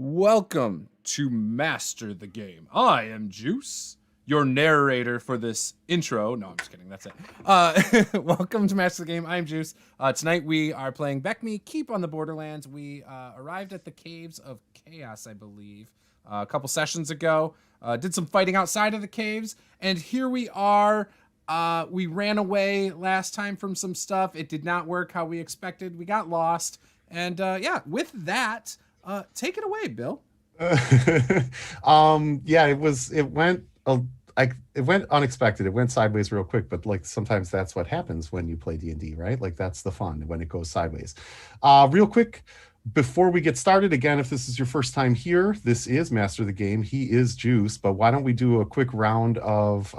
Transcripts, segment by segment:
Welcome to Master the Game. I am Juce, your narrator for this intro. No, I'm just kidding. That's it. Welcome to Master the Game. I'm Juce. Tonight we are playing BECMI, Keep On The Borderlands. We arrived at the Caves of Chaos, I believe, a couple sessions ago. Did some fighting outside of the caves, and here we are. We ran away last time from some stuff. It did not work how we expected. We got lost. And yeah, with that... take it away, Bill. Yeah, it went unexpected. It went sideways real quick, but like sometimes that's what happens when you play D&D, right? Like that's the fun when it goes sideways. Real quick, before we get started, again, if this is your first time here, this is Master the Game. He is Juice, but why don't we do a quick round of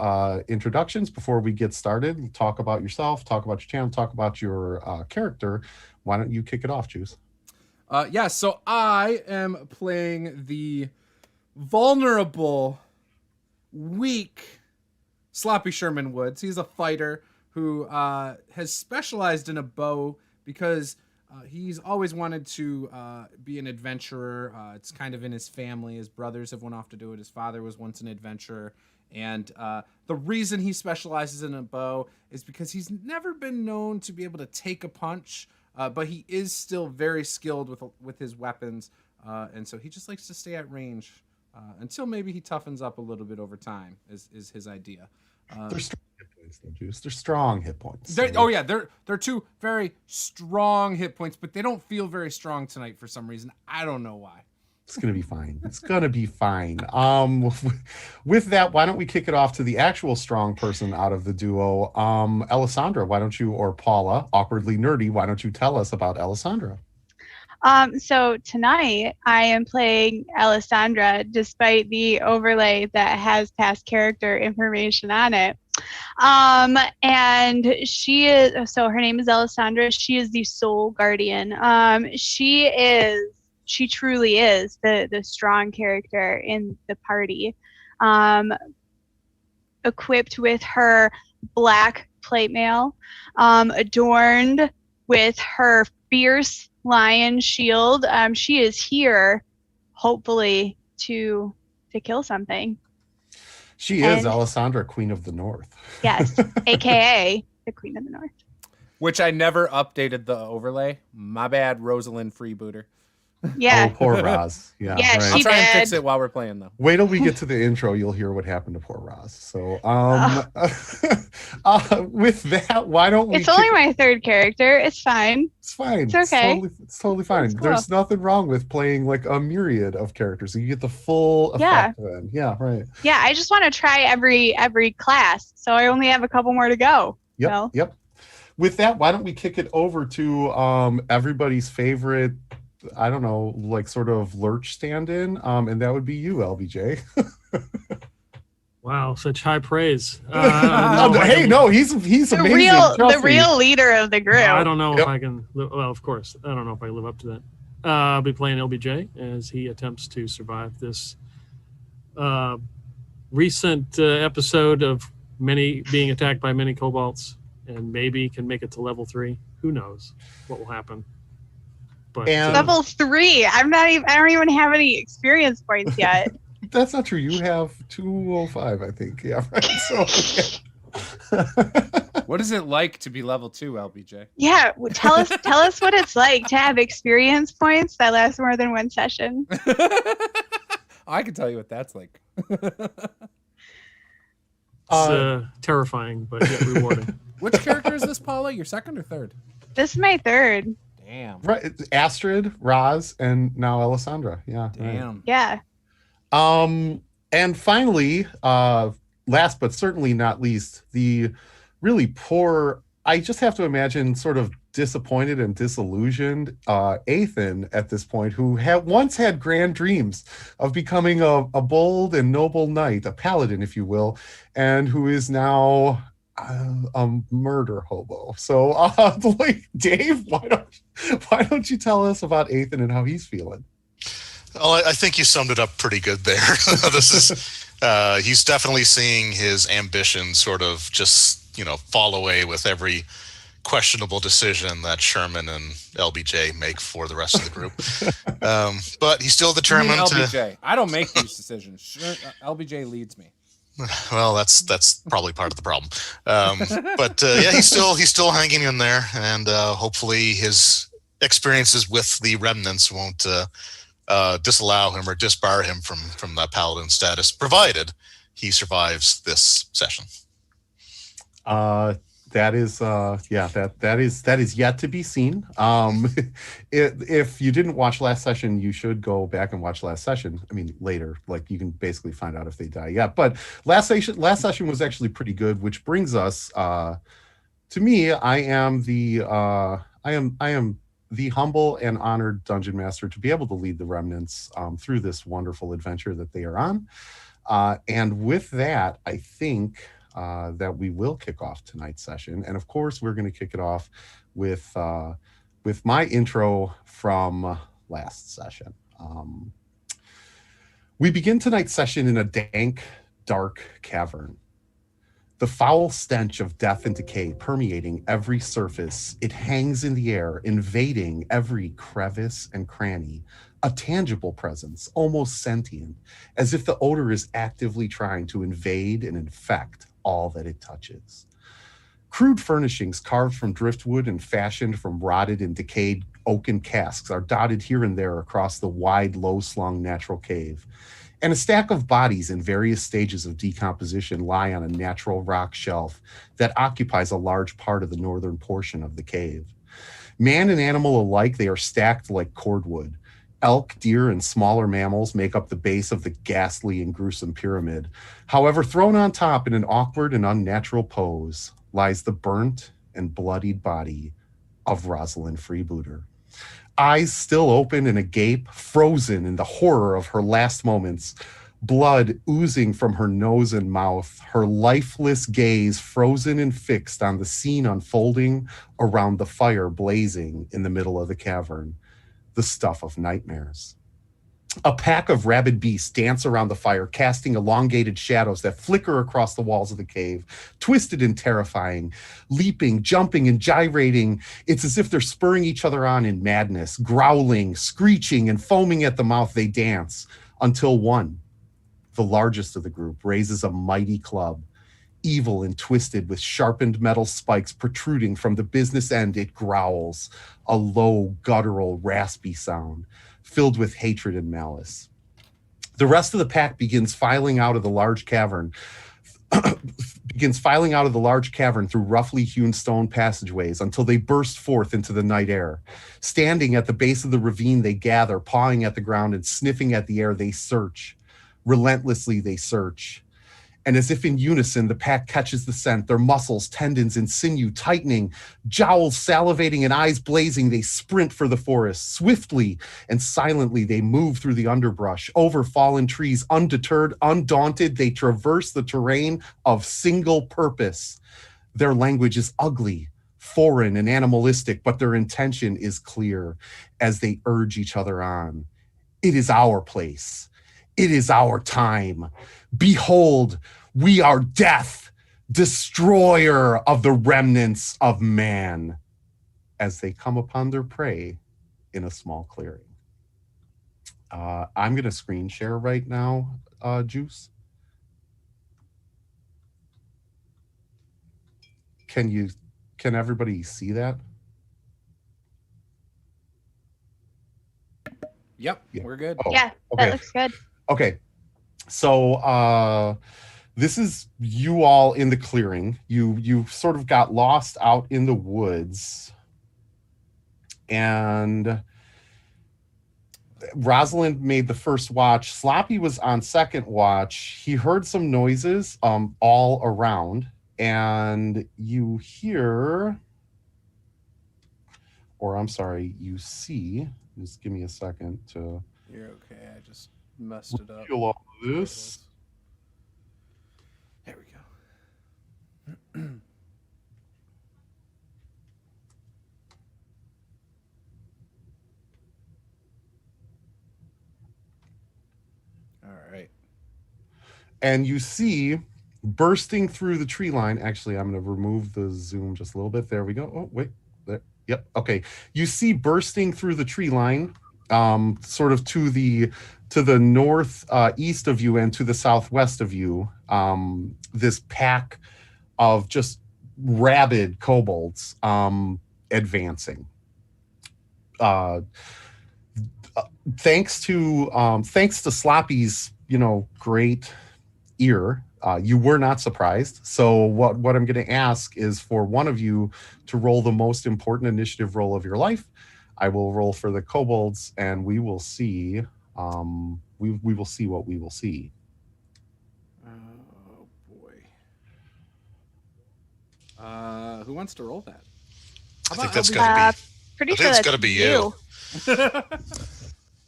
introductions before we get started? Talk about yourself, talk about your channel, talk about your character. Why don't you kick it off, Juice? Yeah, so I am playing the vulnerable, weak Sloppy Sherman Woods. He's a fighter who has specialized in a bow because he's always wanted to be an adventurer. It's kind of in his family. His brothers have went off to do it. His father was once an adventurer. And the reason he specializes in a bow is because he's never been known to be able to take a punch. But he is still very skilled with his weapons, and so he just likes to stay at range until maybe he toughens up a little bit over time. Is his idea? They're strong hit points, though, Juice. They're strong hit points. They're two very strong hit points, but they don't feel very strong tonight for some reason. I don't know why. It's gonna be fine. It's gonna be fine. With that, why don't we kick it off to the actual strong person out of the duo? Alessandra, why don't you, or Paula, awkwardly nerdy, why don't you tell us about Alessandra? So tonight I am playing Alessandra, despite the overlay that has past character information on it. And she is, so her name is Alessandra. She is the soul guardian. She truly is the strong character in the party. Equipped with her black plate mail, adorned with her fierce lion shield. She is here, hopefully, to kill something. She is Alessandra, Queen of the North. Yes, aka the Queen of the North. Which I never updated the overlay. My bad, Rosalind Freebooter. Yeah. Oh, poor Roz. Yeah, yeah, right. I'll try and fix it while we're playing, though. Wait till we get to the intro. You'll hear what happened to poor Roz. So, with that, why don't we... It's only my third character. It's fine. It's fine. It's okay. It's totally fine. It's cool. There's nothing wrong with playing like a myriad of characters. So you get the full effect then. Yeah, right. Yeah, I just want to try every class. So I only have a couple more to go. Yep, so. Yep. With that, why don't we kick it over to everybody's favorite, I don't know, like sort of lurch stand-in, and that would be you, LBJ. Wow, such high praise. He's the amazing. The real leader of the group. I don't know if I can live, well, of course, I don't know if I live up to that. I'll be playing LBJ as he attempts to survive this recent episode of many being attacked by many kobolds, and maybe can make it to level 3. Who knows what will happen? But level 3. I don't even have any experience points yet. That's not true. You have 205, I think. Yeah, right. So, What is it like to be level 2, LBJ? Yeah, tell us what it's like to have experience points that last more than one session. I can tell you what that's like. It's terrifying, but yet rewarding. Which character is this, Paula? Your second or third? This is my third. Damn. right, it's Astrid, Roz, and now Alessandra. Yeah. Damn. Right. Yeah. And finally, last but certainly not least, the really poor, I just have to imagine sort of disappointed and disillusioned Athan at this point, who once had grand dreams of becoming a bold and noble knight, a paladin, if you will, and who is now a murder hobo. So, Dave, why don't you tell us about Athan and how he's feeling? Well, I think you summed it up pretty good there. This is he's definitely seeing his ambition sort of just fall away with every questionable decision that Sherman and LBJ make for the rest of the group. But he's still I mean, determined to. LBJ. I don't make these decisions. Sure, LBJ leads me. Well, that's probably part of the problem. But yeah, he's still hanging in there, and hopefully his experiences with the Remnants won't disallow him or disbar him from that paladin status, provided he survives this session. That is that is yet to be seen. If you didn't watch last session, you should go back and watch last session. I mean, later, like you can basically find out if they die. Yeah, but last session was actually pretty good, which brings us to me. I am the humble and honored dungeon master to be able to lead the Remnants through this wonderful adventure that they are on. And with that, I think that we will kick off tonight's session. And of course, we're going to kick it off with my intro from last session. We begin tonight's session in a dank, dark cavern. The foul stench of death and decay permeating every surface. It hangs in the air, invading every crevice and cranny. A tangible presence, almost sentient, as if the odor is actively trying to invade and infect all that it touches. Crude furnishings carved from driftwood and fashioned from rotted and decayed oaken casks are dotted here and there across the wide, low-slung natural cave. And a stack of bodies in various stages of decomposition lie on a natural rock shelf that occupies a large part of the northern portion of the cave. Man and animal alike, they are stacked like cordwood. Elk, deer, and smaller mammals make up the base of the ghastly and gruesome pyramid. However, thrown on top in an awkward and unnatural pose lies the burnt and bloodied body of Rosalind Freebooter. Eyes still open and agape, frozen in the horror of her last moments, blood oozing from her nose and mouth, her lifeless gaze frozen and fixed on the scene unfolding around the fire blazing in the middle of the cavern. The stuff of nightmares. A pack of rabid beasts dance around the fire, casting elongated shadows that flicker across the walls of the cave, twisted and terrifying, leaping, jumping, and gyrating. It's as if they're spurring each other on in madness, growling, screeching, and foaming at the mouth. They dance until one, the largest of the group, raises a mighty club. Evil and twisted with sharpened metal spikes protruding from the business end, it growls, a low, guttural, raspy sound, filled with hatred and malice. The rest of the pack begins filing out of the large cavern through roughly hewn stone passageways until they burst forth into the night air. Standing at the base of the ravine, they gather, pawing at the ground and sniffing at the air. They search. Relentlessly, they search. And as if in unison, the pack catches the scent, their muscles, tendons, and sinew tightening, jowls salivating and eyes blazing, they sprint for the forest. Swiftly and silently, they move through the underbrush, over fallen trees, undeterred, undaunted, they traverse the terrain of single purpose. Their language is ugly, foreign, and animalistic, but their intention is clear as they urge each other on. It is our place. It is our time. Behold, we are death, destroyer of the remnants of man, as they come upon their prey in a small clearing. I'm going to screen share right now, Juce. Can everybody see that? Yep, Yeah. we're good. Oh, Yeah, okay. that looks good. Okay. So this is you all in the clearing. You sort of got lost out in the woods. And Rosalind made the first watch. Sloppy was on second watch. He heard some noises all around. And you hear, or I'm sorry, you see, just give me a second to... You're okay. I just messed it up. Feel all of this. There we go. All right. And you see bursting through the tree line. Actually, I'm going to remove the zoom just a little bit. There we go. Oh, wait. There. Yep. Okay. You see bursting through the tree line, sort of to the north east of you and to the southwest of you, this pack of just rabid kobolds advancing. Thanks to Sloppy's, great ear, you were not surprised. So what I'm going to ask is for one of you to roll the most important initiative roll of your life. I will roll for the kobolds, and we will see. We will see what we will see. Oh boy. Who wants to roll that? I think that's gotta be. Pretty I sure think it's that's gotta be you.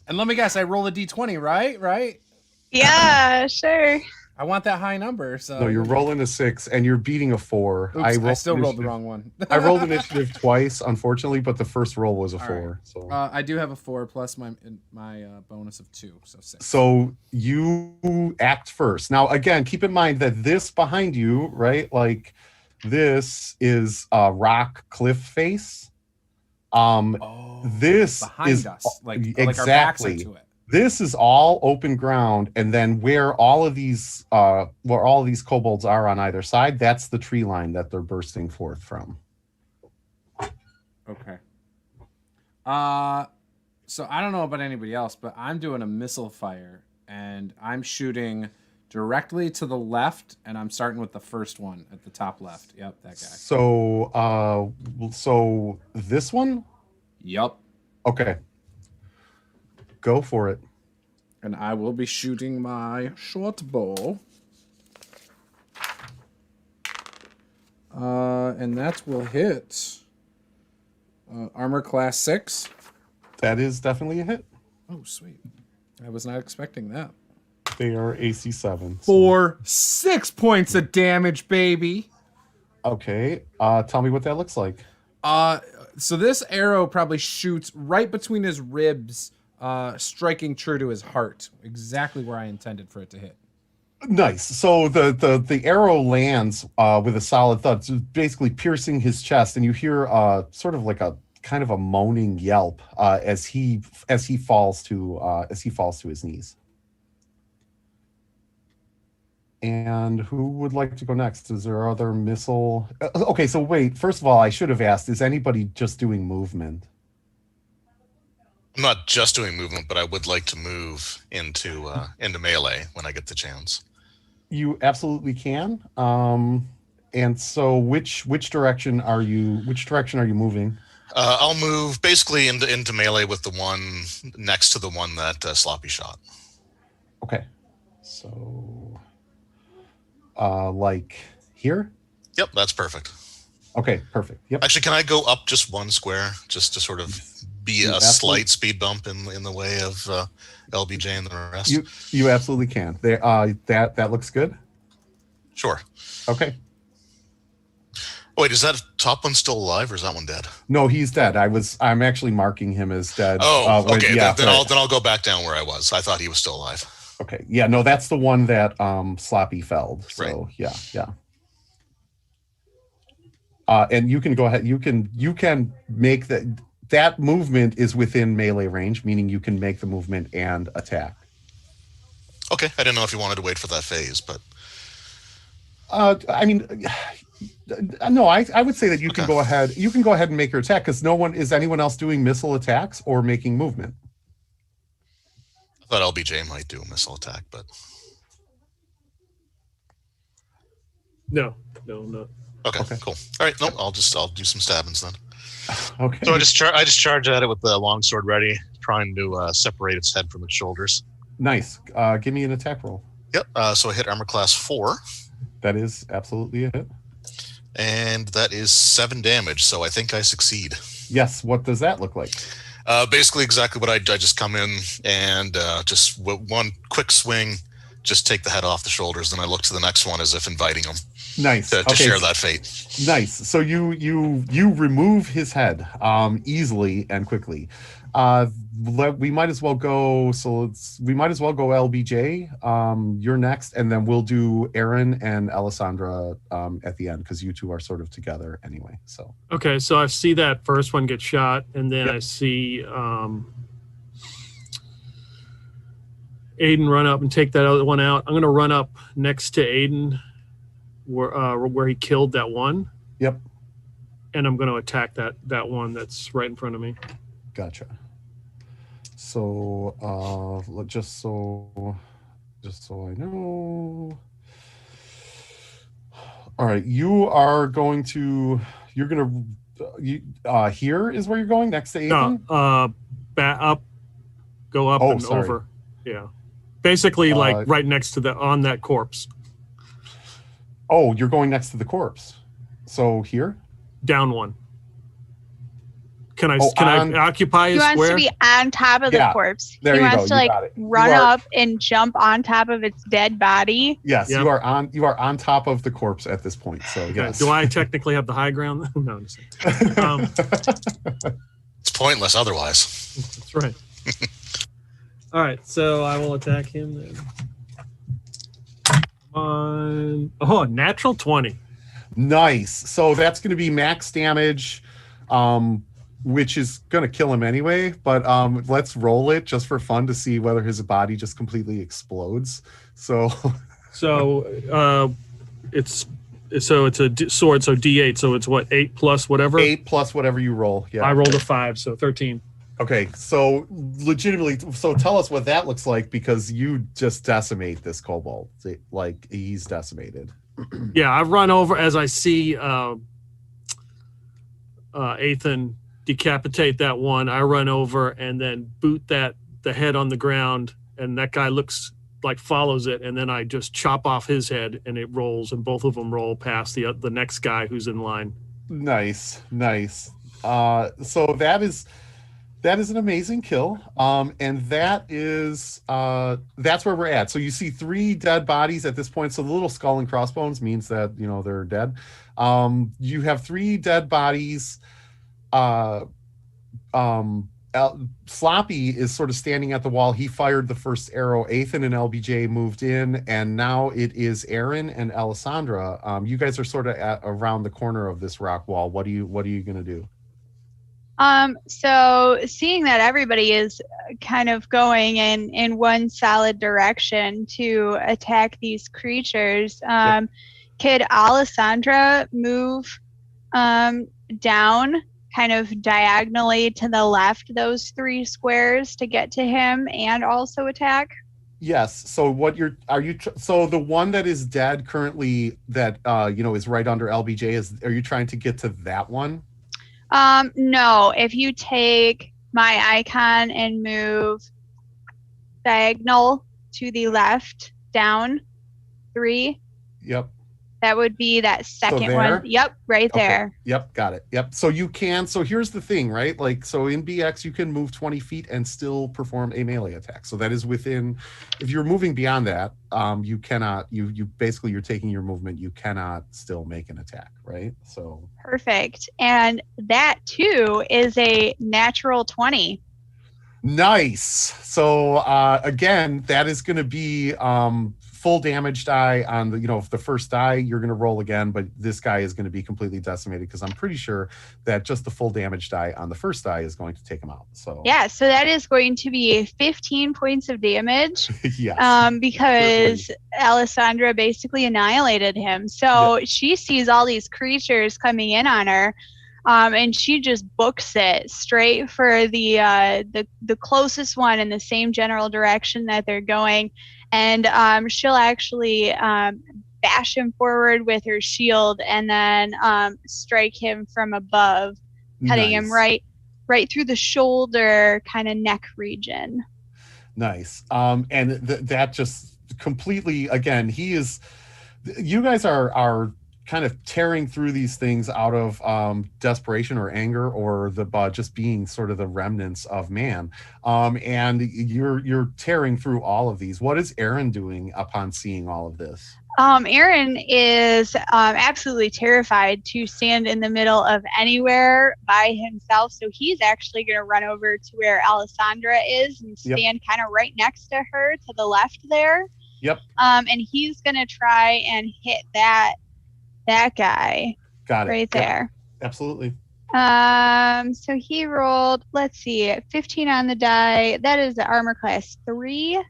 And let me guess, I roll a d20, right? Yeah, sure. I want that high number. So No, you're rolling a 6 and you're beating a 4. Oops, I still rolled the wrong one. I rolled initiative twice, unfortunately, but the first roll was a 4. Right. So I do have a 4 plus my bonus of 2, so 6. So you act first. Now, again, keep in mind that this behind you, right? Like this is a rock cliff face. This behind is us, like exactly. our backs are to it. This is all open ground, and then where all of these kobolds are on either side, that's the tree line that they're bursting forth from. Okay. So I don't know about anybody else, but I'm doing a missile fire, and I'm shooting directly to the left, and I'm starting with the first one at the top left. Yep, that guy. So this one? Yep. Okay. Go for it. And I will be shooting my short bow. And that will hit armor class 6. That is definitely a hit. Oh, sweet. I was not expecting that. They are AC 7. For 6 points of damage, baby. Okay. Tell me what that looks like. So this arrow probably shoots right between his ribs, striking true to his heart, exactly where I intended for it to hit. Nice. So the arrow lands with a solid thud, so basically piercing his chest, and you hear sort of like a kind of a moaning yelp as he falls to his knees. And who would like to go next? Is there other missile? Okay, so wait. First of all, I should have asked: is anybody just doing movement? I'm not just doing movement, but I would like to move into melee when I get the chance. You absolutely can. And so, which direction are you? Which direction are you moving? I'll move basically into melee with the one next to the one that Sloppy shot. Okay. So, like here? Yep, that's perfect. Okay, perfect. Yep. Actually, can I go up just one square just to sort of be a slight speed bump in the way of LBJ and the rest? You absolutely can. There, that looks good. Sure. Okay. Oh, wait, is that top one still alive or is that one dead? No, he's dead. I'm actually marking him as dead. Oh, okay. Yeah, then I'll go back down where I was. I thought he was still alive. Okay. Yeah. No, that's the one that Sloppy felled. So right. Yeah. And you can go ahead. You can make that movement is within melee range, meaning you can make the movement and attack. Okay, I didn't know if you wanted to wait for that phase, but I mean, no, I would say that you can go ahead. You can go ahead and make your attack because is anyone else doing missile attacks or making movement? I thought LBJ might do a missile attack, but No. Okay, cool. All right, I'll do some stabbings then. Okay. So I just charge at it with the longsword ready, trying to separate its head from its shoulders. Nice. Give me an attack roll. Yep. So I hit armor class 4. That is absolutely a hit. And that is 7 damage. So I think I succeed. Yes. What does that look like? Basically exactly what I just come in and just one quick swing, just take the head off the shoulders. Then I look to the next one as if inviting them. Nice. To share that fate. Nice. So you remove his head easily and quickly. We might as well go. So we might as well go LBJ. You're next, and then we'll do Aaron and Alessandra at the end because you two are sort of together anyway. So Okay, so I see that first one get shot, and then Yep. I see Aiden run up and take that other one out. I'm going to run up next to Aiden where he killed that one. Yep. And I'm going to attack that one that's right in front of me. Gotcha. So just so I know. All right, you're going to here is where you're going next to Ethan? No, up, go up and sorry. over. Yeah. Basically like right next to on that corpse. Oh, you're going next to the corpse. So here? Down one. Can I occupy a He wants square? to be on top of the corpse. There He you wants go. to You got it. run up and jump on top of its dead body. Yes, Yep. you are on top of the corpse at this point. So Okay. yes. Do I technically have the high ground? No, I'm just kidding. It's pointless otherwise. That's right. All right, so I will attack him then. Natural 20. Nice. So that's going to be max damage, which is going to kill him anyway. But let's roll it just for fun to see whether his body just completely explodes. So it's a sword, so D8. So it's what, 8 plus whatever. 8 plus whatever you roll. Yeah. I rolled a 5, so 13. Okay, so legitimately, so tell us what that looks like because you just decimate this kobold. Like he's decimated. Yeah, I run over as I see Ethan decapitate that one. I run over and then boot the head on the ground, and that guy looks like follows it, and then I just chop off his head, and it rolls, and both of them roll past the next guy who's in line. Nice. So that is an amazing kill. And that's where we're at. So you see 3 dead bodies at this point. So the little skull and crossbones means that, they're dead. You have 3 dead bodies. Sloppy is sort of standing at the wall. He fired the first arrow. Ethan and LBJ moved in, and now it is Aaron and Alessandra. You guys are sort of around the corner of this rock wall. What are you going to do? So seeing that everybody is kind of going in one solid direction to attack these creatures, could Alessandra move down kind of diagonally to the left those 3 squares to get to him and also attack? Yes. So so the one that is dead currently that is right under LBJ are you trying to get to that one? No, if you take my icon and move diagonal to the left, down 3. Yep. That would be that second there? one. Yep, right Okay. there. Yep, got it. Yep. So here's the thing, right? Like, so in BX, you can move 20 feet and still perform a melee attack. So that is within, if you're moving beyond that, you cannot, you basically, you're taking your movement, you cannot still make an attack, right? So. Perfect. And that too is a natural 20. Nice. So again, that is going to be full damage die on the first die. You're going to roll again, but this guy is going to be completely decimated because I'm pretty sure that just the full damage die on the first die is going to take him out. So yeah, so that is going to be 15 points of damage. Yes. Because certainly. Alessandra basically annihilated him. So she sees all these creatures coming in on her. And she just books it straight for the closest one in the same general direction that they're going, and she'll actually bash him forward with her shield and then strike him from above, cutting him right through the shoulder, kind of neck region. Nice. And that just completely, again, you guys are kind of tearing through these things out of desperation or anger or just being sort of the remnants of man, and you're tearing through all of these. What is Aaron doing upon seeing all of this? Aaron is absolutely terrified to stand in the middle of anywhere by himself, so he's actually going to run over to where Alessandra is and stand kind of right next to her to the left there. Yep. And he's going to try and hit that guy. Got it. Right there. Absolutely. So he rolled, let's see, 15 on the die. That is the armor class 3.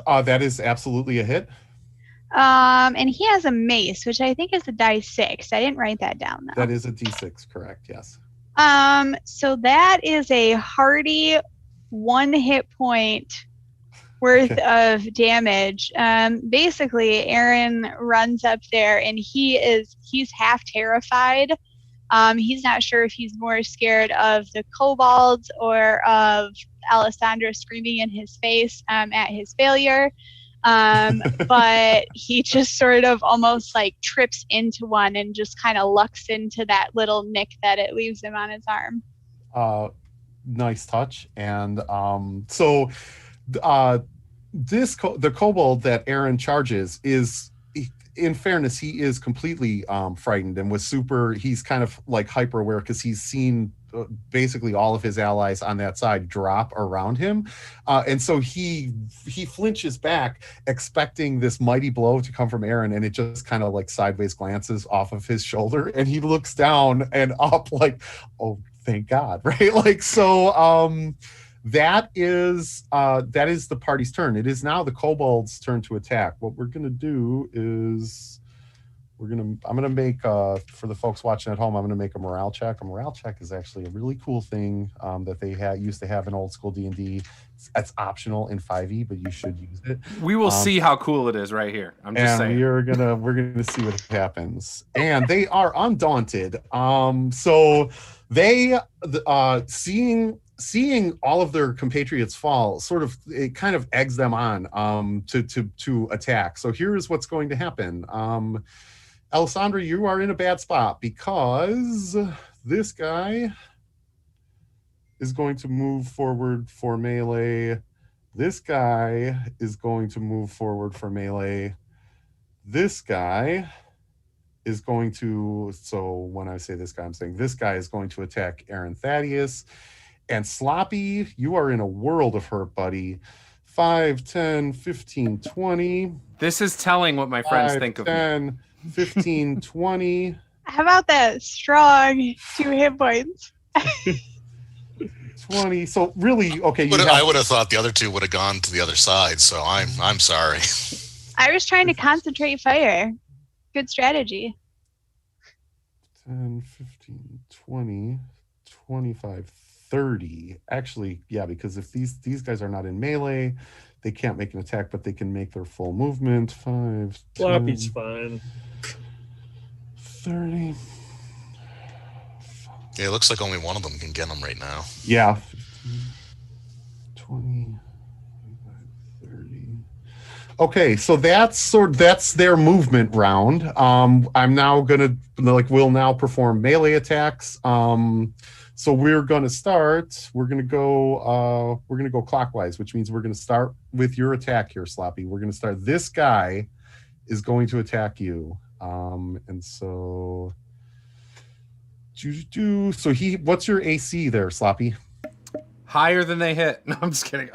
That is absolutely a hit. And he has a mace, which I think is a die 6. I didn't write that down though. That is a D6, correct? Yes. So that is a hearty 1 hit point worth of damage. Basically, Aaron runs up there and he's half terrified. He's not sure if he's more scared of the kobolds or of Alessandra screaming in his face at his failure. But he just sort of almost like trips into one and just kind of lucks into that little nick that it leaves him on his arm. Nice touch. And so the kobold that Aaron charges is, in fairness, he is completely frightened and he's kind of like hyper aware because he's seen basically all of his allies on that side drop around him. And so he flinches back expecting this mighty blow to come from Aaron, and it just kind of like sideways glances off of his shoulder and he looks down and up like, oh, thank God. Right. Like, so that is the party's turn. It is now the kobold's turn to attack. What we're going to do is I'm going to make, for the folks watching at home, I'm going to make a morale check. A morale check is actually a really cool thing that they used to have in old school D&D. It's optional in 5e, but you should use it. We will see how cool it is right here. I'm just saying. We're gonna see what happens. And they are undaunted. So they seeing all of their compatriots fall, it kind of eggs them on to attack. So here's what's going to happen. Alessandra, you are in a bad spot because this guy is going to move forward for melee. This guy is going to move forward for melee. This guy is going to, so when I say this guy, I'm saying this guy is going to attack Aaron Thaddeus. And Sloppy, you are in a world of hurt, buddy. 5, 10, 15, 20. This is telling what my friends think of 10, me. 15, 20. How about that strong 2 hit points? 20. So really, okay. I would have thought the other 2 would have gone to the other side. So I'm sorry. I was trying to concentrate fire. Good strategy. 10, 15, 20, 25, 30. Actually, yeah, because if these guys are not in melee, they can't make an attack, but they can make their full movement. 5, 10, Floppy's fine. 30. Yeah, it looks like only one of them can get them right now. Yeah. 15, 20, 30. Okay, so that's their movement round. I'm now gonna we'll now perform melee attacks. So we're gonna go clockwise, which means we're gonna start with your attack here, Sloppy. We're gonna start. This guy is going to attack you. And so what's your AC there, Sloppy? Higher than they hit. No, I'm just kidding.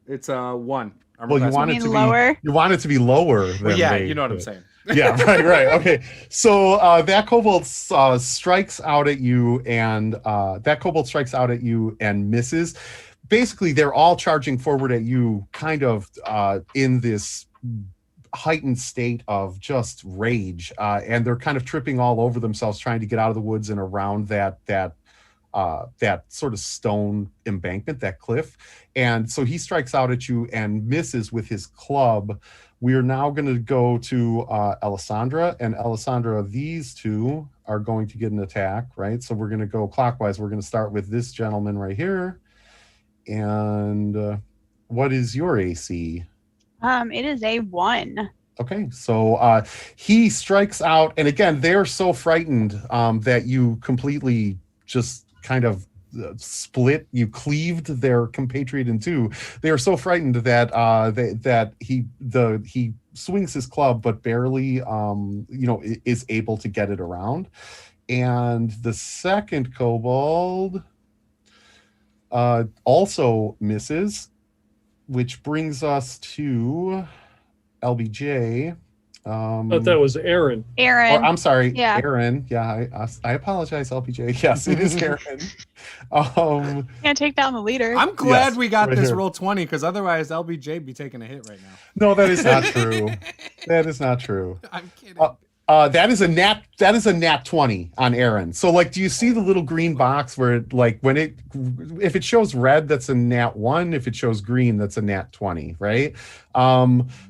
It's 1. Well, you want it to lower? You want it to lower than well, yeah, you know what I'm saying. Yeah, right. Okay. So that kobold strikes out at you, and misses. Basically, they're all charging forward at you, kind of in this heightened state of just rage, and they're kind of tripping all over themselves, trying to get out of the woods and around that sort of stone embankment, that cliff. And so he strikes out at you and misses with his club. We are now going to go to Alessandra, and Alessandra, these 2 are going to get an attack, right? So we're going to go clockwise. We're going to start with this gentleman right here. And what is your AC? It is a 1. Okay, so he strikes out, and again, they're so frightened that you completely just kind of you cleaved their compatriot in 2. They are so frightened that he swings his club, but barely, is able to get it around. And the second kobold also misses, which brings us to LBJ. I thought that was Aaron. Aaron. I'm sorry, Yeah. Aaron. Yeah, I apologize, LBJ. Yes, it is Aaron. Can't take down the leader. I'm glad Yes, we got right this here. roll 20 because otherwise LBJ be taking a hit right now. No, that is not true. That is not true. I'm kidding. That is a nat 20 on Aaron. So like, do you see the little green box where it, like if it shows red, that's a nat 1. If it shows green, that's a nat 20, right?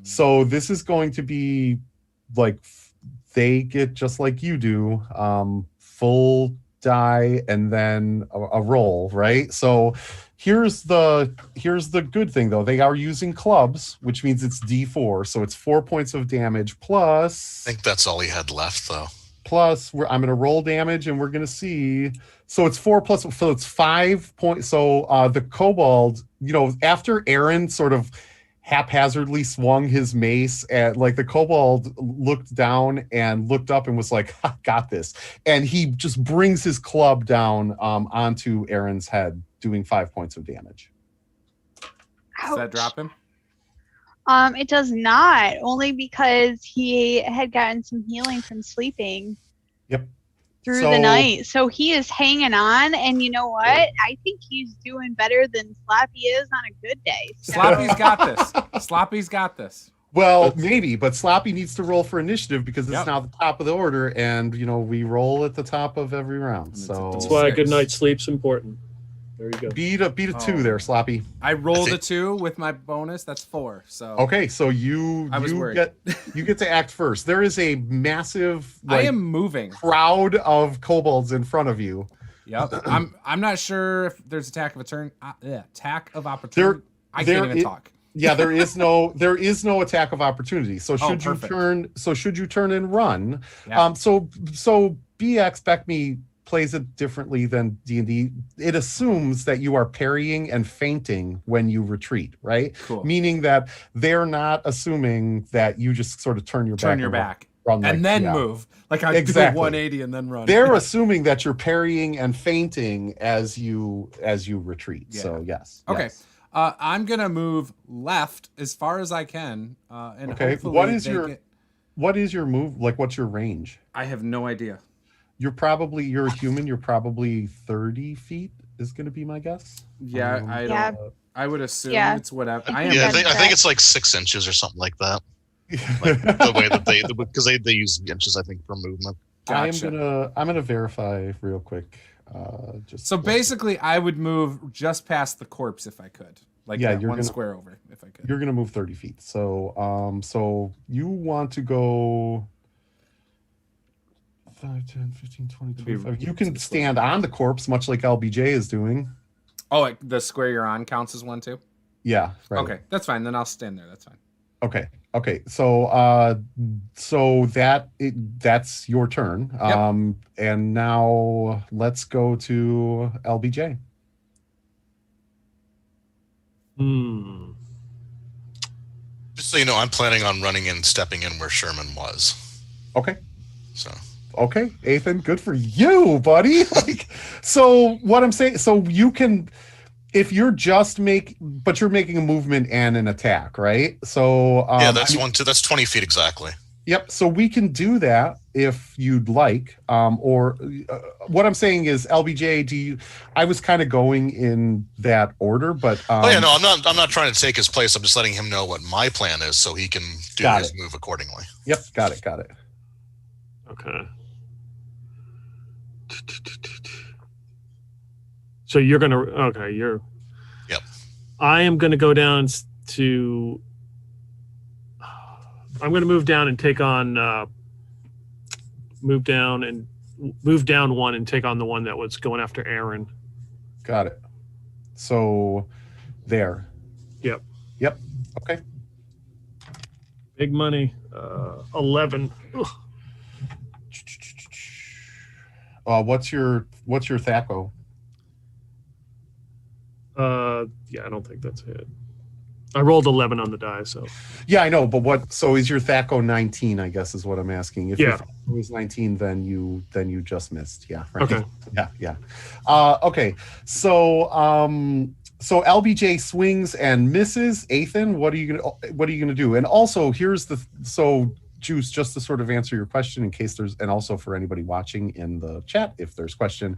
So this is going to be like, they get just like you do, full die and then a roll, right? So here's the good thing though. They are using clubs, which means it's D4, so it's 4 points of damage plus. I think that's all he had left, though. Plus, I'm going to roll damage, and we're going to see. So it's 4 plus, so it's 5 points. So the kobold, after Aaron sort of haphazardly swung his mace at, like, the kobold looked down and looked up and was like, I got this, and he just brings his club down onto Aaron's head, doing 5 points of damage. Does that drop him? It does not, only because he had gotten some healing from sleeping. Yep. Through the night. So he is hanging on, and you know what? I think he's doing better than Sloppy is on a good day. So. Sloppy's got this. Sloppy's got this. Well, maybe, but Sloppy needs to roll for initiative because it's Yep. now the top of the order, and we roll at the top of every round. So That's why a good night's sleep's important. There you go. beat a 2 there, Sloppy. I rolled a 2 with my bonus. That's 4. So Okay, so you get to act first. There is a massive I am moving. crowd of kobolds in front of you. Yep. I'm not sure if there's attack of opportunity. I can't even talk. Yeah, there is no attack of opportunity. So should you perfect. turn and run? Yeah. So BECMI plays it differently than D&D. It assumes that you are parrying and feinting when you retreat, right? Cool. Meaning that they're not assuming that you just sort of turn your back. Run and then move. Like I do a 180 and then run. They're assuming that you're parrying and feinting as you retreat. Yeah. So yes. Okay. Yes. I'm gonna move left as far as I can. And Okay. hopefully What is your move? Like, what's your range? I have no idea. You're a human. You're probably 30 feet is going to be my guess. Yeah, I would assume it's whatever. I I am. Yeah, I think it's like 6 inches or something like that. Like the way that because they use inches, I think, for movement. Gotcha. I'm gonna verify real quick. So basically, I would move just past the corpse if I could. Like you're one gonna, square over if I could. You're gonna move 30 feet. So so you want to go 5, 10, 15, 20, 25. You can stand on the corpse, much like LBJ is doing. Oh, like the square you're on counts as 1 too? Yeah. Right. Okay, that's fine. Then I'll stand there. That's fine. Okay. So that's your turn. Yep. And now let's go to LBJ. Just so you know, I'm planning on running and stepping in where Sherman was. Okay. So. Okay, Ethan, good for you, buddy. So what I'm saying, so you can, if you're but you're making a movement and an attack, right? So that's that's 20 feet exactly. Yep. So we can do that if you'd like. Or what I'm saying is, LBJ, I was kind of going in that order, but I'm not trying to take his place. I'm just letting him know what my plan is, so he can do his move accordingly. Yep. Got it. Okay. So you're gonna Yep. I am gonna go down to. I'm gonna move down and take on. Move down 1 and take on the one that was going after Aaron. Got it. So there. Yep. Okay. Big money. 11. Ugh. What's your THAC0? Yeah, I don't think that's it. I rolled 11 on the die, so Yeah, I know, but what? So is your THACO 19? I guess is what I'm asking. If your Yeah. THACO was 19, then you just missed. Yeah, right. Okay. Yeah. Okay. So so LBJ swings and misses. Ethan, what are you gonna do? And also, here's the Juice, just to sort of answer your question in case there's, and also for anybody watching in the chat if there's question.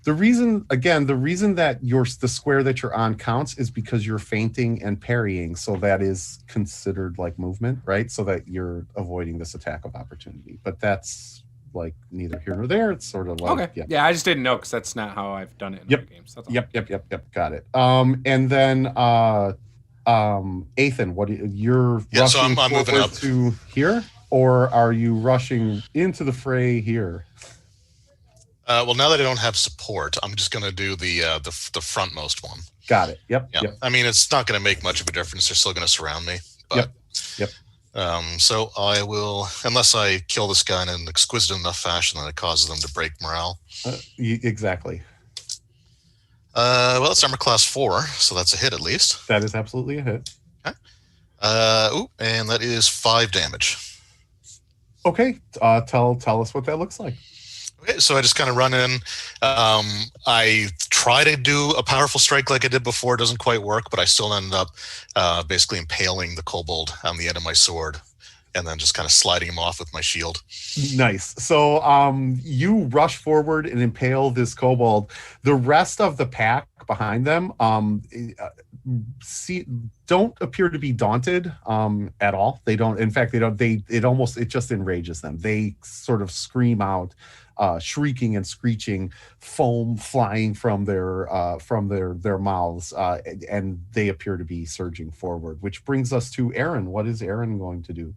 The reason that the square that you're on counts is because you're feinting and parrying, so that is considered like movement, right? So that you're avoiding this attack of opportunity. But that's like neither here nor there. It's sort of like Okay. Yeah, I just didn't know because that's not how I've done it in other games. That's all. Yep. Got it. And then Ethan, you're Yeah, so rushing I'm moving forward up to here, or are you rushing into the fray here? Well, now that I don't have support, I'm just going to do the frontmost one. Got it. Yep. I mean, it's not going to make much of a difference. They're still going to surround me. But, Yep. So I will, unless I kill this guy in an exquisite enough fashion that it causes them to break morale. Exactly. Well, it's armor class 4, so that's a hit at least. That is absolutely a hit. Okay. And that is 5 damage. Okay. Tell us what that looks like. Okay, so I just kind of run in. I try to do a powerful strike like I did before. It doesn't quite work, but I still ended up basically impaling the kobold on the end of my sword and then just kind of sliding him off with my shield. Nice. So you rush forward and impale this kobold. The rest of the pack behind them don't appear to be daunted at all. They don't. In fact, they don't. It just enrages them. They sort of scream out, shrieking and screeching, foam flying from their mouths, and they appear to be surging forward. Which brings us to Aaron. What is Aaron going to do?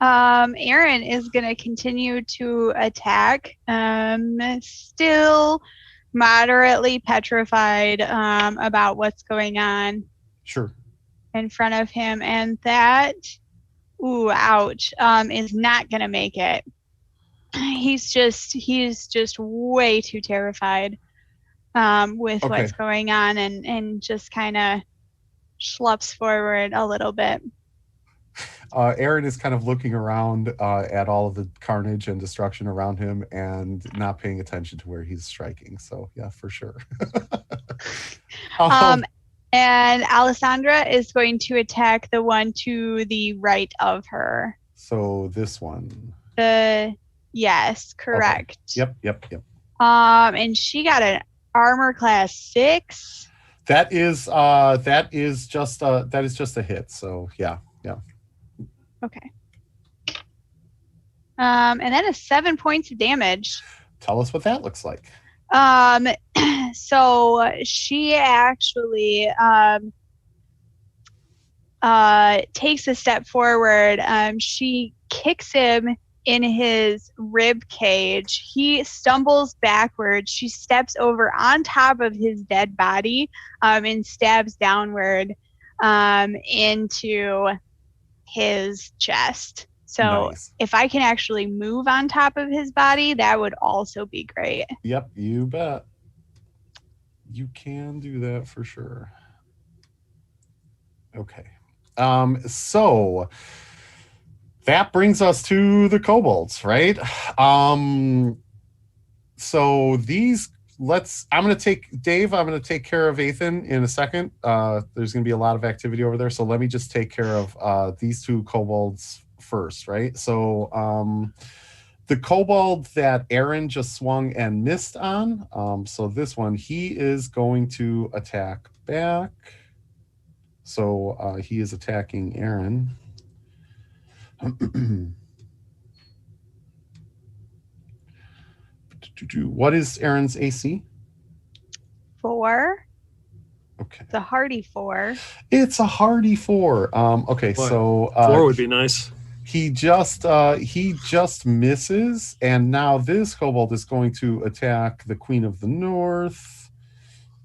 Aaron is going to continue to attack. Still moderately petrified about what's going on. Sure. In front of him, and that, ouch, is not going to make it. He's just way too terrified with what's going on, and just kind of schlups forward a little bit. Aaron is kind of looking around at all of the carnage and destruction around him and not paying attention to where he's striking. So yeah, for sure. And Alessandra is going to attack the one to the right of her. So this one. Yes, correct. Okay. Yep. And she got an armor class 6. That is just a hit. So yeah. Okay. And then a 7 points of damage. Tell us what that looks like. So she actually takes a step forward. She kicks him in his rib cage. He stumbles backwards. She steps over on top of his dead body and stabs downward into his chest. So nice. If I can actually move on top of his body, that would also be great. Yep, you bet. You can do that for sure. Okay. So that brings us to the kobolds, right? So I'm going to take care of Ethan in a second. There's going to be a lot of activity over there. So let me just take care of these two kobolds first, right? So the kobold that Aaron just swung and missed on. So this one, he is going to attack back. So he is attacking Aaron. What is Aaron's AC? 4. Okay. It's a hardy 4. It's a hardy 4. Okay, Boy, so 4 would be nice. He just misses, and now this kobold is going to attack the Queen of the North,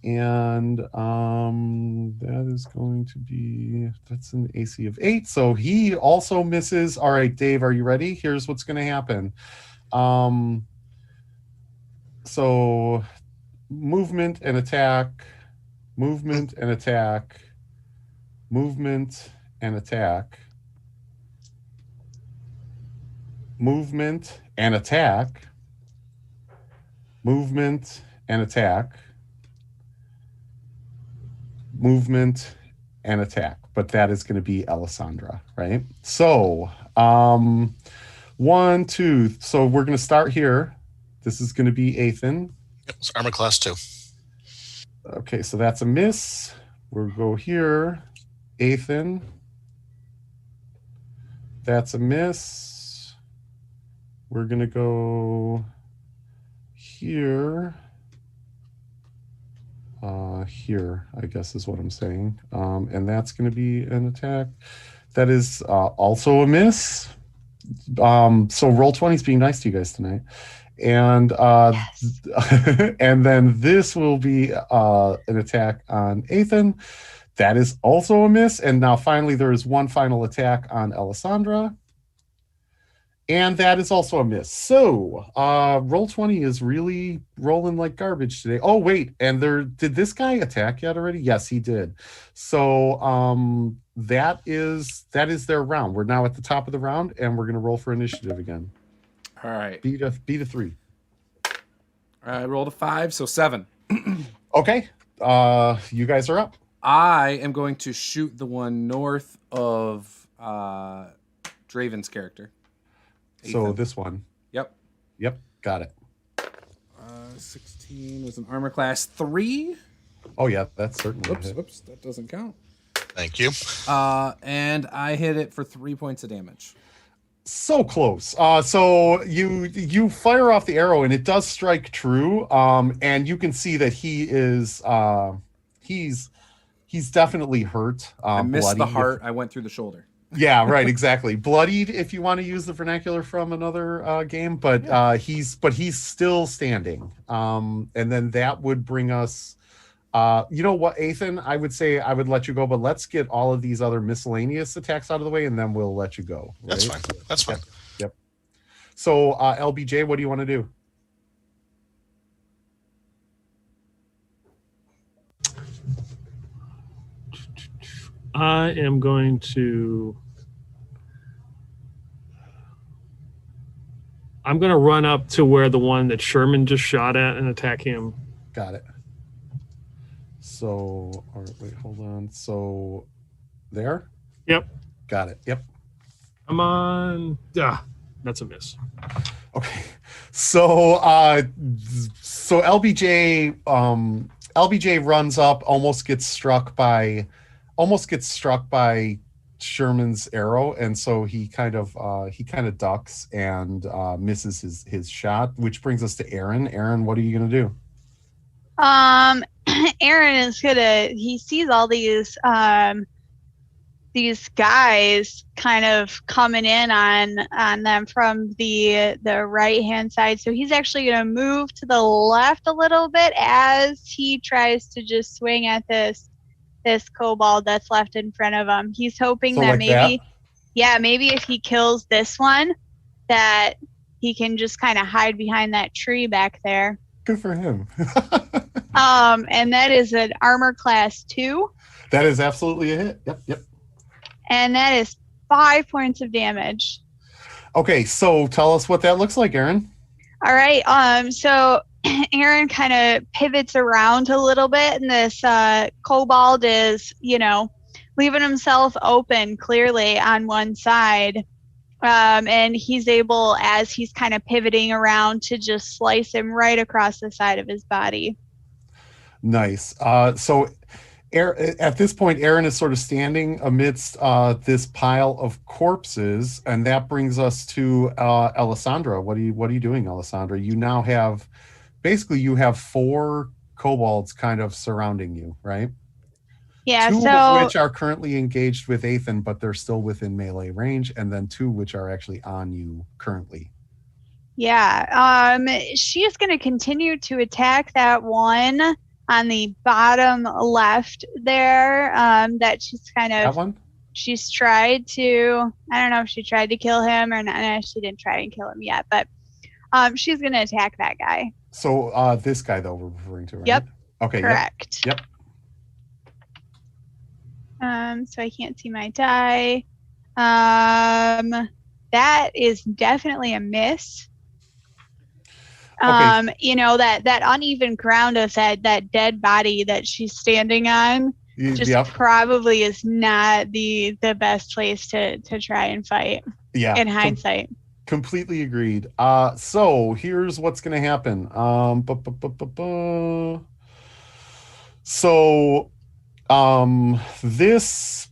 and that is going to be, that's an AC of 8. So he also misses. All right, Dave, are you ready? Here's what's going to happen. So movement and attack, movement, and attack. Movement and attack. Movement and attack. Movement and attack. But that is going to be Alessandra, right? So, 1, 2. So we're going to start here. This is going to be Ethan. Yep, it's armor class 2. Okay, so that's a miss. We'll go here. Ethan. That's a miss. We're going to go here. Here, I guess is what I'm saying. And that's going to be an attack. That is also a miss. So Roll20 is being nice to you guys tonight. And Yes. and then this will be an attack on Ethan. That is also a miss. And now finally there is one final attack on Alessandra. And that is also a miss. So Roll20 is really rolling like garbage today. Oh, wait. And did this guy attack yet already? Yes, he did. So that is their round. We're now at the top of the round, and we're going to roll for initiative again. All right. Beat a 3. I rolled a 5, so 7. Okay. You guys are up. I am going to shoot the one north of Draven's character. So Ethan. this one. Yep. Got it. 16 was an armor class 3. Oh, yeah. That's certainly a hit. Whoops, that doesn't count. Thank you. And I hit it for 3 points of damage. So close. So you fire off the arrow and it does strike true. And you can see that he is he's definitely hurt. I missed the bloodied. heart. I went through the shoulder. Yeah, right, exactly. Bloodied, if you want to use the vernacular from another game, but he's still standing. And then that would bring us. You know what, Ethan? I would say I would let you go, but let's get all of these other miscellaneous attacks out of the way, and then we'll let you go. Right? That's fine. That's fine. Yep. So, LBJ, what do you want to do? I am going to. I'm going to run up to where the one that Sherman just shot at and attack him. Got it. So, all right, wait, hold on. So, there? Yep. Got it. Yep. Come on. That's a miss. Okay. So, so LBJ runs up, almost gets struck by Sherman's arrow, and so he kind of ducks and misses his shot, which brings us to Aaron. Aaron, what are you gonna do? Aaron is he sees all these guys kind of coming in on them from the right hand side, so he's actually going to move to the left a little bit as he tries to just swing at this kobold that's left in front of him. He's hoping So that like maybe that? maybe if he kills this one, that he can just kind of hide behind that tree back there. Good for him. And that is an armor class 2. That is absolutely a hit. Yep. And that is 5 points of damage. Okay, so tell us what that looks like, Aaron. All right. So Aaron kind of pivots around a little bit, and this kobold is, leaving himself open clearly on one side. And he's able, as he's kind of pivoting around, to just slice him right across the side of his body. Nice. So at this point, Aaron is sort of standing amidst this pile of corpses, and that brings us to Alessandra. What are you doing, Alessandra? You now have, basically, you have 4 kobolds kind of surrounding you, right? Yeah. 2 so of which are currently engaged with Ethan, but they're still within melee range, and then 2 which are actually on you currently. yeah, she's going to continue to attack that one on the bottom left there. That she's kind That of. one? She's tried to. I don't know if she tried to kill him or not. No, she didn't try and kill him yet, but she's going to attack that guy. So this guy, though, we're referring to, right? Yep. Okay. Correct. Yep. So I can't see my die. That is definitely a miss. Okay. That uneven ground of that dead body that she's standing on just Yep. probably is not the best place to try and fight. Yeah. In hindsight. Completely agreed. So here's what's going to happen. So this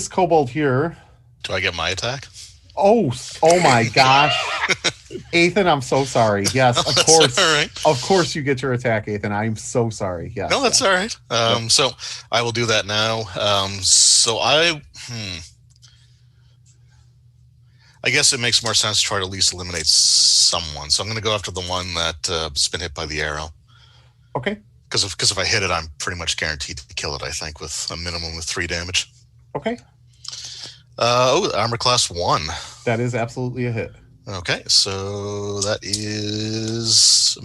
kobold here. Do I get my attack? Oh my gosh. Ethan, I'm so sorry. Yes, No, of that's course. all right. Of course you get your attack, Ethan. I'm so sorry. Yes. No, that's all right. So I will do that now. I guess it makes more sense to try to at least eliminate someone. So I'm going to go after the one that's been hit by the arrow. Okay. Because if I hit it, I'm pretty much guaranteed to kill it, I think, with a minimum of 3 damage. Okay. Armor class 1. That is absolutely a hit. Okay, so that is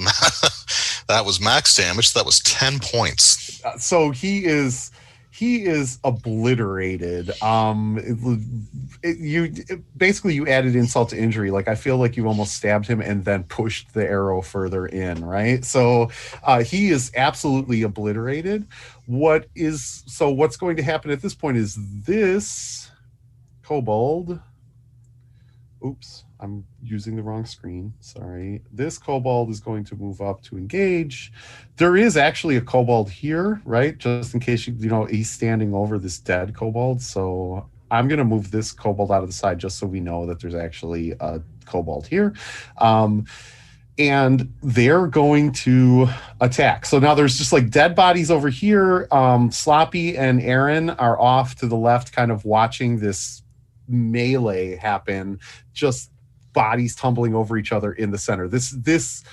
that was max damage. That was 10 points. So he is obliterated. You added insult to injury. Like, I feel like you almost stabbed him and then pushed the arrow further in, right? So he is absolutely obliterated. What's going to happen at this point is this kobold. Oops, I'm using the wrong screen. Sorry. This kobold is going to move up to engage. There is actually a kobold here, right? Just in case he's standing over this dead kobold. So I'm going to move this kobold out of the side just so we know that there's actually a kobold here. And they're going to attack. So now there's just like dead bodies over here. Sloppy and Aaron are off to the left, kind of watching this melee happen, just bodies tumbling over each other in the center. This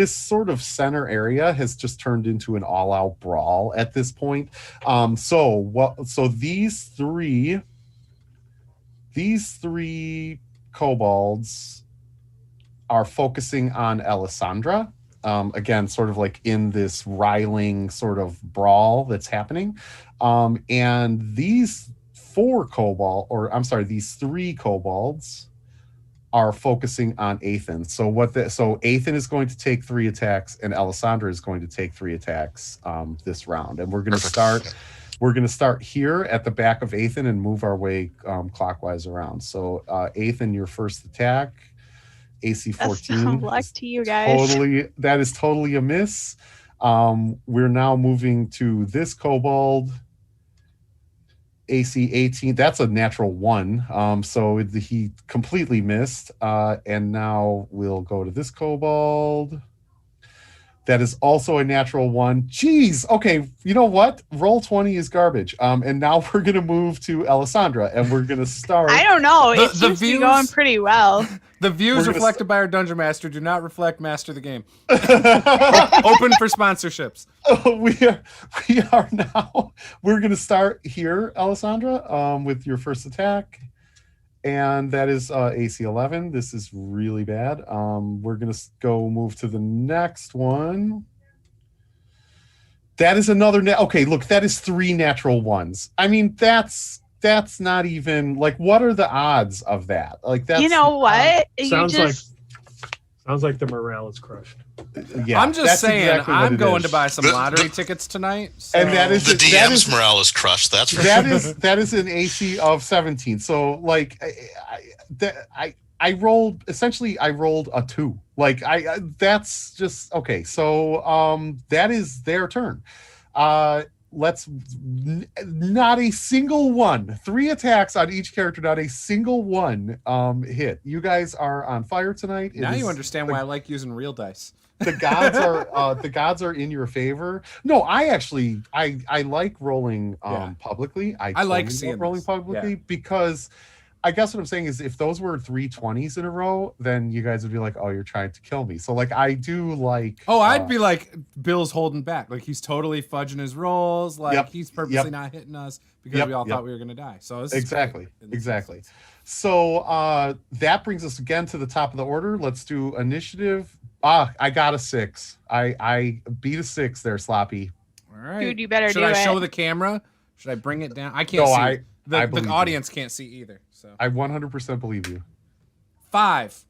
sort of center area has just turned into an all-out brawl at this point. So these three kobolds are focusing on Alessandra, again, sort of like in this riling sort of brawl that's happening. And these three kobolds are focusing on Ethan. So Ethan is going to take 3 attacks and Alessandra is going to take 3 attacks this round. And we're going to start here at the back of Ethan and move our way clockwise around. So Ethan, your first attack, AC 14. Best luck to you guys. That is totally a miss. We're now moving to this kobold. AC 18, that's a natural 1. So he completely missed. And now we'll go to this kobold. That is also a natural 1. Jeez. Okay. You know what? Roll 20 is garbage. And now we're going to move to Alessandra and we're going to start. I don't know. It seems to be going pretty well. The views reflected by our Dungeon Master do not reflect Master the Game. Open for sponsorships. We're going to start here, Alessandra, with your first attack. And that is AC 11. This is really bad. We're going to move to the next one. That is another. Okay, look, that is 3 natural 1s. I mean, that's not even like, what are the odds of that? Like, that's, you know what? Sounds like the morale is crushed. Yeah, I'm just saying, exactly I'm going to buy some lottery tickets tonight. So. And that is the DM's morale is crushed. That's for sure. That is an AC of 17. So like I rolled a 2. Like that's just okay. So that is their turn. Not a single one. 3 attacks on each character, not a single one hit. You guys are on fire tonight. Now you understand why I like using real dice. The gods are in your favor. No, I like rolling publicly. I like seeing rolling publicly because I guess what I'm saying is if those were 3 20s in a row, then you guys would be like, oh, you're trying to kill me. So like I do like I'd be like, Bill's holding back. Like he's totally fudging his rolls. Like he's purposely not hitting us because we all thought we were gonna die. So exactly. So that brings us again to the top of the order. Let's do initiative. I got a 6. I beat a 6 there, Sloppy. All right. Dude, you better Should do I it. show the camera? Should I bring it down? I can't No, see. I The believe you. audience can't see either. So I 100% believe you. 5.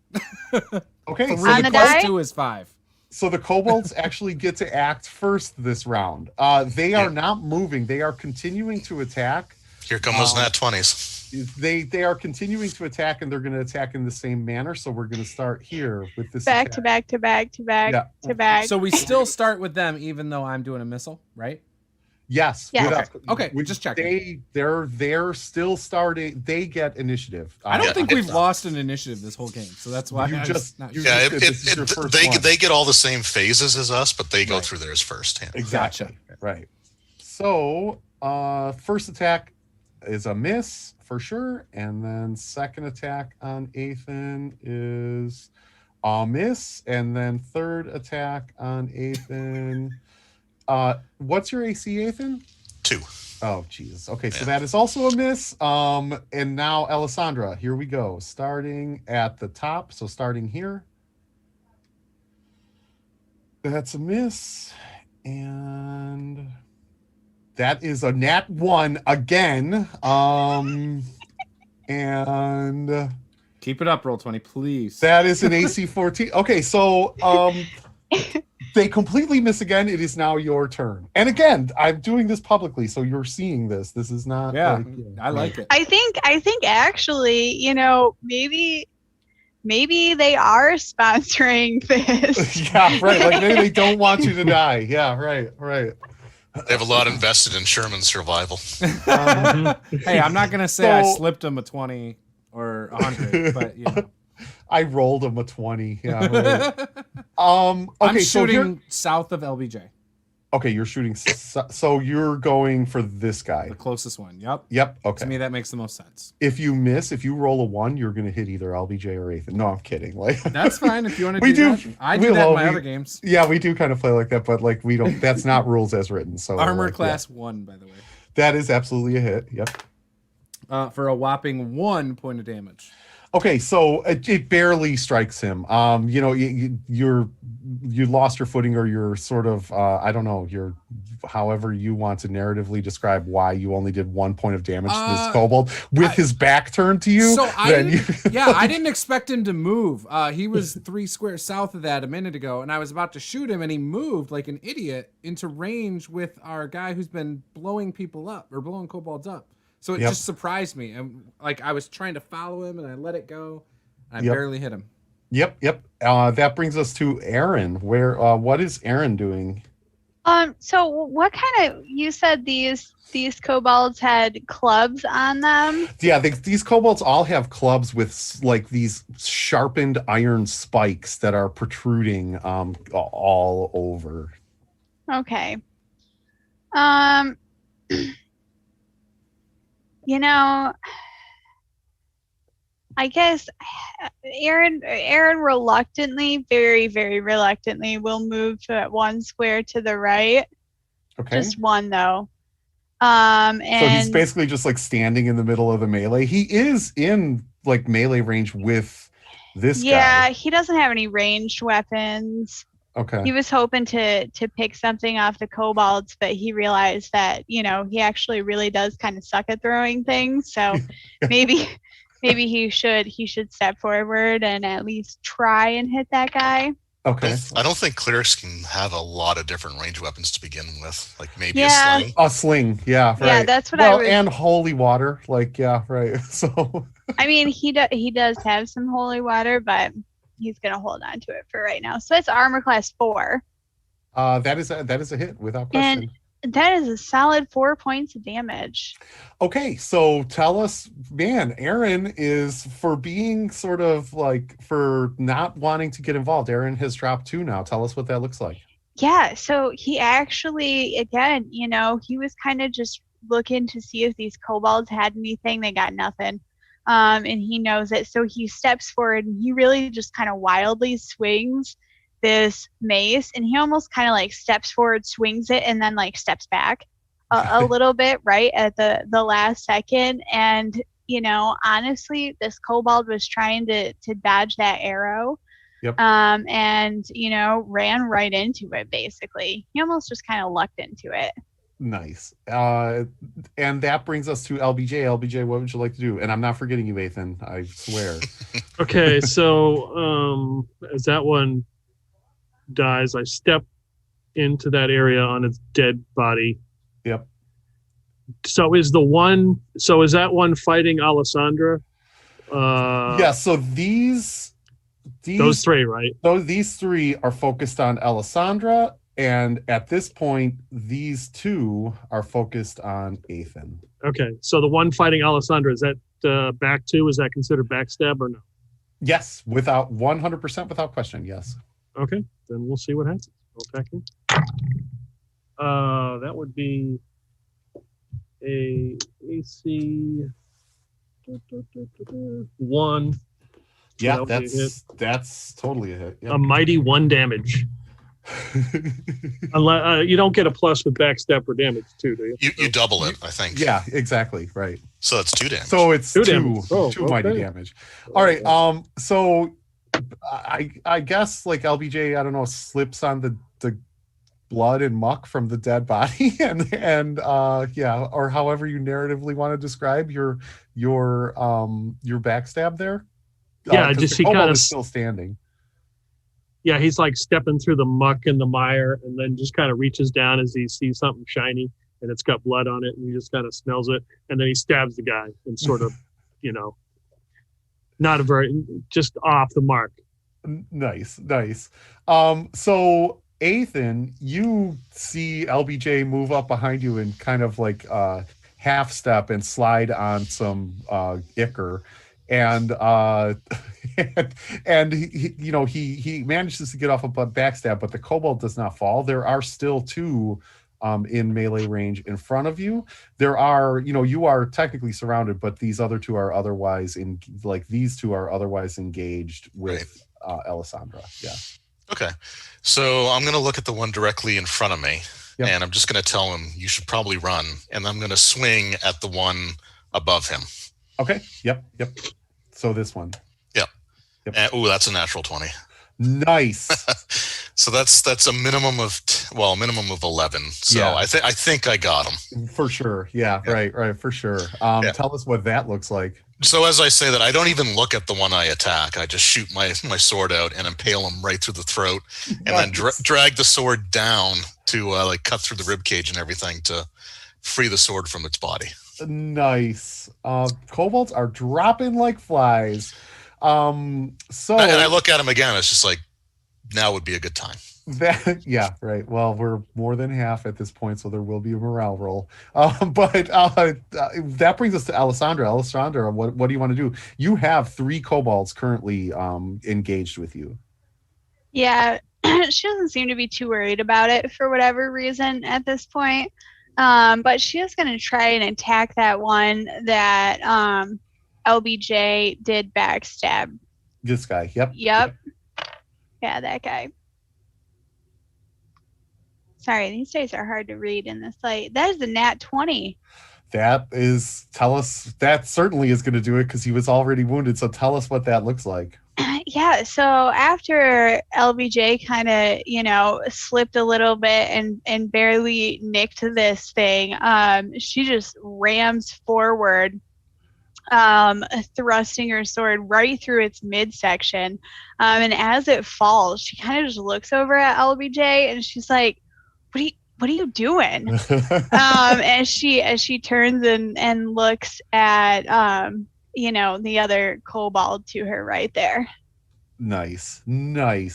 Okay, Three On the plus die? 2 is 5. so the kobolds actually get to act first this round. They are not moving. They are continuing to attack. Here come those nat 20s. They are continuing to attack, and they're going to attack in the same manner. So we're going to start here with this Back attack. to back to back to back Yeah. to back. So we still start with them, even though I'm doing a missile, right? Yes. Yeah. Okay, just checking. They're still starting. They get initiative. I don't Yeah, think it- we've lost an initiative this whole game, so that's why You I just- was not you sure. Yeah, This is your first they one. they get all the same phases as us, but they go Right. through theirs first. Yeah. Exactly. Right. So first attack is a miss for sure, and then second attack on Ethan is a miss, and then third attack on Ethan. What's your AC, Ethan? 2. Oh, Jesus. Okay, so Yeah. that is also a miss. And now Alessandra, here we go. Starting at the top, so starting here. That's a miss. And that is a nat 1 again. And Keep it up, roll 20, please. that is an AC 14. Okay, so they completely miss again. It is now your turn. And again, I'm doing this publicly, so you're seeing this. This is not Yeah, I like it. I think actually, maybe they are sponsoring this. Yeah, right. Like maybe they don't want you to die. Yeah, right. They have a lot invested in Sherman's survival. Hey, I'm not gonna say I So- slipped him a 20 or 100, but you know. I rolled him a 20. Yeah. Right. Okay, I'm so shooting south of LBJ, you're shooting. So you're going for this guy. the closest one. Yep. Yep. To Okay. me, that makes the most sense. If you roll a 1, you're going to hit either LBJ or Ethan. No, I'm kidding. Like That's fine if you want to We do do- that. I we do that in love- my we- other games. yeah, we do kind of play like that, but like we don't. That's not rules as written. So Armor like, class 1, by the way, yeah, that is absolutely a hit. Yep. for a whopping 1 point of damage. Okay, so it barely strikes him. You lost your footing, or you're sort of I don't know. You're however you want to narratively describe why you only did 1 point of damage to this kobold with his back turned to you. So I then didn't, I didn't expect him to move. He was 3 squares south of that a minute ago, and I was about to shoot him, and he moved like an idiot into range with our guy who's been blowing people up or blowing kobolds up. So it Yep. just surprised me, and like I was trying to follow him, and I let it go. And I Yep. barely hit him. Yep. That brings us to Aaron. What is Aaron doing? So what kind of, you said these kobolds had clubs on them? Yeah, these kobolds all have clubs with like these sharpened iron spikes that are protruding all over. Okay. I guess Aaron reluctantly, very, very reluctantly, will move to 1 square to the right. Okay. Just 1 though. So And he's basically just like standing in the middle of the melee. He is in like melee range with this yeah, guy. he doesn't have any ranged weapons. Okay. He was hoping to pick something off the kobolds, but he realized that, he actually really does kind of suck at throwing things. So maybe he should step forward and at least try and hit that guy. Okay. I don't think clerics can have a lot of different range weapons to begin with. Like maybe Yeah. a sling. A sling. Yeah. Right. Yeah, that's what I was. and holy water. Like, yeah, right. So I mean, he does have some holy water, but he's gonna hold on to it for right now. So that's armor class 4. that is a hit without question. That is a solid 4 points of damage. Okay, so tell us, man, Aaron is, for being sort of like, for not wanting to get involved, Aaron has dropped 2 now. Tell us what that looks like. Yeah, so he actually, again, he was kind of just looking to see if these kobolds had anything. They got nothing. And he knows it. So he steps forward and he really just kind of wildly swings this mace, and he almost kind of like steps forward, swings it, and then like steps back a little bit right at the last second. And honestly, this kobold was trying to dodge that arrow. Yep. And ran right into it. Basically, he almost just kind of lucked into it. Nice. And that brings us to LBJ. LBJ, what would you like to do? And I'm not forgetting you, Ethan. I swear. Okay, so as that one dies, I step into that area on its dead body. Yep. So is that one fighting Alessandra? Yeah. So these those three, right? These three are focused on Alessandra. And at this point, these two are focused on Ethan. Okay, so the one fighting Alessandra, is that back two? Is that considered backstab or no? Yes, without 100% without question, yes. Okay, then we'll see what happens. Go back in. That would be a AC 1. Yeah, So that's totally a hit. Yep. A mighty 1 damage. Unless you don't get a plus with backstab for damage too, do you? You double it, I think. Yeah, exactly. Right. So that's 2 damage. So it's two damage. Oh, mighty okay. damage. All right. So I guess like LBJ, I don't know, slips on the blood and muck from the dead body, and yeah, or however you narratively want to describe your backstab there. Yeah, just he kind of is still standing. Yeah, he's like stepping through the muck and the mire, and then just kind of reaches down as he sees something shiny, and it's got blood on it, and he just kind of smells it, and then he stabs the guy, and sort of, not a very, just off the mark. Nice. So Ethan, you see LBJ move up behind you and kind of like half step and slide on some ichor, and and he manages to get off a backstab, but the kobold does not fall. There are still two in melee range in front of you. There are, you are technically surrounded, but these other two are otherwise these two are otherwise engaged with Alessandra. Yeah. Okay. So I'm going to look at the one directly in front of me, Yep. and I'm just going to tell him, you should probably run. And I'm going to swing at the one above him. Okay. Yep. So this one. Yep. And, that's a natural 20. Nice. So that's a minimum of 11. So Yeah. I think I got him For sure. Yeah. Right. For sure. Tell us what that looks like. So as I say that, I don't even look at the one I attack. I just shoot my sword out and impale him right through the throat, and then drag the sword down to cut through the rib cage and everything to free the sword from its body. Nice. Kobolds are dropping like flies. And I look at him again. It's just like, now would be a good time. Yeah, right. Well, we're more than half at this point, so there will be a morale roll. But that brings us to Alessandra. Alessandra, what do you want to do? You have 3 kobolds currently engaged with you. Yeah, she doesn't seem to be too worried about it for whatever reason at this point. But she is going to try and attack that one that LBJ did backstab. This guy. Yep. Yeah, that guy. Sorry, these days are hard to read in this light. That is a nat 20. That certainly is going to do it because he was already wounded. So tell us what that looks like. Yeah, so after LBJ kind of, slipped a little bit and barely nicked this thing, she just rams forward, thrusting her sword right through its midsection. And as it falls, she kind of just looks over at LBJ and she's like, what are you doing? As she turns and looks at, the other kobold to her right there. Nice. I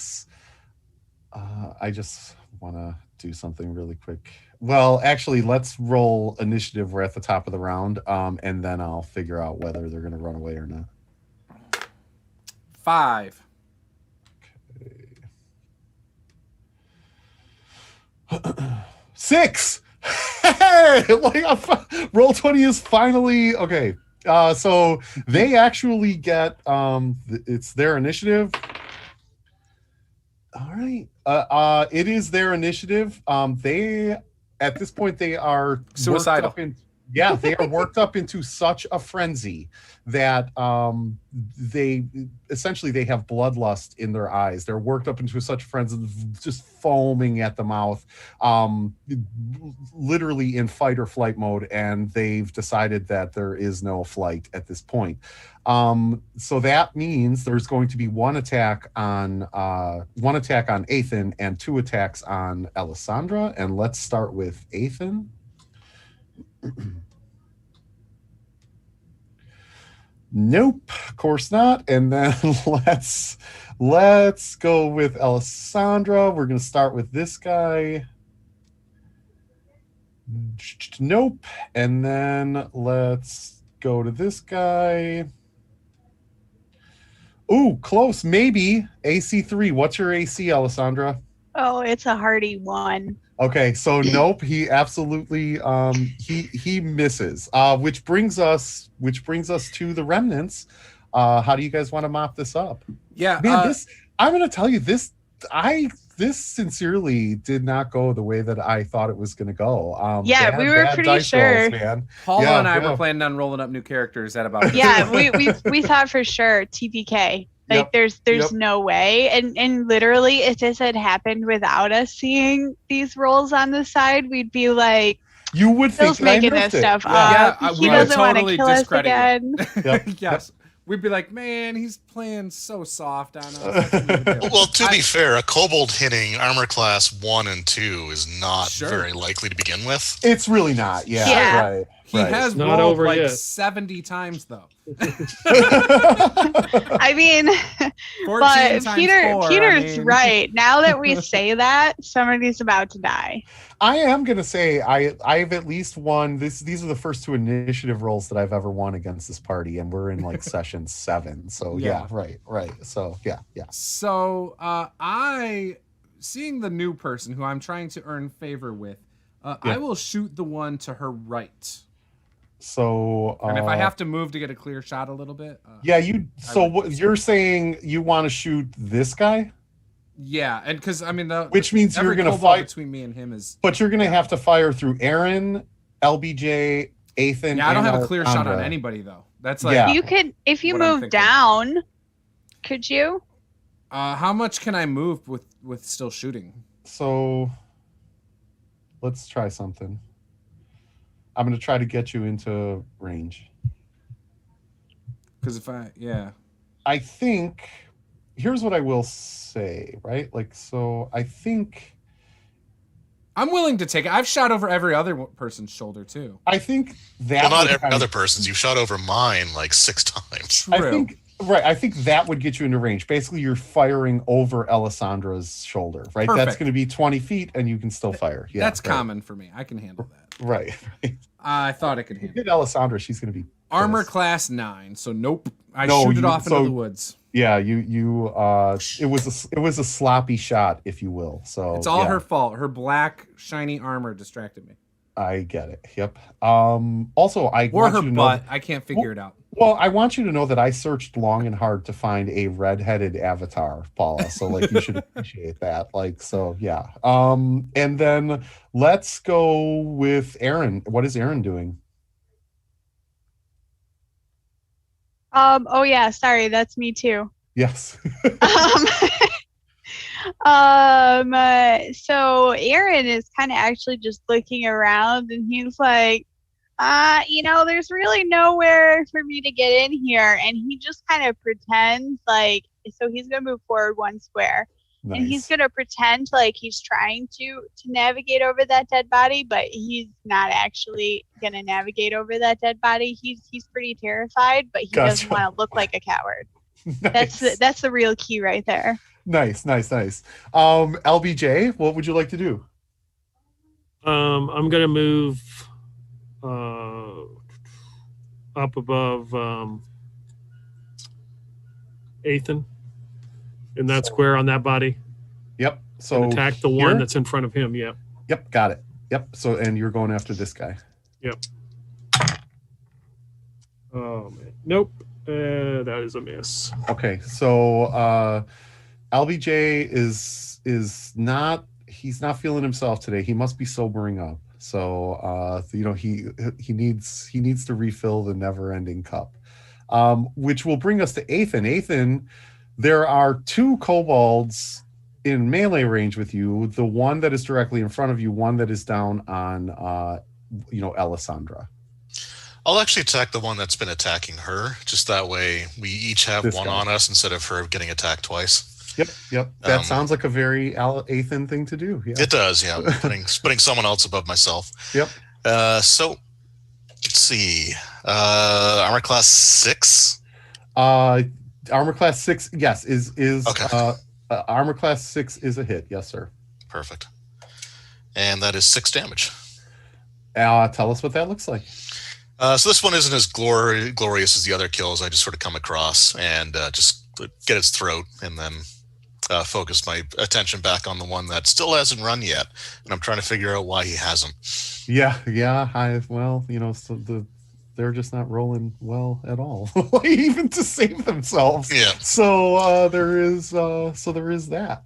just want to do something really quick. Well, actually, let's roll initiative. We're at the top of the round, and then I'll figure out whether they're going to run away or not. 5. Okay. 6. Hey, roll 20 is finally okay. So they actually get it's their initiative. All right. It is their initiative. They at this point they are Suicidal. Yeah, they are worked up into such a frenzy that they have bloodlust in their eyes. They're worked up into such a frenzy, just foaming at the mouth, literally in fight or flight mode, and they've decided that there is no flight at this point. So that means there's going to be one attack on Ethan and 2 attacks on Alessandra. And let's start with Ethan. Nope, of course not. And then let's go with Alessandra. We're going to start with this guy. Nope. And then let's go to this guy. Ooh, close. Maybe AC 3. What's your AC, Alessandra? Oh, it's a hearty 1. Okay, so nope, he absolutely he misses. Which brings us to the remnants. How do you guys want to mop this up? Yeah, Man, I'm gonna tell you this. This sincerely did not go the way that I thought it was gonna go. Yeah, we were pretty dice sure. rolls, man. Paula and I were planning on rolling up new characters at about. Yeah, we thought for sure TPK. Like there's no way. And literally if this had happened without us seeing these rolls on the side, we'd be like, you would think Phil's making this stuff up. He doesn't want to kill us again. Yes. We'd be like, man, he's playing so soft on us. Well, to be fair, a kobold hitting armor class 1 and 2 is not very likely to begin with. It's really not. Yeah. Right. He has not rolled over like yet. 70 times though. I mean, 14 but times Peter's 4, right. Now that we say that, somebody's about to die. I am gonna say I've at least won this. These are the first 2 initiative rolls that I've ever won against this party, and we're in like session 7. So yeah, right. So yeah. So I, seeing the new person who I'm trying to earn favor with, I will shoot the one to her right. So and if I have to move to get a clear shot a little bit, you're saying you want to shoot this guy? Yeah, and because I mean, which means you're going to fight between me and him is. But you're going to have to fire through Aaron, LBJ, Ethan. Yeah, I don't have a clear shot on anybody though. That's like you could if you move down. Could you? How much can I move with still shooting? So let's try something. I'm going to try to get you into range. Because I think, here's what I will say, right? Like, so I think I'm willing to take it. I've shot over every other person's shoulder too. I think that. Well, not every other person's. You shot over mine like 6 times. True. I think that would get you into range. Basically, you're firing over Alessandra's shoulder, right? Perfect. That's going to be 20 feet, and you can still fire. Yeah, that's common for me. I can handle that. Right. I thought I could handle it. Alessandra, she's going to be armor class 9. So nope. Shoot it off into the woods. Yeah, it was a sloppy shot, if you will. So it's all her fault. Her black shiny armor distracted me. I get it. Yep. Also, I want her you to butt. know, I can't figure it out. Well, I want you to know that I searched long and hard to find a red-headed avatar, Paula. So like you should appreciate that. Like, so yeah. And then let's go with Aaron. What is Aaron doing? Oh yeah, sorry, that's me too. Yes. So Aaron is kind of actually just looking around, and he's like, there's really nowhere for me to get in here. And he just kind of pretends like, so he's going to move forward 1 square. Nice. And he's going to pretend like he's trying to navigate over that dead body, but he's not actually going to navigate over that dead body. He's pretty terrified, but he doesn't want to look like a coward. Nice. That's the real key right there. Nice. LBJ, what would you like to do? I'm going to move up above Ethan in that square on that body. Yep. So and attack the one that's in front of him. Yep. Yep. Got it. Yep. So, and you're going after this guy. Yep. Oh man. Nope. That is a miss. Okay. So LBJ is not, he's not feeling himself today. He must be sobering up. So he needs to refill the never-ending cup. Which will bring us to Athan. Athan, there are 2 kobolds in melee range with you. The one that is directly in front of you, one that is down on Alessandra. I'll actually attack the one that's been attacking her. Just that way we each have one on us instead of her getting attacked twice. Yep. That sounds like a very Athan thing to do. Yeah. It does, yeah. putting someone else above myself. Yep. So let's see. Armor class 6. Armor class 6, yes, is okay. Armor class 6 is a hit. Yes, sir. Perfect. And that is 6 damage. Tell us what that looks like. So this one isn't as glorious as the other kills. I just sort of come across and just get its throat and then focus my attention back on the one that still hasn't run yet. And I'm trying to figure out why he hasn't. Yeah. They're just not rolling well at all, even to save themselves. Yeah. So there is that.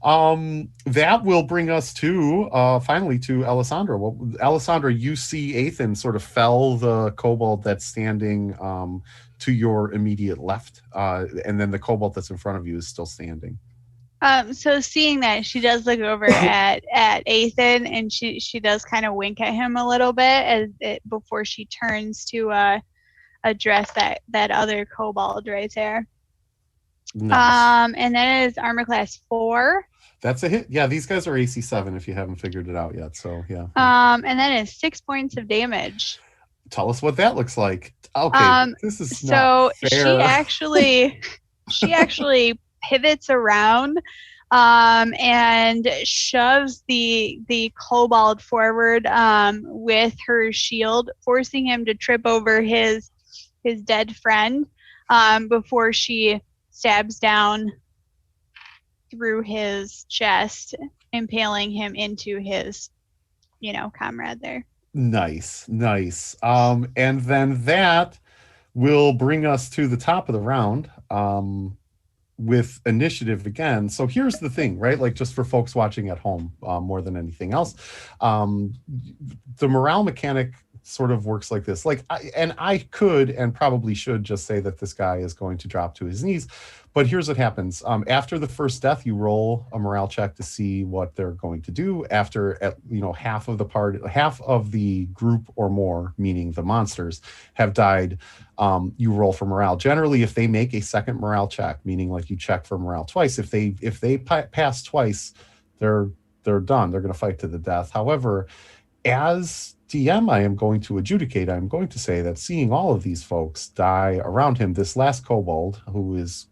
That will bring us to finally to Alessandra. Well, Alessandra, you see Athan sort of fell the kobold that's standing to your immediate left, and then the kobold that's in front of you is still standing. So seeing that, she does look over at Athan, and she does kind of wink at him a little bit before she turns to address that other kobold right there. Nice. And that is armor class 4. That's a hit. Yeah, these guys are AC 7 if you haven't figured it out yet. So yeah. And that is 6 points of damage. Tell us what that looks like. Okay, this is not fair. She actually pivots around and shoves the kobold forward with her shield, forcing him to trip over his dead friend before she stabs down through his chest, impaling him into his comrade there. Nice. And then that will bring us to the top of the round with initiative again. So here's the thing, right? Like, just for folks watching at home, more than anything else, the morale mechanic sort of works like this. I could and probably should just say that this guy is going to drop to his knees, but here's what happens. After the first death, you roll a morale check to see what they're going to do. After half of the group or more, meaning the monsters, have died, you roll for morale. Generally, if they make a second morale check, meaning like you check for morale twice, if they pass twice, they're done. They're going to fight to the death. However, as DM, I am going to adjudicate. I'm going to say that seeing all of these folks die around him, this last kobold, who is,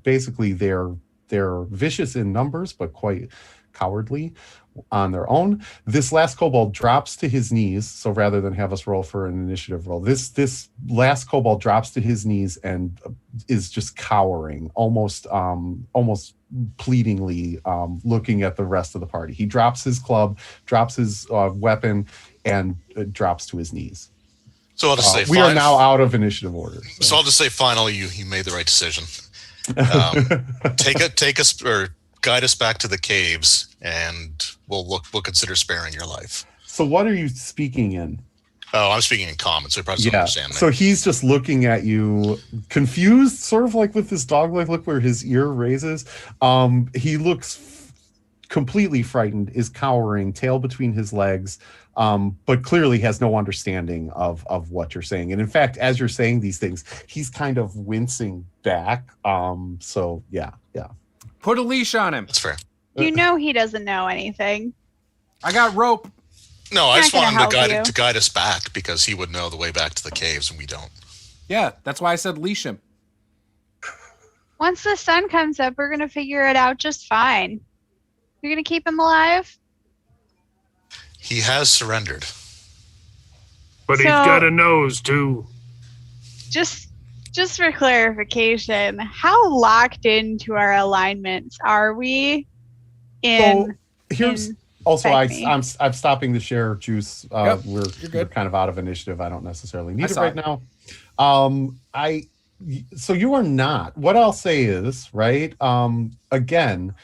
basically they're vicious in numbers, but quite cowardly on their own. This last kobold drops to his knees. So rather than have us roll for an initiative roll, this last kobold drops to his knees and is just cowering, almost pleadingly, looking at the rest of the party. He drops his club, drops his weapon, and drops to his knees. So I'll just say we are now out of initiative order. So I'll just say finally you made the right decision. Take us or guide us back to the caves, and we'll consider sparing your life. So what are you speaking in? Oh, I'm speaking in common, so you probably don't understand that. So he's just looking at you, confused, sort of like with this dog-like look where his ear raises. He looks completely frightened, is cowering, tail between his legs, but clearly has no understanding of what you're saying. And in fact, as you're saying these things, he's kind of wincing back. So yeah. Put a leash on him. That's fair. He doesn't know anything. I got rope. No, I just want him to guide us back, because he would know the way back to the caves and we don't. Yeah, that's why I said leash him. Once the sun comes up, we're going to figure it out just fine. You're going to keep him alive? He has surrendered. But he's got a nose, too. Just for clarification, how locked into our alignments are we in... So here's... Also, I'm stopping the share, Juice. We're kind of out of initiative. I don't necessarily need it right now. So you are not. What I'll say is, right, again,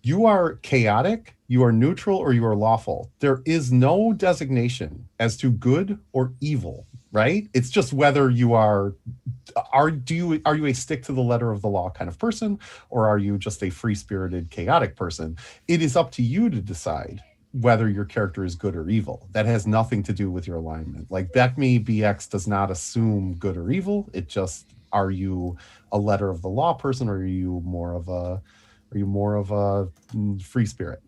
You are chaotic, you are neutral, or you are lawful. There is no designation as to good or evil, right? It's just whether you are you a stick to the letter of the law kind of person, or are you just a free-spirited, chaotic person? It is up to you to decide whether your character is good or evil. That has nothing to do with your alignment. Like BECMI BX does not assume good or evil. It just, are you a letter of the law person, or are you more of a free spirit?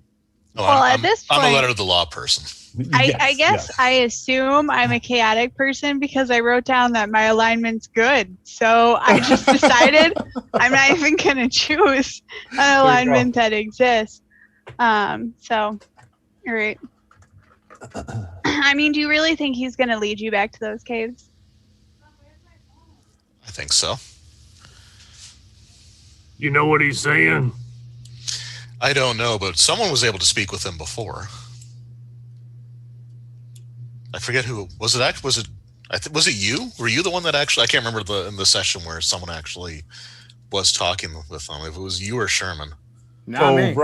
No, Well, I'm, at this I'm a point- letter of the law person. I guess I assume I'm a chaotic person because I wrote down that my alignment's good. So I just decided I'm not even going to choose an alignment that exists. So, all right. I mean, do you really think he's going to lead you back to those caves? I think so. You know what he's saying? I don't know, but someone was able to speak with him before. I forget who was it. Was it you? Were you the one that actually? I can't remember in the session where someone actually was talking with him. If it was you or Sherman. Not me.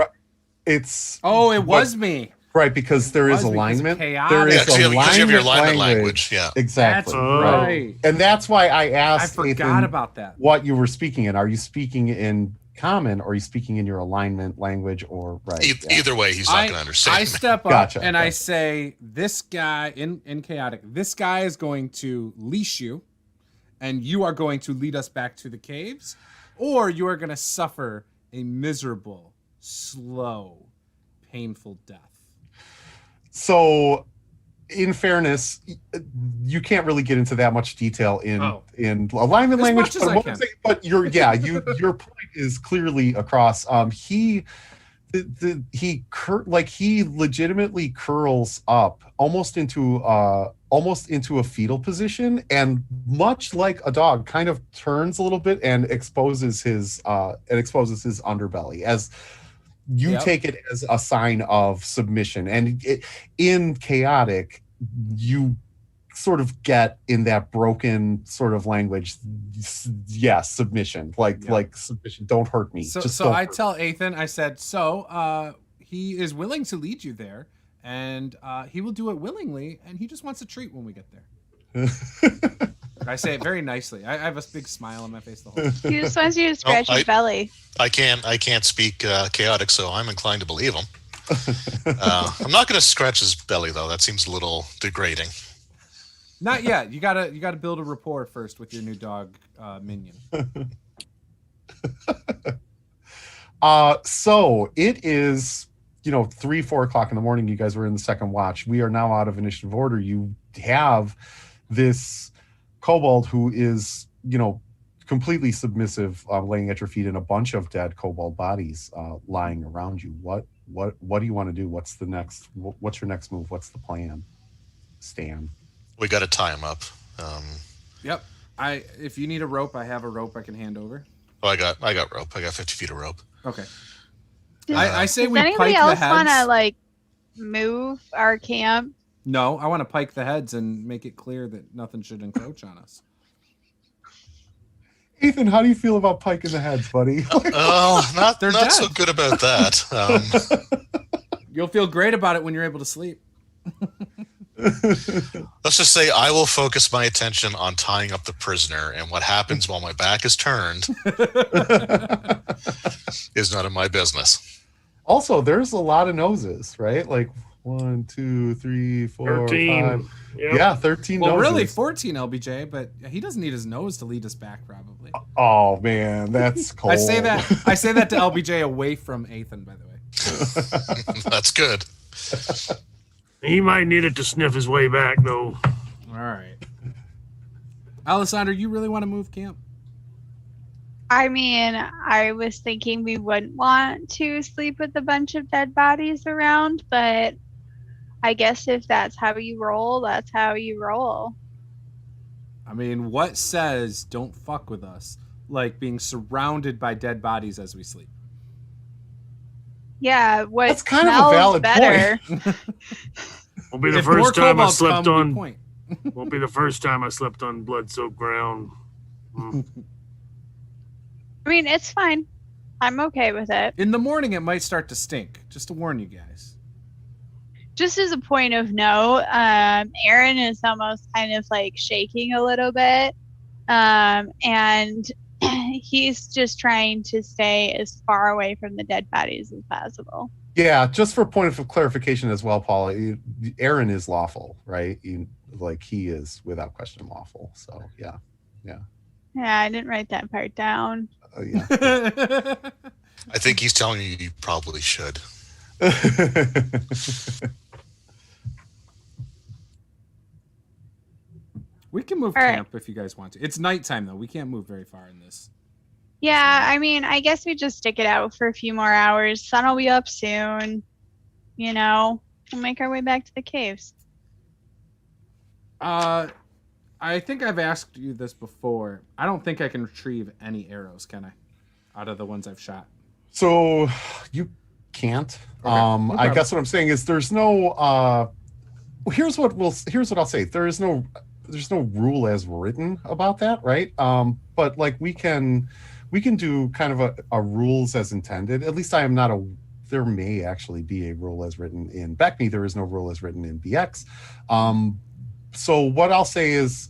It's It was me. Right, because there is alignment. There is because you have your alignment language. language. Yeah, exactly. That's right. And that's why I asked. I forgot Ethan about that. What you were speaking in? Are you speaking in common, or are you speaking in your alignment language, or right? Either way, he's not going to understand. I step up Gotcha, and gotcha. I say, this guy in chaotic, this guy is going to leash you, and you are going to lead us back to the caves, or you are going to suffer a miserable, slow, painful death. So, in fairness, you can't really get into that much detail in alignment As language. much as I can. But your point is clearly across. He legitimately curls up almost into a fetal position, and much like a dog, kind of turns a little bit and exposes his underbelly as. You take it as a sign of submission, and in chaotic, you sort of get in that broken sort of language. Yes, submission, like submission. Don't hurt me. So I tell Ethan, I said, he is willing to lead you there, and he will do it willingly, and he just wants a treat when we get there. I say it very nicely. I have a big smile on my face the whole time. He just wants you to scratch his belly. I can't speak chaotic, so I'm inclined to believe him. I'm not going to scratch his belly though. That seems a little degrading. Not yet. You gotta build a rapport first with your new dog minion. So it is 3-4 o'clock in the morning. You guys were in the second watch. We are now out of initiative order. You have this kobold who is completely submissive, laying at your feet, and a bunch of dead kobold bodies lying around you. What do you want to do? What's your next move? What's the plan, Stan? We got to tie him up. Yep. If you need a rope, I have a rope I can hand over. Oh, I got rope. I got 50 feet of rope. Okay. I say Does we pike anybody the else heads. want to move our camp? No, I want to pike the heads and make it clear that nothing should encroach on us. Ethan, how do you feel about piking the heads, buddy? Not dead. so good about that. You'll feel great about it when you're able to sleep. Let's just say I will focus my attention on tying up the prisoner, and what happens while my back is turned is none of my business. Also, there's a lot of noses, right? Like 1, 2, 3, 4, 13. 5. Yep. Yeah, 13 Well, noses. really, 14 LBJ, but he doesn't need his nose to lead us back, probably. Oh man, that's cold. I say that to LBJ away from Ethan, by the way. That's good. He might need it to sniff his way back, though. All right. Alessandra, you really want to move camp? I mean, I was thinking we wouldn't want to sleep with a bunch of dead bodies around, but I guess if that's how you roll, that's how you roll. I mean, what says don't fuck with us? Like being surrounded by dead bodies as we sleep. Yeah, what That's kind of a smells valid better. Won't be the If more first time I kobolds slept come, we on. point. Won't be the first time I slept on blood-soaked ground. I mean, it's fine. I'm okay with it. In the morning, it might start to stink. Just to warn you guys. Just as a point of note, Aaron is almost kind of like shaking a little bit. And he's just trying to stay as far away from the dead bodies as possible. Yeah, just for point of clarification as well, Paul, Aaron is lawful, right? He is without question lawful. So yeah. Yeah, I didn't write that part down. Yeah. I think he's telling you probably should. We can move All right. camp if you guys want to. It's nighttime though. We can't move very far in this. Yeah, I mean, I guess we just stick it out for a few more hours. Sun will be up soon. We'll make our way back to the caves. I think I've asked you this before. I don't think I can retrieve any arrows, can I? Out of the ones I've shot. So you can't. Okay. No I guess what I'm saying is there's no here's what I'll say. There's no rule as written about that, right? But like we can do kind of a rules as intended. At least I am not there may actually be a rule as written in BECMI. There is no rule as written in BX. So what I'll say is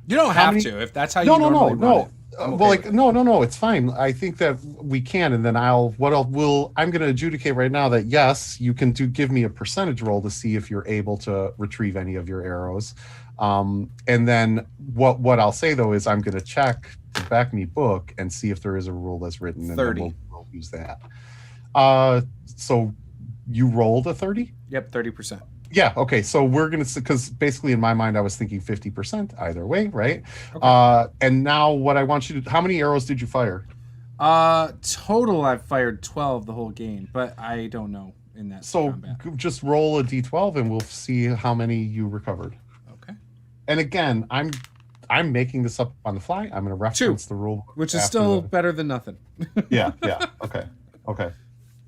you don't have to if that's how you normally run it. No, it's fine. I think that we can, and then I'm going to adjudicate right now that yes, you can give me a percentage roll to see if you're able to retrieve any of your arrows. And then what I'll say though is I'm going to check the BECMI book and see if there is a rule that's written, and 30. then we'll use that. So you rolled a 30? Yep, 30%. Yeah. Okay. So we're going to, because basically in my mind, I was thinking 50% either way. Right. Okay. And now what I want you to, how many arrows did you fire? Total, I've fired 12 the whole game, but I don't know in that combat. So just roll a D12 and we'll see how many you recovered. Okay. And again, I'm making this up on the fly. I'm going to reference the rule. Which is still better than nothing. Yeah. Okay.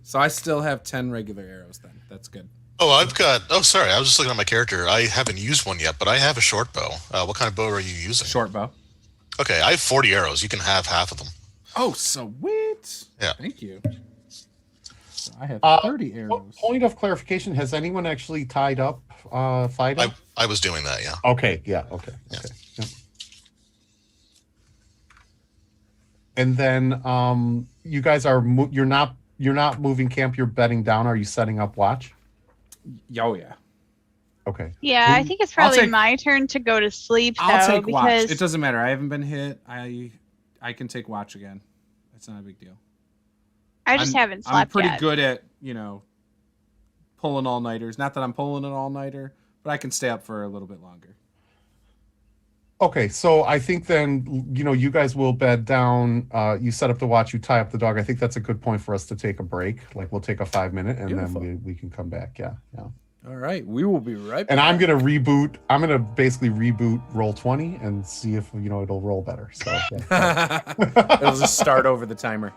So I still have 10 regular arrows then. That's good. Sorry. I was just looking at my character. I haven't used one yet, but I have a short bow. What kind of bow are you using? Short bow. Okay, I have 40 arrows. You can have half of them. Oh, sweet. Yeah. Thank you. So I have 30 arrows. Point of clarification, has anyone actually tied up Fido? I was doing that, yeah. Okay, yeah, okay. Yeah. Okay. Yeah. And then you guys are you're not moving camp, you're bedding down. Are you setting up watch? Oh, yeah. Okay. Yeah, I think it's probably my turn to go to sleep, though. I'll take because watch. It doesn't matter. I haven't been hit. I can take watch again. It's not a big deal. I just haven't slept I'm pretty yet. good at, pulling all-nighters. Not that I'm pulling an all-nighter, but I can stay up for a little bit longer. Okay, so I think then, you guys will bed down. You set up the watch, you tie up the dog. I think that's a good point for us to take a break. Like we'll take a 5-minute and Beautiful. then we can come back. Yeah. All right, we will be right back. And I'm going to basically reboot Roll20 and see if, it'll roll better. So yeah. It'll just start over the timer.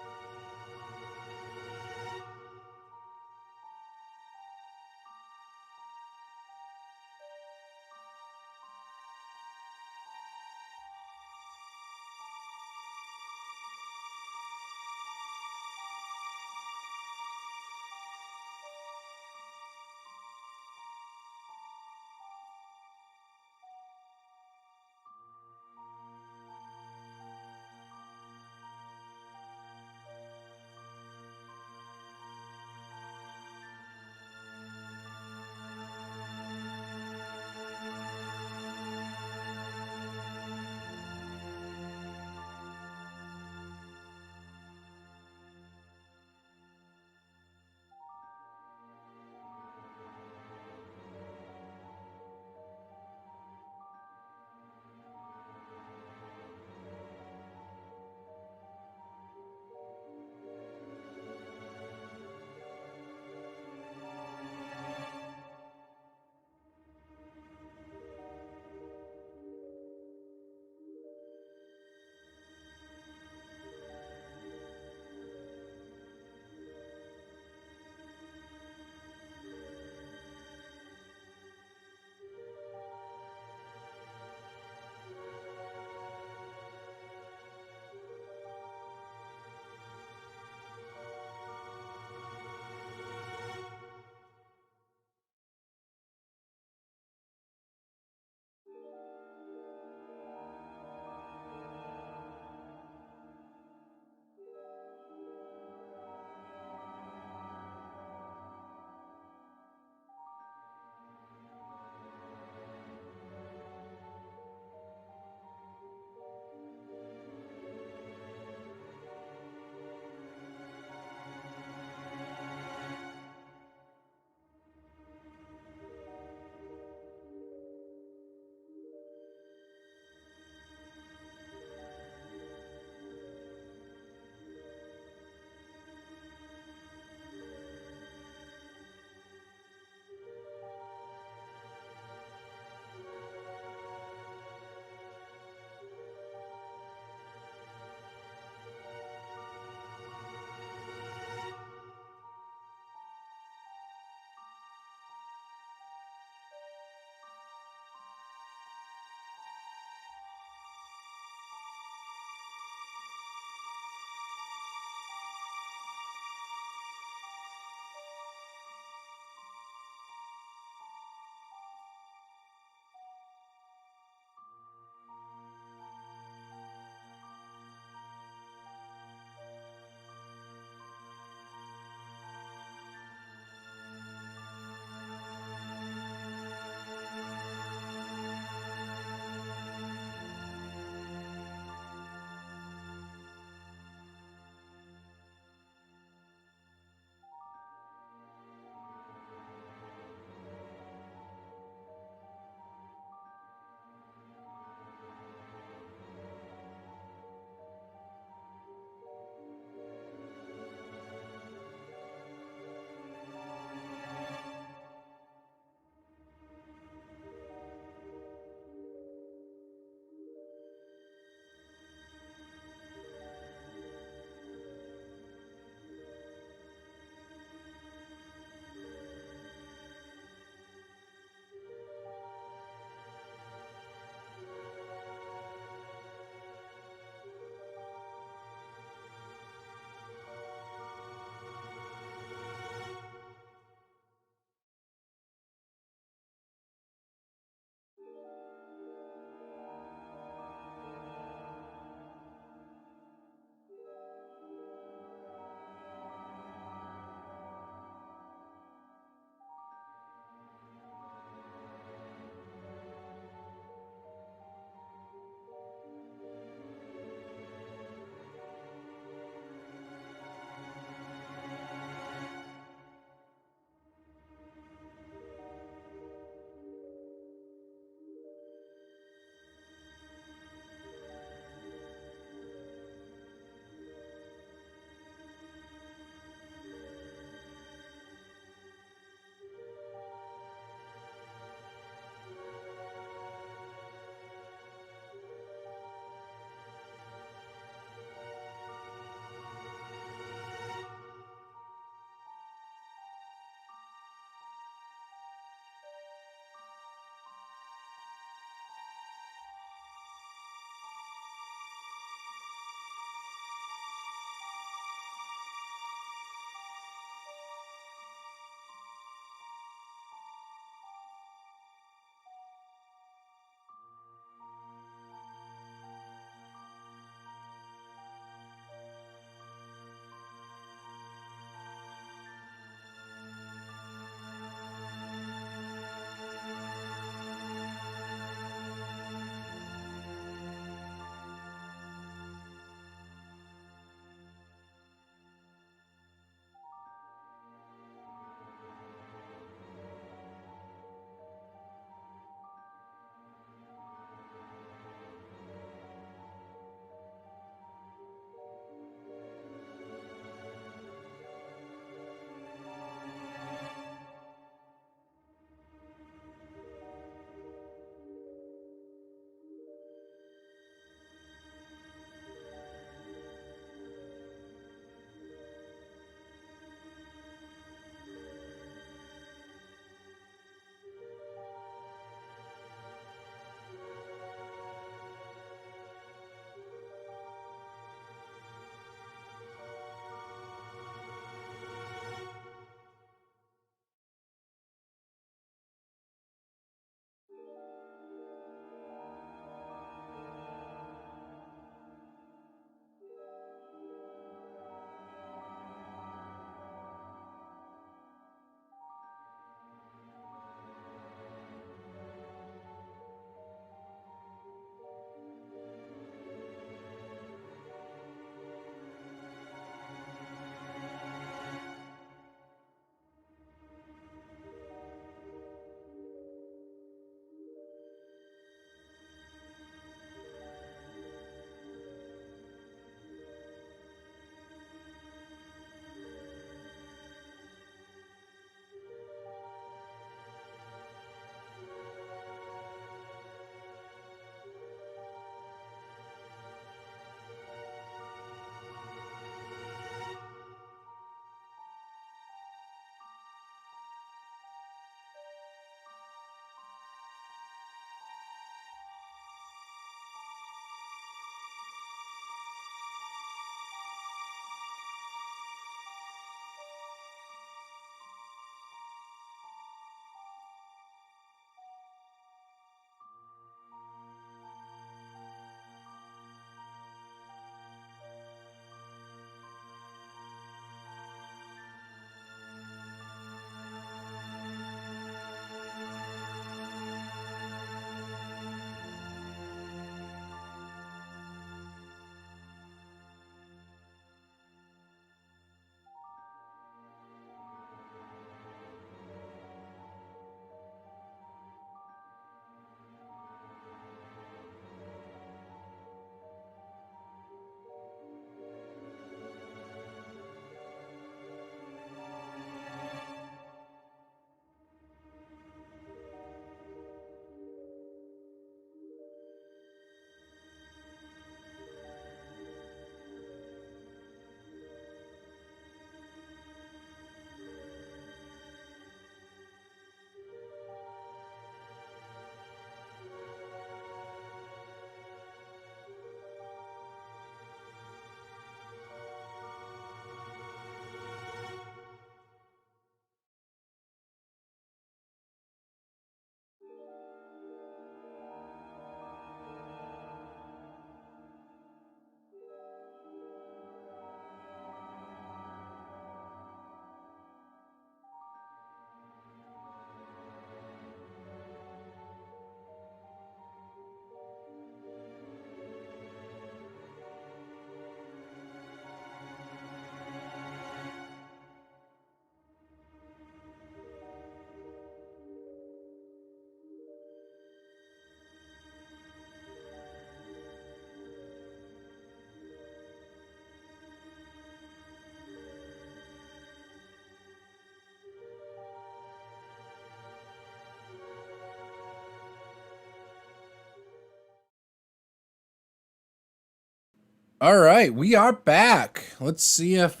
All right, we are back. Let's see if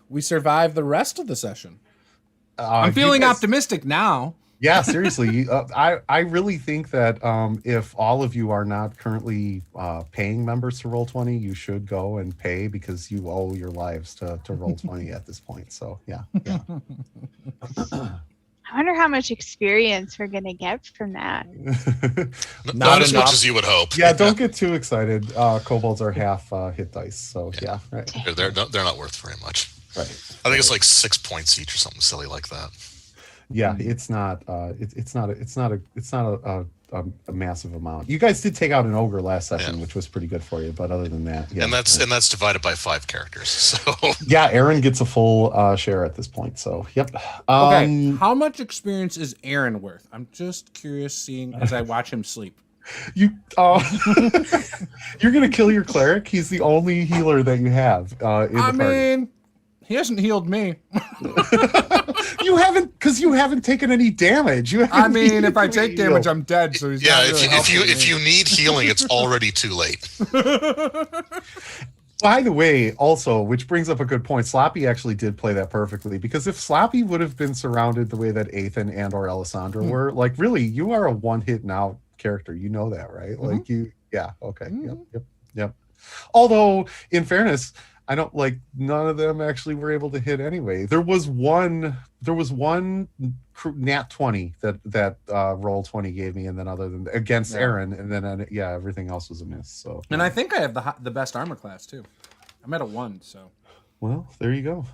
we survive the rest of the session. I'm feeling optimistic now. Yeah, seriously. I really think that if all of you are not currently paying members to Roll20, you should go and pay because you owe your lives to Roll20 at this point. So, yeah. I wonder how much experience we're going to get from that. Not as much as you would hope. Yeah, don't get too excited. Kobolds are half hit dice. So, yeah, right. They're not worth very much. Right. I think it's like 6 points each or something silly like that. Yeah, it's not a massive amount. You guys did take out an ogre last session, which was pretty good for you. But other than that, yeah, and that's divided by 5 characters. So yeah, Aaron gets a full share at this point. So yep. Okay, how much experience is Aaron worth? I'm just curious, seeing as I watch him sleep. You're gonna kill your cleric. He's the only healer that you have. I mean, he hasn't healed me. You haven't taken any damage. If I take damage, I'm dead. So he's not really if you need healing, it's already too late. By the way, also, which brings up a good point, Sloppy actually did play that perfectly, because if Sloppy would have been surrounded the way that Ethan and or Alessandra were, like, really, you are a one-hit now character. You know that, right? Mm-hmm. Like, okay. Yep. Although, in fairness, I don't none of them actually were able to hit anyway. There was one nat 20 that Roll20 gave me, and then other than against Aaron, and then everything else was a miss. So and I think I have the best armor class too. I'm at a 1, so well, there you go.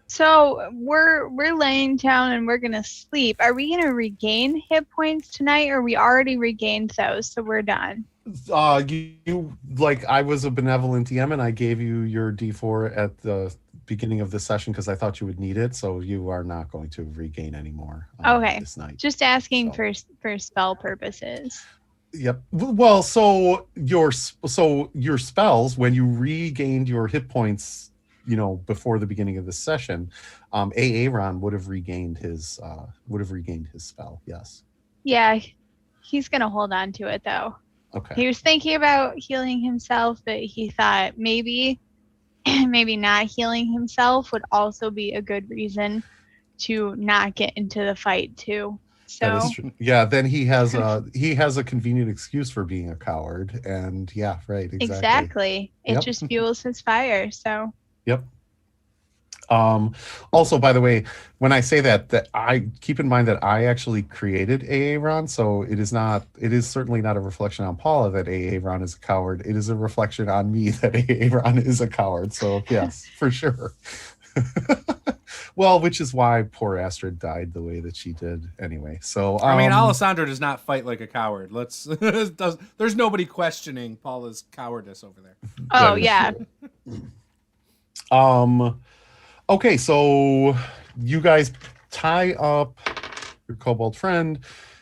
So we're laying down and we're gonna sleep. Are we gonna regain hit points tonight, or we already regained those, so we're done? You I was a benevolent DM and I gave you your D4 at the beginning of this session because I thought you would need it, so you are not going to regain anymore this night. Just asking for spell purposes. Yep. Well, so your spells, when you regained your hit points, before the beginning of this session, Aaron would have regained his spell. Yes. Yeah, he's gonna hold on to it though. Okay. He was thinking about healing himself, but he thought maybe not healing himself would also be a good reason to not get into the fight too. So that is true. Yeah, then he has a convenient excuse for being a coward, and yeah, right, exactly. It just fuels his fire. So yep. Also, by the way, when I say that I keep in mind that I actually created Aaron, so it is certainly not a reflection on Paula that Aaron is a coward. It is a reflection on me that Aaron is a coward. So yes, for sure. Well, which is why poor Astrid died the way that she did anyway. So Alessandra does not fight like a coward. There's nobody questioning Paula's cowardice over there. Oh yeah. Okay, so you guys tie up your kobold friend.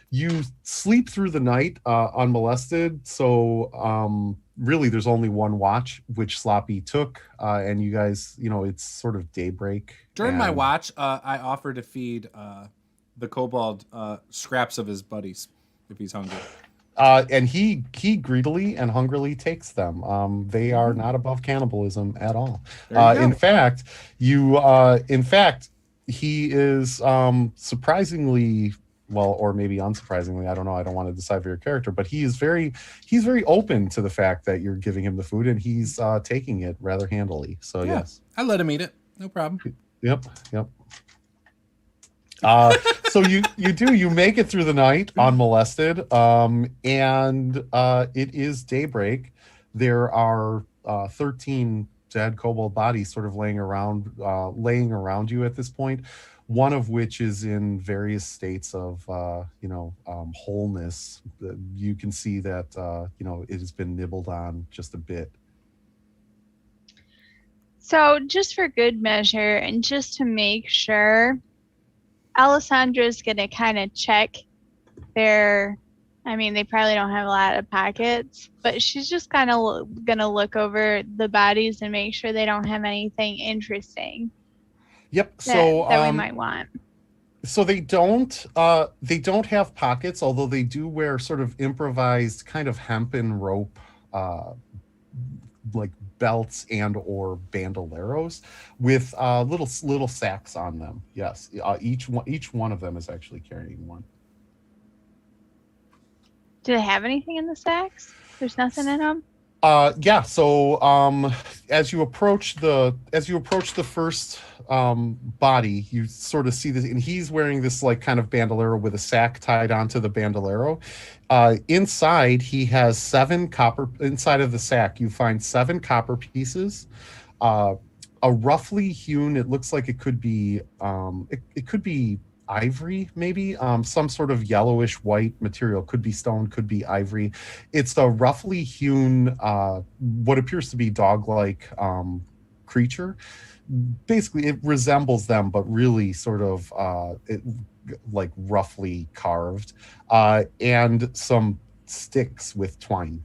You sleep through the night unmolested. So really, there's only one watch, which Sloppy took, and you guys, it's sort of daybreak. During my watch, I offer to feed the kobold scraps of his buddies if he's hungry. And he greedily and hungrily takes them. They are not above cannibalism at all. In fact, he is surprisingly, well, or maybe unsurprisingly, I don't know. I don't want to decide for your character, but he's very open to the fact that you're giving him the food, and he's taking it rather handily. So yes, I let him eat it. No problem. Yep. So you make it through the night unmolested, and it is daybreak. There are 13 dead kobold bodies sort of laying around you at this point, one of which is in various states of wholeness. You can see that it has been nibbled on just a bit. So just for good measure and just to make sure, Alessandra's going to kind of check they probably don't have a lot of pockets, but she's just kind of going to look over the bodies and make sure they don't have anything interesting. Yep. That we might want. So they don't have pockets, although they do wear sort of improvised kind of hempen rope like belts and or bandoleros with little sacks on them. Yes, each one of them is actually carrying one. Do they have anything in the sacks? There's nothing in them. Yeah. So as you approach the first body, you sort of see this, and he's wearing this like kind of bandolero with a sack tied onto the bandolero. Inside, he has 7 copper. Inside of the sack, you find 7 copper pieces. A roughly hewn. It looks like it could be. It could be ivory, maybe some sort of yellowish white material. Could be stone, could be ivory. It's a roughly hewn what appears to be dog-like creature. Basically it resembles them, but really sort of like roughly carved, and some sticks with twine.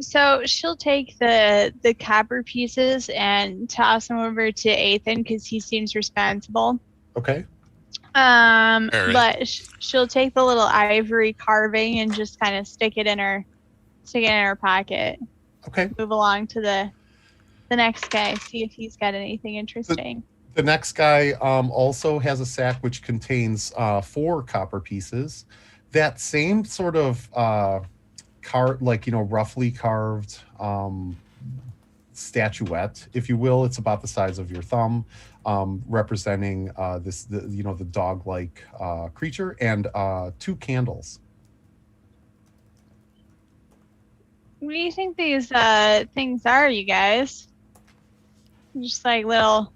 So she'll take the copper pieces and toss them over to Ethan because he seems responsible. Okay. Right. But she'll take the little ivory carving and just kind of stick it in her pocket. Okay. Move along to the next guy, see if he's got anything interesting. The next guy also has a sack which contains 4 copper pieces. That same sort of roughly carved statuette, if you will. It's about the size of your thumb, representing the dog-like creature, and 2 candles. What do you think these things are, you guys? Just like little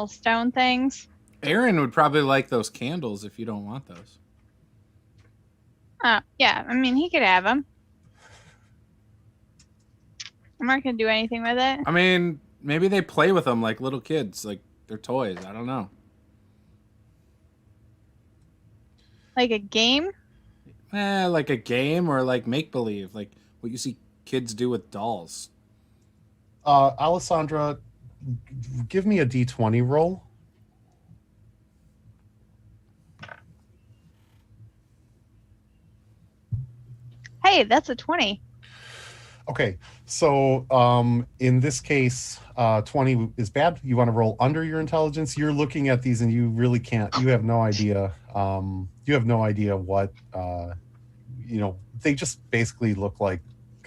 stone things? Aaron would probably like those candles if you don't want those. Yeah, I mean, he could have them. I'm not going to do anything with it. I mean, maybe they play with them like little kids, like they're toys. I don't know. Like a game? Like a game, or like make-believe, like what you see kids do with dolls. Alessandra, give me a D20 roll. Hey, that's a 20. Okay, so in this case, 20 is bad. You want to roll under your intelligence. You're looking at these and you really can't. You have no idea. You have no idea what. They just basically look like,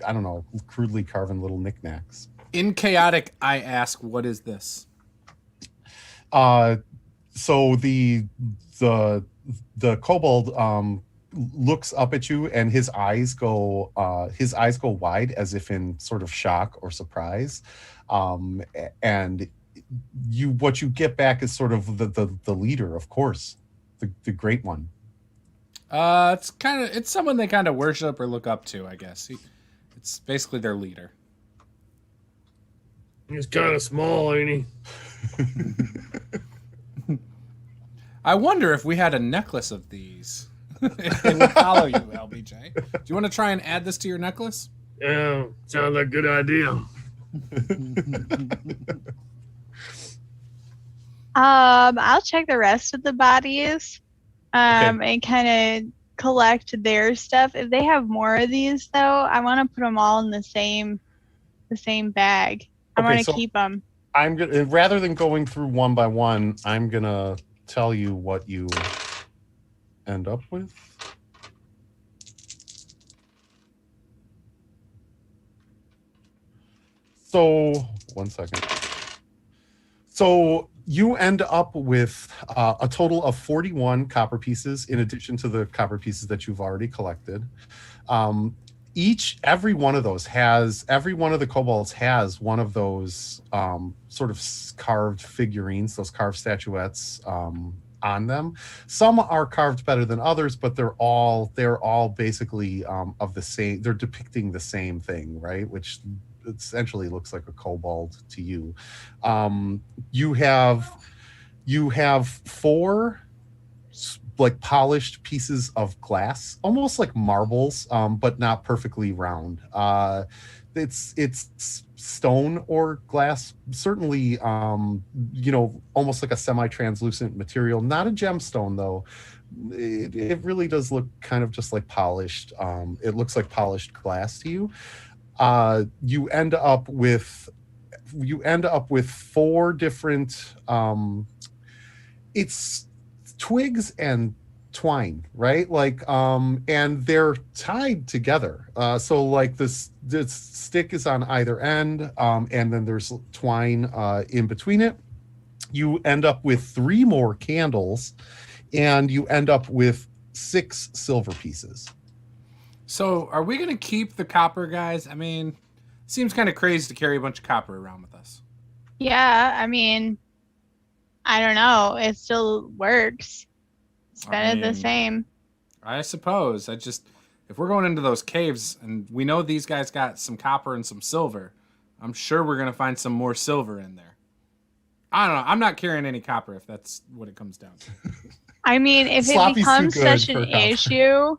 I don't know, crudely carven little knickknacks. In chaotic, I ask, "What is this?" So the kobold looks up at you, and his eyes go wide, as if in sort of shock or surprise, and what you get back is sort of the leader, of course, the great one. It's someone they kind of worship or look up to, I guess. It's basically their leader. He's kind of small, ain't he? I wonder if we had a necklace of these. It would follow you, LBJ. Do you want to try and add this to your necklace? Yeah, sounds like a good idea. I'll check the rest of the bodies, and kind of collect their stuff. If they have more of these, though, I want to put them all in the same bag. I want to keep them. I'm gonna, rather than going through one by one, I'm gonna tell you what you end up with. So, 1 second. So you end up with a total of 41 copper pieces, in addition to the copper pieces that you've already collected. Every one of the kobolds has one of those sort of carved figurines, those carved statuettes on them. Some are carved better than others, but they're all basically of the same. They're depicting the same thing, right? Which essentially looks like a kobold to you. You have 4 like polished pieces of glass, almost like marbles, but not perfectly round. It's stone or glass, certainly, almost like a semi-translucent material. Not a gemstone, though. It really does look kind of just like polished. It looks like polished glass to you. you end up with 4 different it's twigs and twine, right? Like and they're tied together. So like this stick is on either end, and then there's twine in between it. You end up with 3 more candles, and you end up with 6 silver pieces. So are we going to keep the copper, guys? I mean, seems kind of crazy to carry a bunch of copper around with us. Yeah, I mean, I don't know. It still works. Spend it the same. I suppose. If we're going into those caves and we know these guys got some copper and some silver, I'm sure we're going to find some more silver in there. I don't know. I'm not carrying any copper if that's what it comes down to. I mean, if Sloppy's it becomes too good such for an copper. issue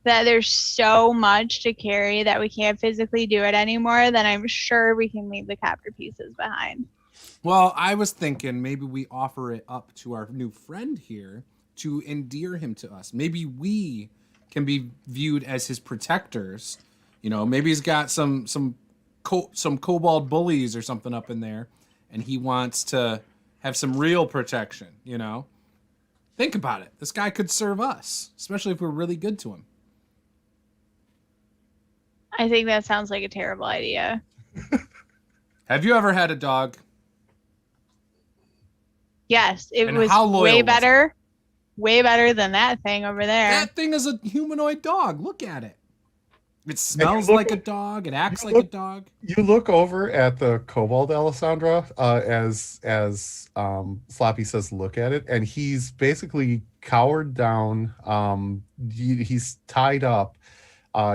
that there's so much to carry that we can't physically do it anymore, then I'm sure we can leave the copper pieces behind. Well, I was thinking maybe we offer it up to our new friend here to endear him to us. Maybe we can be viewed as his protectors. You know, maybe he's got some kobold bullies or something up in there, and he wants to have some real protection, you know? Think about it. This guy could serve us, especially if we're really good to him. I think that sounds like a terrible idea. Have you ever had a dog? Yes, it And was how loyal way was it? better. Way better than that thing over there. That thing is a humanoid dog. Look at it. It smells look- like a dog. It acts you like look- a dog. You look over at the Kobold, Alessandra, as Sloppy says, look at it, and he's basically cowered down. He's tied up.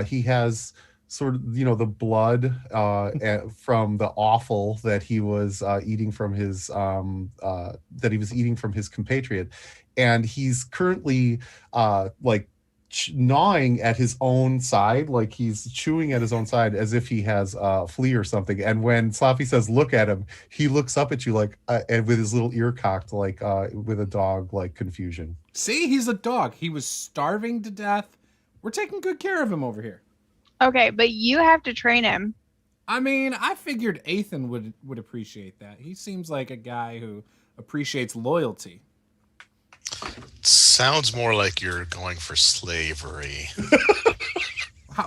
He has sort of, the blood from the offal that he was eating from his compatriot, and he's currently like gnawing at his own side, like he's chewing at his own side as if he has a flea or something. And when Sloppy says look at him, he looks up at you like and with his little ear cocked, like with a dog like confusion. See, he's a dog. He was starving to death. We're taking good care of him over here. Okay, but you have to train him. I mean, I figured Ethan would appreciate that. He seems like a guy who appreciates loyalty. Sounds more like you're going for slavery.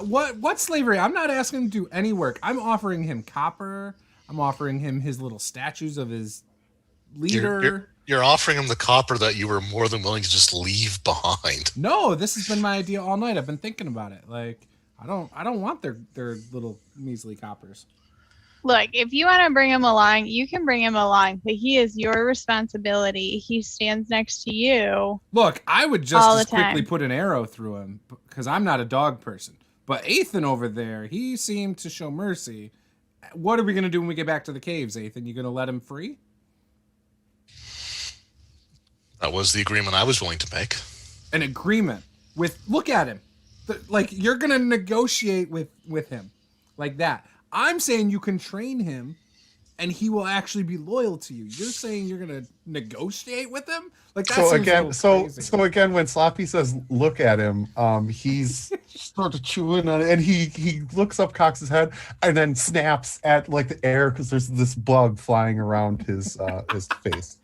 What slavery? I'm not asking him to do any work. I'm offering him copper. I'm offering him his little statues of his leader. You're offering him the copper that you were more than willing to just leave behind. No, this has been my idea all night. I've been thinking about it. Like, I don't want their little measly coppers. Look, if you want to bring him along, you can bring him along, but he is your responsibility. He stands next to you. Look, I would All just the as quickly time. put an arrow through him because I'm not a dog person. But Ethan over there, he seemed to show mercy. What are we going to do when we get back to the caves, Ethan? You going to let him free? That was the agreement I was willing to make. An agreement with, look at him. Like, you're going to negotiate with him like that. I'm saying you can train him and he will actually be loyal to you. You're saying you're going to negotiate with him? Like, that So seems again, a little crazy. so again, when Sloppy says look at him, he's sort of chewing on it, and he looks up, cocks his head, and then snaps at like the air because there's this bug flying around his face.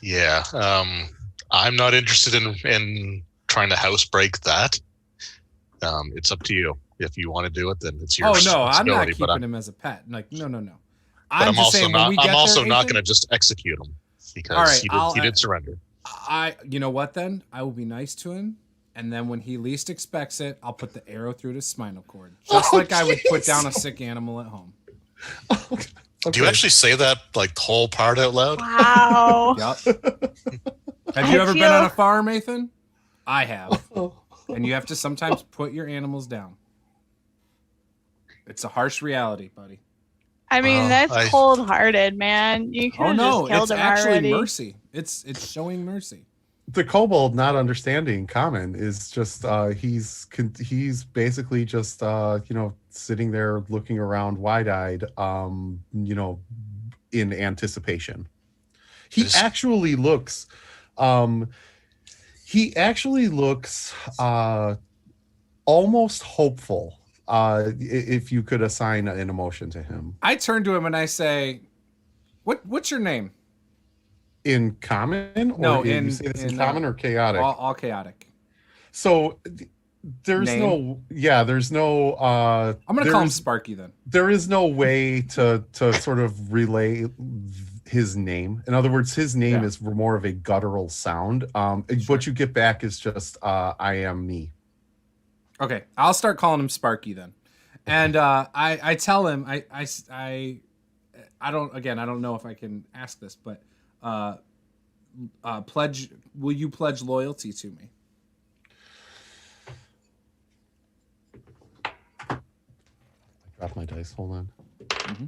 Yeah. I'm not interested in trying to housebreak that. It's up to you. If you want to do it, then it's your Oh, no, I'm not responsibility. keeping him as a pet. Like, no. But I'm just also saying, not. when we get I'm also there, not Ethan, going to just execute him because All right, he did surrender. you know what then? I will be nice to him. And then when he least expects it, I'll put the arrow through his spinal cord. Just like I would put down a sick animal at home. Okay. Do you actually say that like the whole part out loud? Wow. Yep. Have I you ever been feel- on a farm, Ethan? I have. Oh. And you have to sometimes put your animals down. It's a harsh reality, buddy. I mean, Well, that's cold-hearted, man. You could Oh have no, just killed it's him actually already. mercy. It's showing mercy. The kobold not understanding common is just he's basically just sitting there looking around wide-eyed in anticipation. He Is- actually looks almost hopeful if you could assign an emotion to him. I turn to him and I say, "What's your name?" In common, or No, you say this in common or chaotic? All chaotic. So there's Name? there's no. I'm gonna call him Sparky then. There is no way to sort of relay his name. In other words, his name is more of a guttural sound. What you get back is just "I am me." Okay, I'll start calling him Sparky then, and I tell him I don't know if I can ask this, but will you pledge loyalty to me? I dropped my dice. Hold on. Mm-hmm.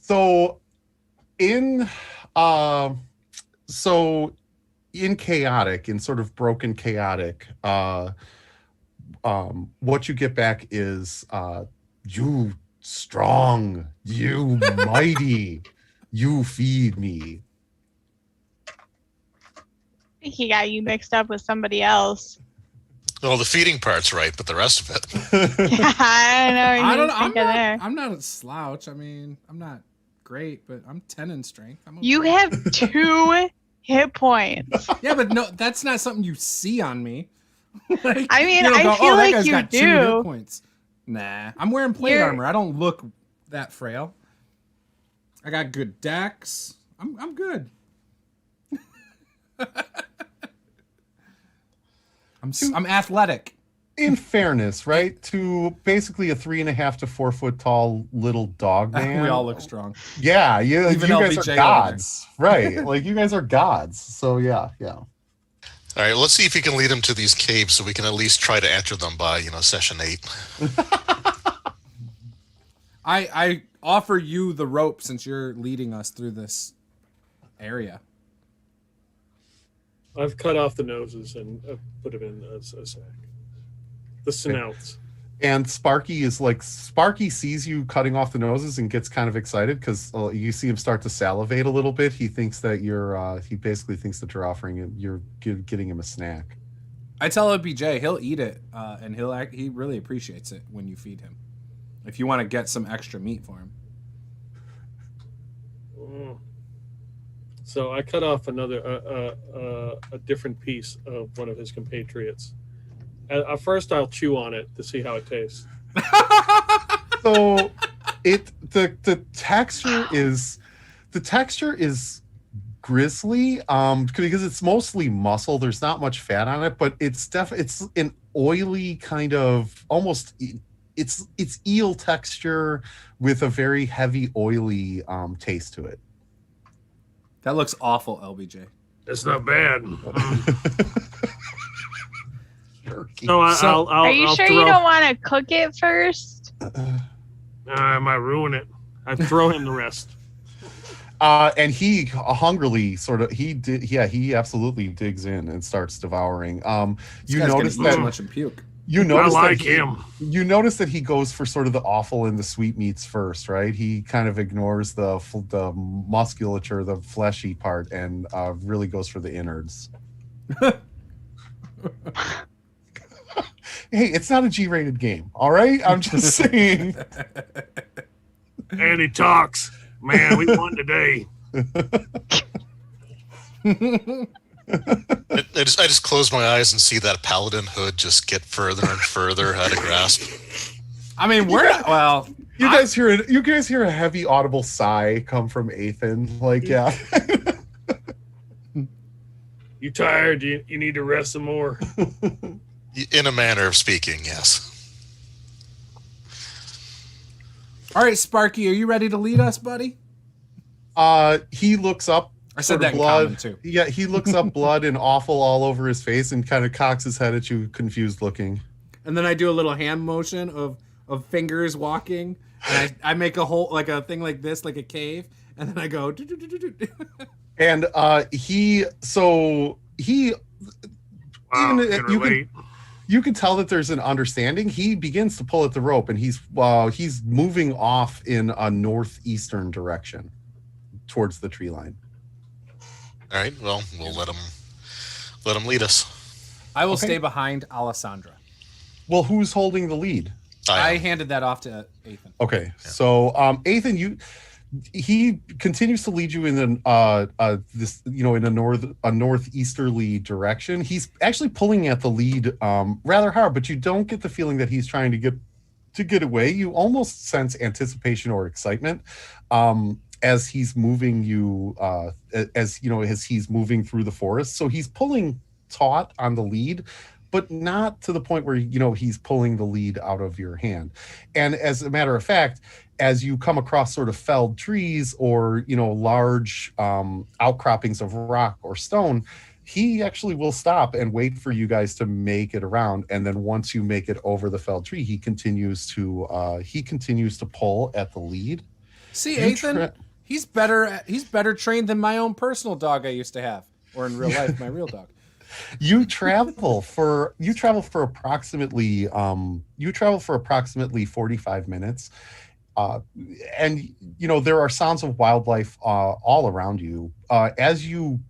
So in chaotic, in sort of broken chaotic, what you get back is you strong, you mighty, you feed me. I think he got you mixed up with somebody else. Well, the feeding part's right, but the rest of it. Yeah, I don't know. I'm not a slouch. I mean, I'm not great, but I'm 10 in strength. I'm okay. You have 2 hit points. Yeah, but no, that's not something you see on me. Like, I mean, you don't I feel that like guy's you got 2 do. hit points. Nah, I'm wearing plate armor. I don't look that frail. I got good dex. I'm good. I'm athletic. In fairness, right, to basically a 3.5 to 4 foot tall little dog man. We all look strong. Yeah, you guys LBJ are gods, right? Like you guys are gods. So yeah. All right, let's see if you can lead him to these caves so we can at least try to enter them by, session 8. I offer you the rope since you're leading us through this area. I've cut off the noses and put them in a sack. The snouts. And Sparky sees you cutting off the noses and gets kind of excited because you see him start to salivate a little bit. He thinks that he basically thinks that you're offering him, you're getting him a snack. I tell OBJ he'll eat it, and he really appreciates it when you feed him. If you want to get some extra meat for him. So I cut off a different piece of one of his compatriots. At first, I'll chew on it to see how it tastes. So the texture is grisly because it's mostly muscle. There's not much fat on it, but it's an oily kind of almost it's eel texture with a very heavy oily taste to it. That looks awful, LBJ. It's not bad. No, Are you sure you don't want to cook it first? I might ruin it. I'd throw him the rest. And he hungrily he absolutely digs in and starts devouring. You notice that much and puke. You notice I like him. You notice that he goes for sort of the offal and the sweetmeats first, right? He kind of ignores the musculature, the fleshy part, and really goes for the innards. Hey, it's not a G-rated game, all right? I'm just saying. And he talks. Man, we won today. I just close my eyes and see that paladin hood just get further and further out of grasp. I mean, you guys hear a heavy audible sigh come from Ethan. Like, yeah. You tired? You need to rest some more. In a manner of speaking, yes. All right, Sparky, are you ready to lead us, buddy? He looks up. I said that blood. in common, too. Yeah, he looks up, blood and awful all over his face, and kind of cocks his head at you, confused looking. And then I do a little hand motion of fingers walking, and I make a whole like a thing like this, like a cave, and then I go. And you can tell that there's an understanding. He begins to pull at the rope, and he's moving off in a northeastern direction towards the tree line. All right. Well, we'll let him lead us. I will stay behind Alessandra. Well, who's holding the lead? I handed that off to Ethan. Okay, so Ethan, he continues to lead you in this, in a northeasterly direction. He's actually pulling at the lead rather hard, but you don't get the feeling that he's trying to get away. You almost sense anticipation or excitement as he's moving you as he's moving through the forest. So he's pulling taut on the lead, but not to the point where he's pulling the lead out of your hand. And as a matter of fact, as you come across sort of felled trees or large outcroppings of rock or stone, he actually will stop and wait for you guys to make it around. And then once you make it over the felled tree, he continues to pull at the lead. See, Ethan, he's better trained than my own personal dog I used to have, or in real life, my real dog. You travel for approximately 45 minutes. And there are sounds of wildlife all around you. As you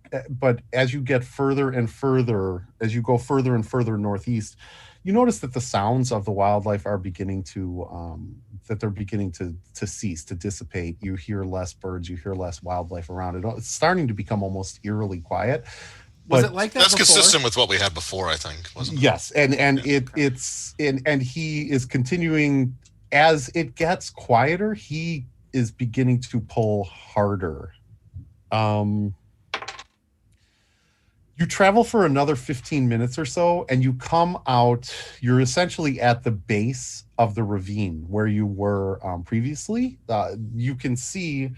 get further and further, as you go further and further northeast, you notice that the sounds of the wildlife are beginning to cease, to dissipate. You hear less birds, you hear less wildlife around it. It's starting to become almost eerily quiet. Was it like that? That's before? consistent with what we had before, I think, wasn't it? Yes, and he is continuing. As it gets quieter, he is beginning to pull harder. You travel for another 15 minutes or so, and you come out. You're essentially at the base of the ravine where you were previously. You can see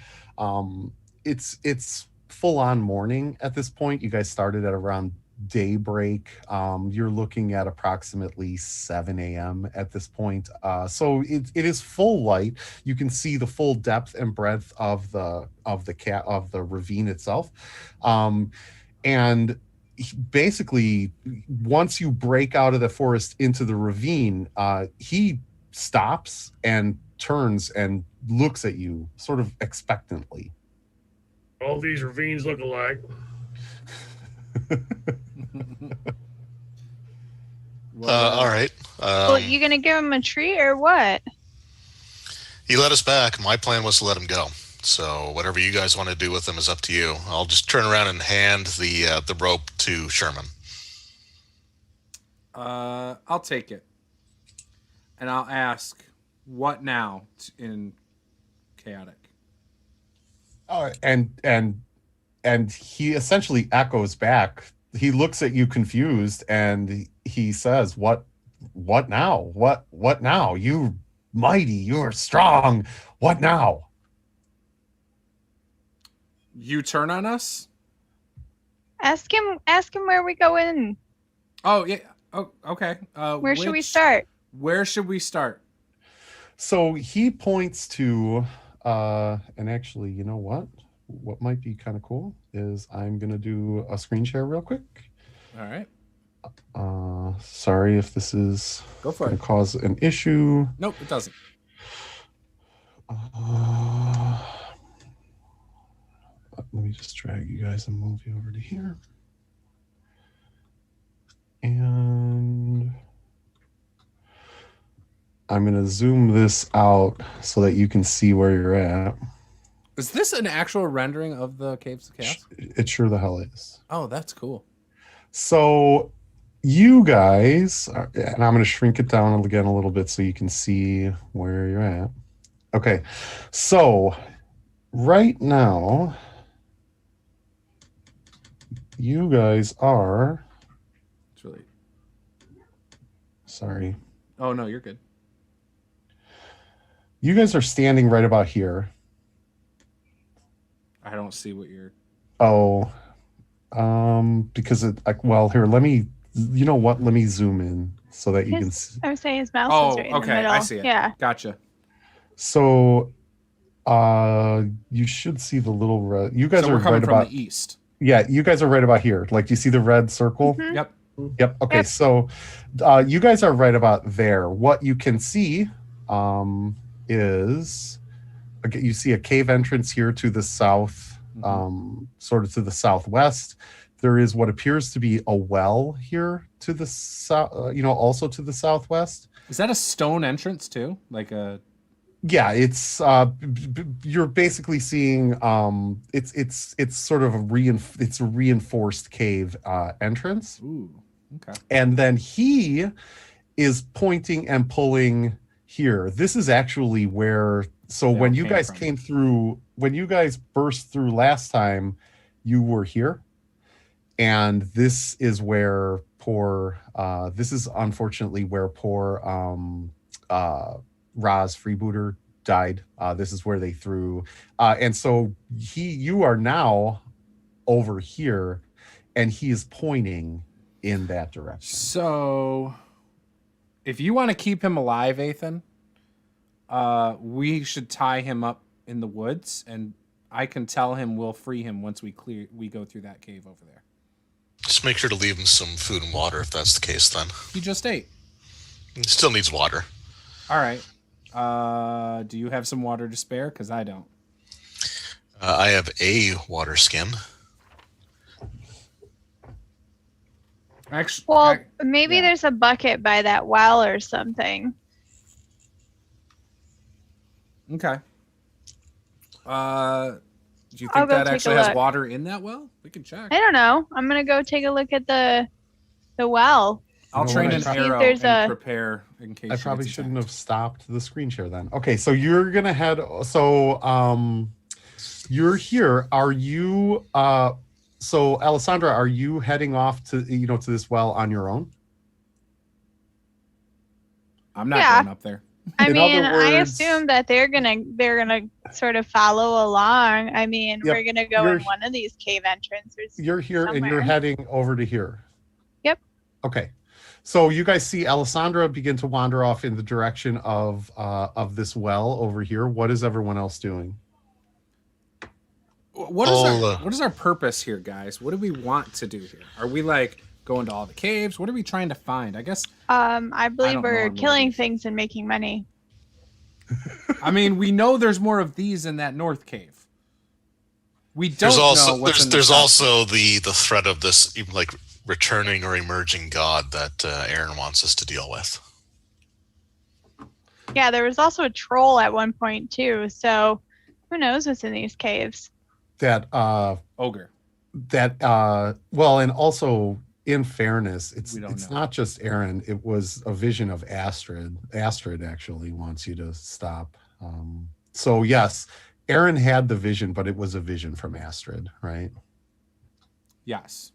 it's full-on morning at this point. You guys started at around daybreak. You're looking at approximately 7 a.m. at this point. So it is full light. You can see the full depth and breadth of the ravine itself. And basically, once you break out of the forest into the ravine, he stops and turns and looks at you sort of expectantly. All these ravines look alike. All right. Well, you gonna give him a treat or what? He let us back. My plan was to let him go. So whatever you guys want to do with him is up to you. I'll just turn around and hand the rope to Sherman. I'll take it, and I'll ask, "What now?" in chaotic. Oh, and he essentially echoes back. He looks at you confused, and he says, "What now? What now? You mighty, you're strong. What now?" You turn on us? Ask him where we go in. Oh yeah. Oh, okay. Where should we start? Where should we start? So he points to, and actually, you know what? What might be kind of cool is I'm going to do a screen share real quick. All right. Sorry if this is Go for going it. to cause an issue. Nope, it doesn't. Let me just drag you guys and move you over to here. And I'm going to zoom this out so that you can see where you're at. Is this an actual rendering of the Caves of Chaos? It sure the hell is. Oh, that's cool. So you guys are, and I'm going to shrink it down again a little bit so you can see where you're at. Okay. So right now, you guys are... It's really... Sorry. Oh, no, you're good. You guys are standing right about here. I don't see what you're... Oh, because here, let me, you know what? Let me zoom in so that you can see. I would say his mouse is right in the okay, middle. I see it. Yeah. Gotcha. So, you should see the little red. You guys So are we're coming right from about the east. Yeah, you guys are right about here. Like, you see the red circle? Mhm. Yep. Yep. Okay, Yep. so you guys are right about there. What you can see is, okay, you see a cave entrance here to the south, sort of to the southwest. There is what appears to be a well here to the south, also to the southwest. Is that a stone entrance too? Like a... Yeah, it's you're basically seeing it's sort of a reinforced cave entrance. Ooh, okay. And then he is pointing and pulling here. This is actually where, so when you guys came through, when you guys burst through last time, you were here. And this is where this is unfortunately where poor Raz Freebooter died. This is where they threw. And so you are now over here, and he is pointing in that direction. So if you want to keep him alive, Ethan, we should tie him up in the woods, and I can tell him we'll free him once we go through that cave over there. Just make sure to leave him some food and water if that's the case then. He just ate. He still needs water. All right. Do you have some water to spare? Because I don't. I have a water skin. Actually, Well, maybe there's a bucket by that well or something. Okay. Do you I'll think go that take a actually has look. water in that well? We can check. I don't know. I'm gonna go take a look at the well. I'll You know train what, an I arrow there's and a- prepare in case. I she probably gets shouldn't attacked. have stopped the screen share then. Okay, so you're gonna head. So you're here. Are you? So Alessandra, are you heading off to to this well on your own? I'm not Yeah. going up there. I In mean, other I words- assume that they're gonna sort of follow along. I mean, Yep, we're gonna go you're- in one of these cave entrances. You're here and you're Somewhere. heading over to here. Yep. Okay. So you guys see Alessandra begin to wander off in the direction of this well over here. What is everyone else doing? What is our purpose here, guys? What do we want to do here? Are we like going to all the caves? What are we trying to find? I guess. I believe don't know we're our killing motivation. things and making money. I mean, we know there's more of these in that north cave. We don't There's also know what's in the there's south. also the threat of this like returning or emerging god that Aaron wants us to deal with. Yeah, there was also a troll at one point too. So who knows what's in these caves? That ogre. well, and also in fairness, it's We don't know. not just Aaron. It was a vision of Astrid. Astrid actually wants you to stop. So yes, Aaron had the vision, but it was a vision from Astrid, right? Yes.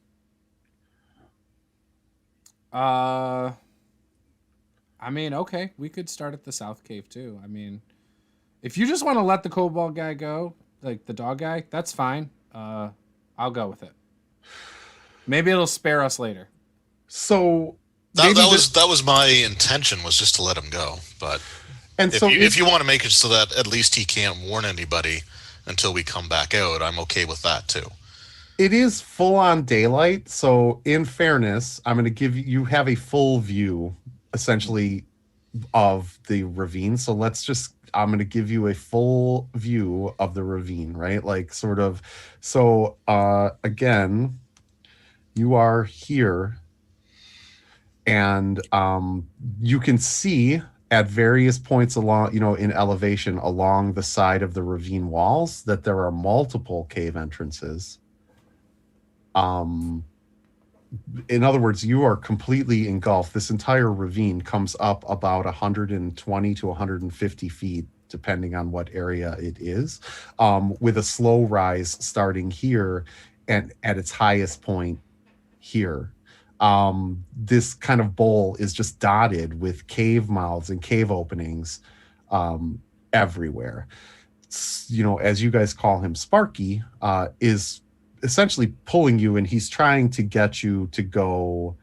I mean, okay, we could start at the south cave too. I mean, if you just want to let the kobold guy go, like the dog guy, that's fine. I'll go with it. Maybe it'll spare us later. So That maybe was my intention, was just to let him go. But and if so you want to make it so that at least he can't warn anybody until we come back out, I'm okay with that too. it is full on daylight. So in fairness, I'm going to give you have a full view essentially of the ravine. So I'm going to give you a full view of the ravine, right? Like sort of. So again, you are here and you can see at various points along, in elevation along the side of the ravine walls that there are multiple cave entrances. In other words, you are completely engulfed. This entire ravine comes up about 120 to 150 feet, depending on what area it is, with a slow rise starting here and at its highest point here. This kind of bowl is just dotted with cave mouths and cave openings everywhere. As you guys call him, Sparky, is essentially pulling you, and he's trying to get you to go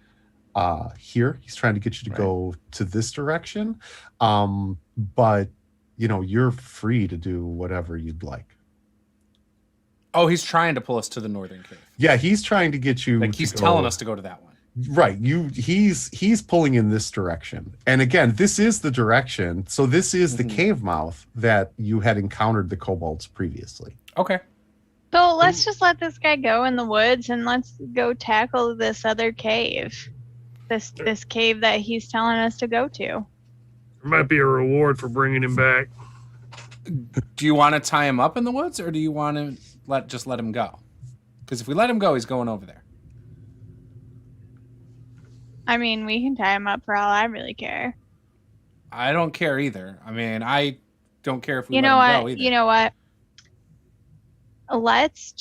here. He's trying to get you to go to this direction. But you're free to do whatever you'd like. Oh, he's trying to pull us to the northern cave. Yeah, he's trying to get you. Like he's telling us to go to that one. Right. He's pulling in this direction. And again, this is the direction. So this is the cave mouth that you had encountered the kobolds previously. Okay. So let's just let this guy go in the woods and let's go tackle this other cave. This cave that he's telling us to go to. There might be a reward for bringing him back. Do you want to tie him up in the woods, or do you want to just let him go? Because if we let him go, he's going over there. I mean, we can tie him up for all I really care. I don't care either. I mean, I don't care if we You let know him go what? either. You know what? Let's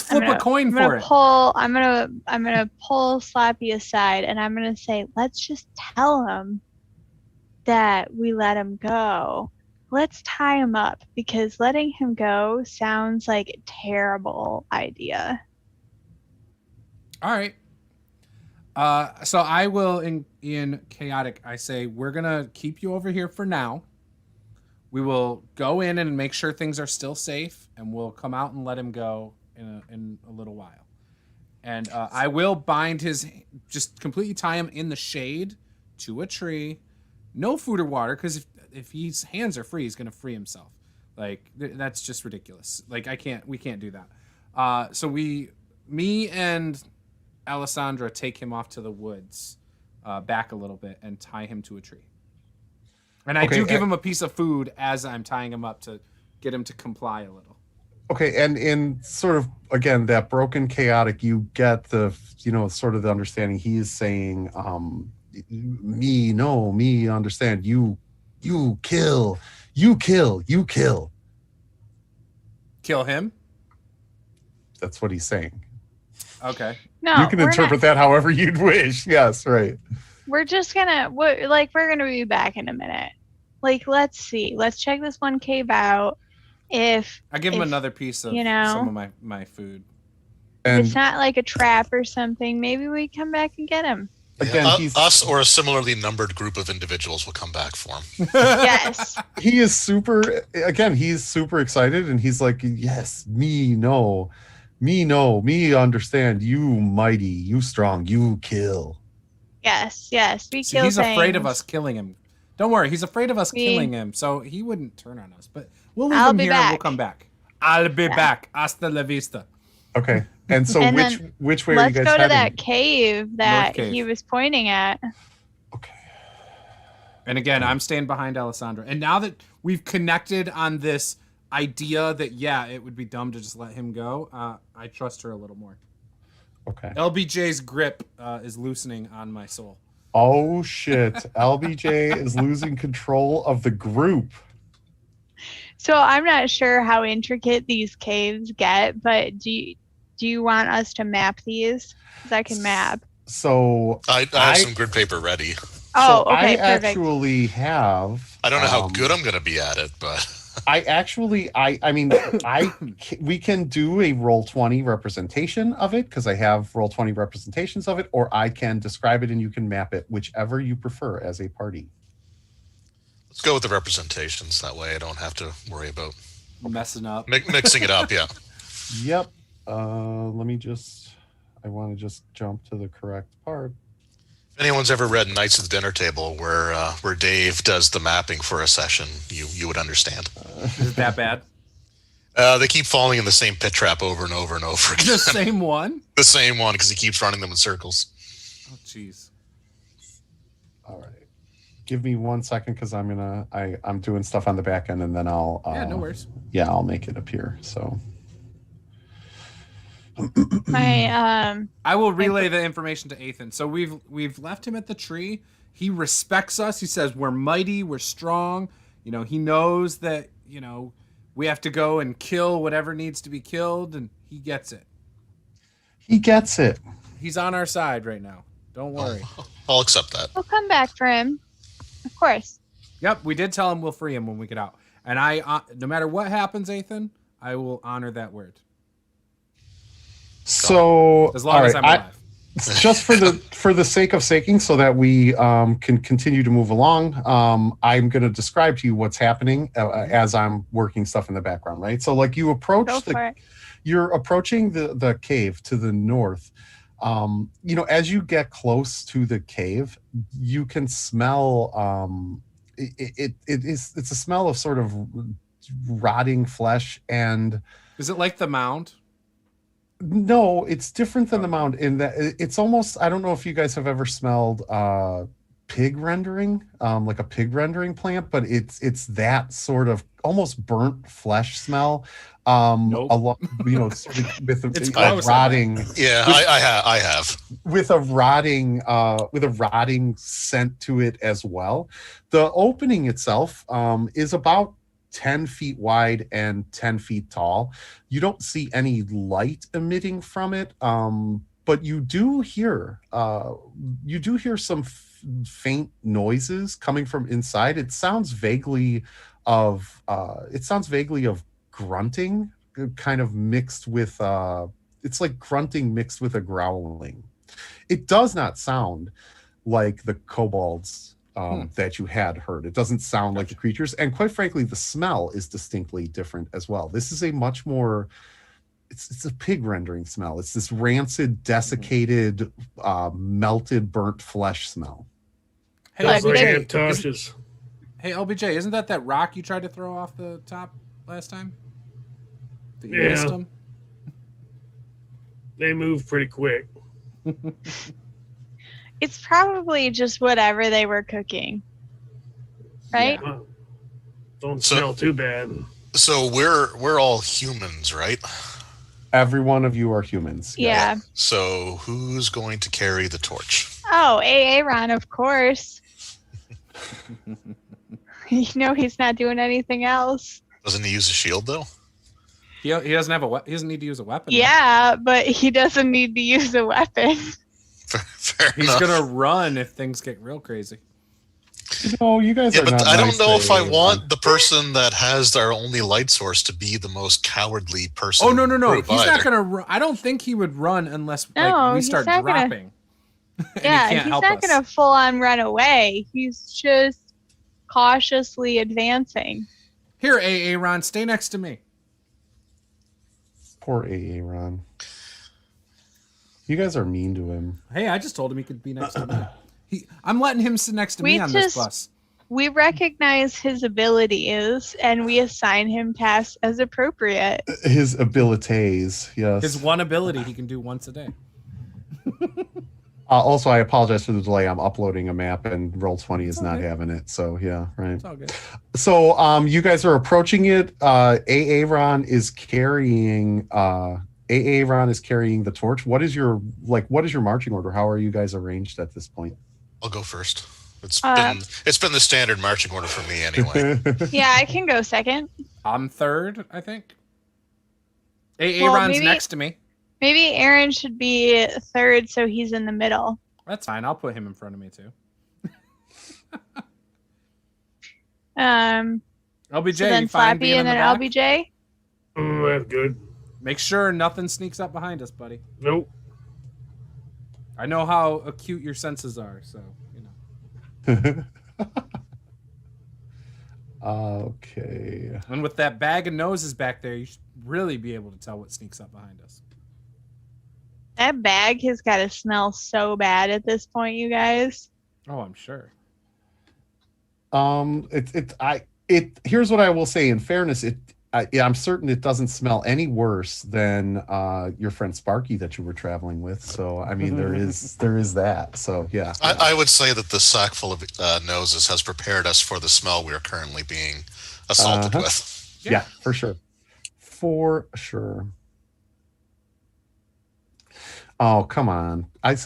flip a coin for it. I'm gonna pull Sloppy aside, and I'm gonna say, let's just tell him that we let him go. Let's tie him up, because letting him go sounds like a terrible idea. All right. So I will, in chaotic, I say, we're going to keep you over here for now. We will go in and make sure things are still safe, and we'll come out and let him go in a little while. And I will bind just completely tie him in the shade to a tree. No food or water, because if his hands are free, he's going to free himself. Like, that's just ridiculous. Like, we can't do that. So me and Alessandra take him off to the woods, back a little bit, and tie him to a tree. And I do give him a piece of food as I'm tying him up to get him to comply a little. Okay, and in sort of, again, that broken chaotic, you get the, sort of the understanding he's saying, me understand, you kill. Kill him? That's what he's saying. Okay. No, you can interpret that however you'd wish. Yes, right. We're just gonna we're gonna be back in a minute. Like, let's see. Let's check this one cave out. I give him another piece of some of my food. If it's not like a trap or something, maybe we come back and get him. Again, us or a similarly numbered group of individuals will come back for him. Yes. He is he's super excited, and he's like, yes, me understand, you mighty, you strong, you kill. Yes, we kill he's things. afraid of us killing him. Don't worry, he's afraid of us killing him, so he wouldn't turn on us. But we'll leave him here and we'll come back. I'll be back. Hasta la vista. Okay. And so which way are you guys heading? Let's go to that cave that he was pointing at. Okay. And again, I'm staying behind Alessandra. And now that we've connected on this idea that, it would be dumb to just let him go, I trust her a little more. Okay. LBJ's grip is loosening on my soul. Oh, shit. LBJ is losing control of the group. So I'm not sure how intricate these caves get, but do you want us to map these? Because I can map. So I have some grid paper ready. Oh, so okay, I perfect. actually have. I don't know how good I'm going to be at it, but we can do a Roll20 representation of it, because I have Roll20 representations of it, or I can describe it and you can map it, whichever you prefer as a party. Let's go with the representations. That way I don't have to worry about messing up. Mixing it up, yeah. Yep. I want to just jump to the correct part. If anyone's ever read Knights of the Dinner Table, where Dave does the mapping for a session, you would understand. Is it that bad? They keep falling in the same pit trap over and over and over again. The same one? The same one, because he keeps running them in circles. Oh, jeez. All right. Give me 1 second, because I'm doing stuff on the back end, and then I'll. No worries. Yeah, I'll make it appear. So. I will relay the information to Ethan. So we've left him at the tree. He respects us. He says we're mighty, we're strong. He knows that we have to go and kill whatever needs to be killed, and he gets it. He gets it. He's on our side right now. Don't worry. I'll accept that. We'll come back for him, of course. Yep, we did tell him we'll free him when we get out. And I, no matter what happens, Ethan, I will honor that word. So as long as I'm alive. Just for the sake of saking, so that we can continue to move along, I'm going to describe to you what's happening as I'm working stuff in the background, right? So, like, you approach you're approaching the cave to the north. As you get close to the cave, you can smell. It's a smell of sort of rotting flesh and Is it like the mound? No, it's different than the mound in that it's almost, I don't know if you guys have ever smelled pig rendering, like a pig rendering plant, but it's that sort of almost burnt flesh smell. Nope. A lot, sort of with It's a gross, rotting. Yeah, I have. With a rotting scent to it as well. The opening itself is about 10 feet wide and 10 feet tall. You don't see any light emitting from it, but you do hear some faint noises coming from inside. It sounds vaguely of grunting, kind of mixed with it's like grunting mixed with a growling. It does not sound like the kobolds that you had heard. It doesn't sound like the creatures, and quite frankly, the smell is distinctly different as well. This is a much more, it's a pig rendering smell. It's this rancid, desiccated, melted, burnt flesh smell. Hey, Like LBJ, Tosches. hey, LBJ, isn't that rock you tried to throw off the top last time? That you Yeah. missed them? They move pretty quick. It's probably just whatever they were cooking. Right? Wow. Don't So- smell too bad. So we're all humans, right? Every one of you are humans. Yeah. So who's going to carry the torch? Oh, Aaron, of course. He's not doing anything else. Doesn't he use a shield though? He doesn't have he doesn't need to use a weapon. Yeah, but he doesn't need to use a weapon. Fair He's enough. gonna run if things get real crazy. You guys Yeah, are but not I don't nice know if I to- want the person that has their only light source to be the most cowardly person. Oh no! in the group He's not either. gonna run. I don't think he would run unless No, we he's start not gonna- dropping. And Yeah, he can't he's help not us. going to full on run away. He's just cautiously advancing. Here, Aaron, stay next to me. Poor Aaron. You guys are mean to him. Hey, I just told him he could be next to me. I'm letting him sit next to We me on this just- bus. We recognize his abilities and we assign him tasks as appropriate. His abilities, yes. His one ability he can do once a day. Also, I apologize for the delay. I'm uploading a map, and Roll20 is not having it. So yeah, right. It's all good. So you guys are approaching it. Aaron is carrying the torch. What is your marching order? How are you guys arranged at this point? I'll go first. It's been the standard marching order for me anyway. Yeah, I can go second. I'm third, I think. Well, Aaron's maybe- next to me. Maybe Aaron should be third so he's in the middle. That's fine. I'll put him in front of me too. LBJ, LBJ, so then you fine Flappy being in and the then back? LBJ. That's good. Make sure nothing sneaks up behind us, buddy. Nope. I know how acute your senses are, so you know. Okay. And with that bag of noses back there, you should really be able to tell what sneaks up behind us. That bag has got to smell so bad at this point, you guys. Oh, I'm sure. Here's what I will say. In fairness, I'm certain it doesn't smell any worse than your friend Sparky that you were traveling with. So I mean, there is that. So yeah. I would say that the sack full of noses has prepared us for the smell we are currently being assaulted Uh-huh. with. Yeah, for sure. For sure. Oh, come on. I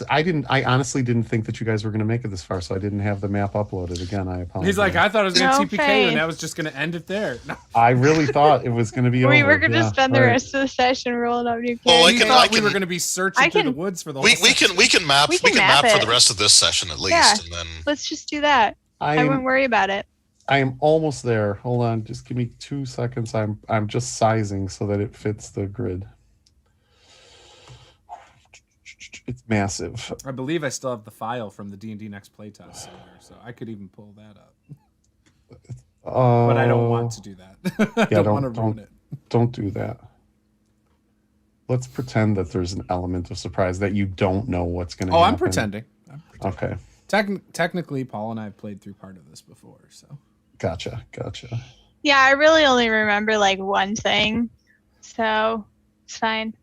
honestly didn't think that you guys were going to make it this far, so I didn't have the map uploaded. Again, I apologize. He's like, I thought it was going to No TPK faith. and I was just going to end it there. No. I really thought it was going to be over. We were going to Yeah, spend the right. rest of the session rolling up new Well, characters. He thought we can- were going to be searching I through the can- woods for the whole We session. can map We can map for it. the rest of this session at least, Yeah. and then Let's just do that. I I'm, wouldn't worry about it. I am almost there. Hold on, just give me 2 seconds. I'm just sizing so that it fits the grid. It's massive. I believe I still have the file from the D&D Next playtest somewhere, so I could even pull that up. But I don't want to do that. I Yeah, don't want to ruin it. Don't do that. Let's pretend that there's an element of surprise that you don't know what's going to Oh, happen. I'm pretending. Okay, Technically, Paul and I have played through part of this before, so. gotcha. Yeah, I really only remember like one thing So it's fine.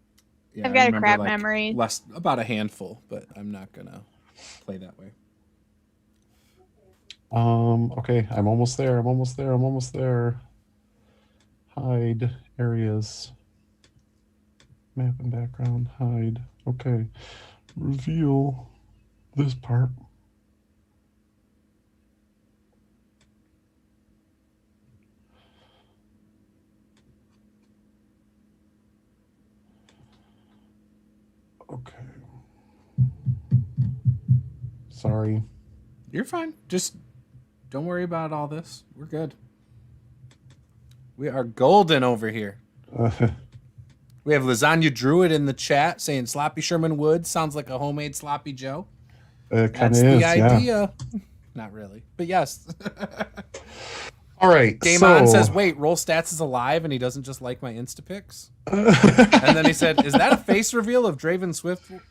Yeah, I've I got a remember, crap like, memory. about a handful, but I'm not gonna play that way. Okay, I'm almost there. Hide areas. Map and background, hide. Okay. Reveal this part. Okay. Sorry. You're fine. Just don't worry about all this. We're good. We are golden over here. We have Lasagna Druid in the chat saying Sloppy Sherman Wood sounds like a homemade Sloppy Joe. It kind That's of is, the idea. yeah. Not really, but yes. All right. Game On says, wait, Roll Stats is alive and he doesn't just like my Instapics? And then he said, is that a face reveal of Draven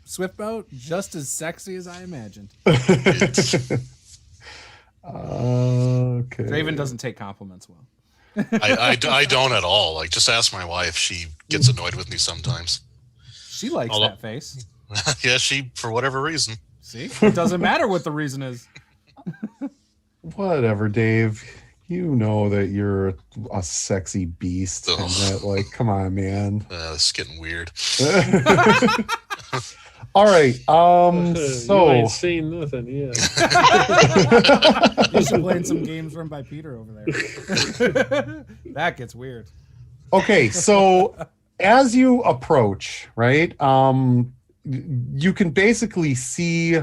Swiftbow? Just as sexy as I imagined. Okay. Draven doesn't take compliments well. I don't at all. Like, just ask my wife. She gets annoyed with me sometimes. She likes that face. Yeah, she, for whatever reason. See? It doesn't matter what the reason is. Whatever, Dave. You know that you're a sexy beast. Ugh. And that, like, come on, man. This is getting weird. All right. You So ain't seen nothing yet. You should play some games run by Peter over there. That gets weird. okay, so as you approach, right? You can basically see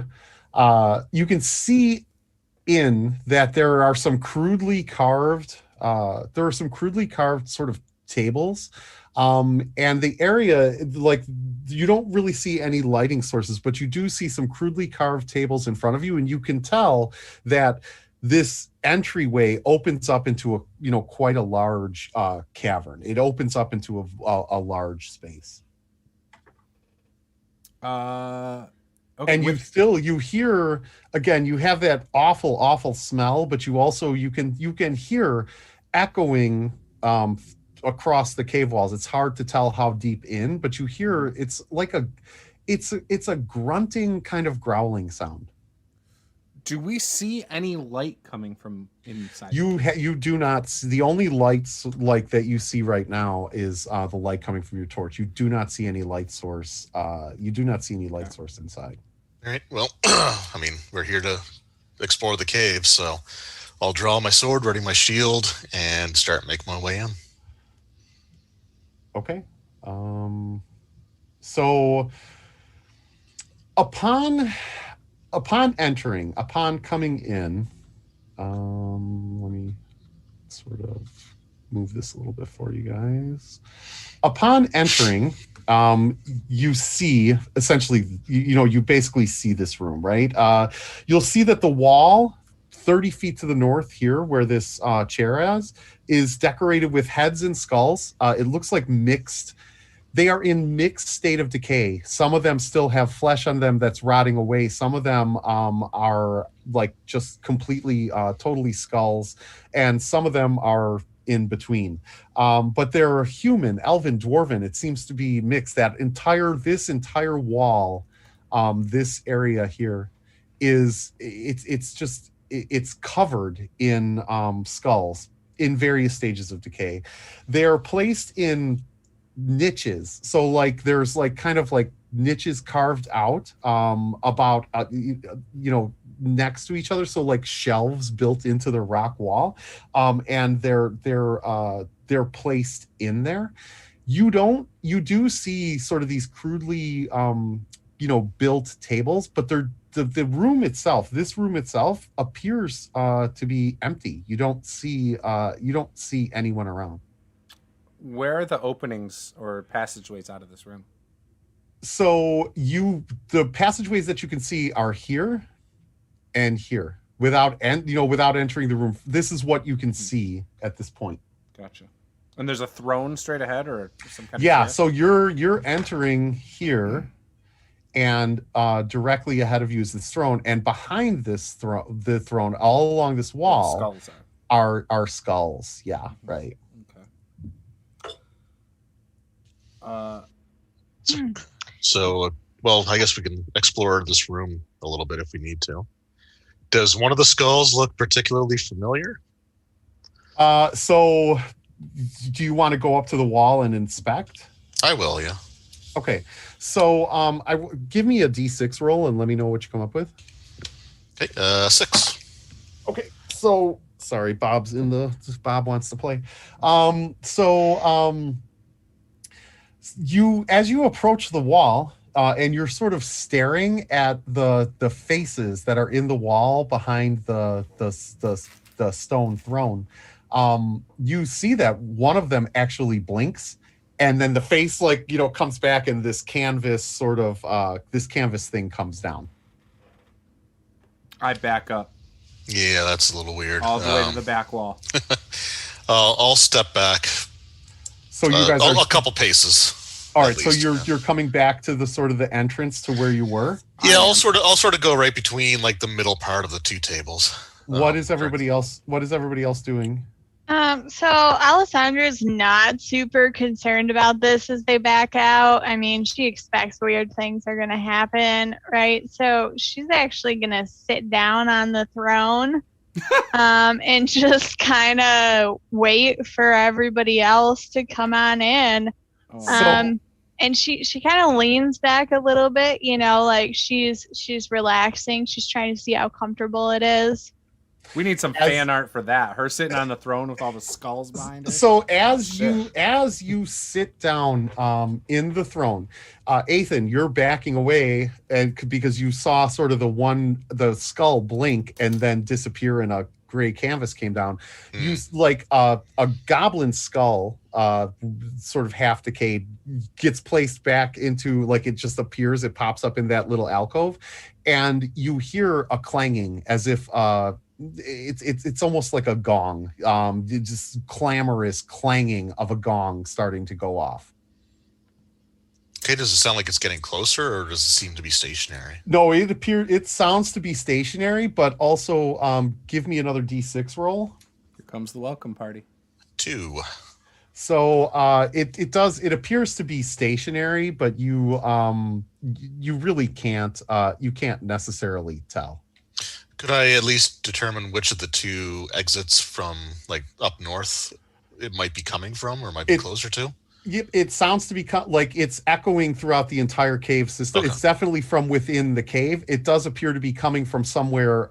in that there are some crudely carved sort of tables, and the area, like, you don't really see any lighting sources, but you do see some crudely carved tables in front of you, and you can tell that this entryway opens up into quite a large cavern. It opens up into a large space. Okay, and you hear, again, you have that awful smell, but you can hear echoing across the cave walls. It's hard to tell how deep in, but you hear it's like it's a grunting kind of growling sound. Do we see any light coming from inside? You do not. The only lights like that you see right now is the light coming from your torch. You do not see any light source. You do not see any light source inside. All right. Well, I mean, we're here to explore the cave, so I'll draw my sword, ready my shield, and start making my way in. Okay. So upon coming in, let me sort of move this a little bit for you guys. Upon entering, you see, essentially, you basically see this room, right? You'll see that the wall 30 feet to the north here, where this chair is decorated with heads and skulls. It looks like mixed. They are in mixed state of decay. Some of them still have flesh on them that's rotting away. Some of them are like just completely, totally skulls. And some of them are in between. But they're human, elven, dwarven. It seems to be mixed. This entire wall, this area here it's covered in skulls in various stages of decay. They're placed in niches, so like there's like kind of like niches carved out about next to each other, so like shelves built into the rock wall, and they're placed in there. You do see sort of these crudely built tables, but the room itself, this room itself, appears to be empty. You don't see anyone around. Where are the openings or passageways out of this room? So the passageways that you can see are here and here, without entering the room. This is what you can see at this point. Gotcha. And there's a throne straight ahead, or some kind of yeah. chair? So you're entering here, and directly ahead of you is this throne, and behind this the throne, all along this wall, skulls are skulls. Yeah, right. Okay. So, well, I guess we can explore this room a little bit if we need to. Does one of the skulls look particularly familiar? So do you want to go up to the wall and inspect? I will, yeah. Okay. So give me a D6 roll and let me know what you come up with. Okay, 6. Okay. So sorry, Bob wants to play. You as you approach the wall, and you're sort of staring at the faces that are in the wall behind the stone throne. You see that one of them actually blinks, and then the face comes back, and this canvas thing comes down. I back up Yeah, that's a little weird. all the way to the back wall. I'll step back. So you guys are a couple paces. all right. least, So you're coming back to the sort of the entrance to where you were. Yeah, I'll sort of go right between like the middle part of the two tables. What is everybody else doing? So Alessandra's not super concerned about this as they back out. I mean, she expects weird things are going to happen, right? So she's actually going to sit down on the throne and just kind of wait for everybody else to come on in. And she kind of leans back a little bit, like she's relaxing. She's trying to see how comfortable it is. We need some fan art for that. Her sitting on the throne with all the skulls behind her. So as you sit down in the throne, Ethan, you're backing away, and because you saw sort of the skull blink and then disappear, and a gray canvas came down. You like a goblin skull, sort of half decayed, gets placed back into, like, it just appears. It pops up in that little alcove, and you hear a clanging as if it's almost like a gong, just clamorous clanging of a gong starting to go off. Okay, does it sound like it's getting closer, or does it seem to be stationary? No, it sounds to be stationary, but also give me another D6 roll. Here comes the welcome party. 2. So it appears to be stationary, but you really can't necessarily tell. Could I at least determine which of the two exits from, like, up north it might be coming from, or might be closer to? It sounds to be like it's echoing throughout the entire cave system. Okay. It's definitely from within the cave. It does appear to be coming from somewhere,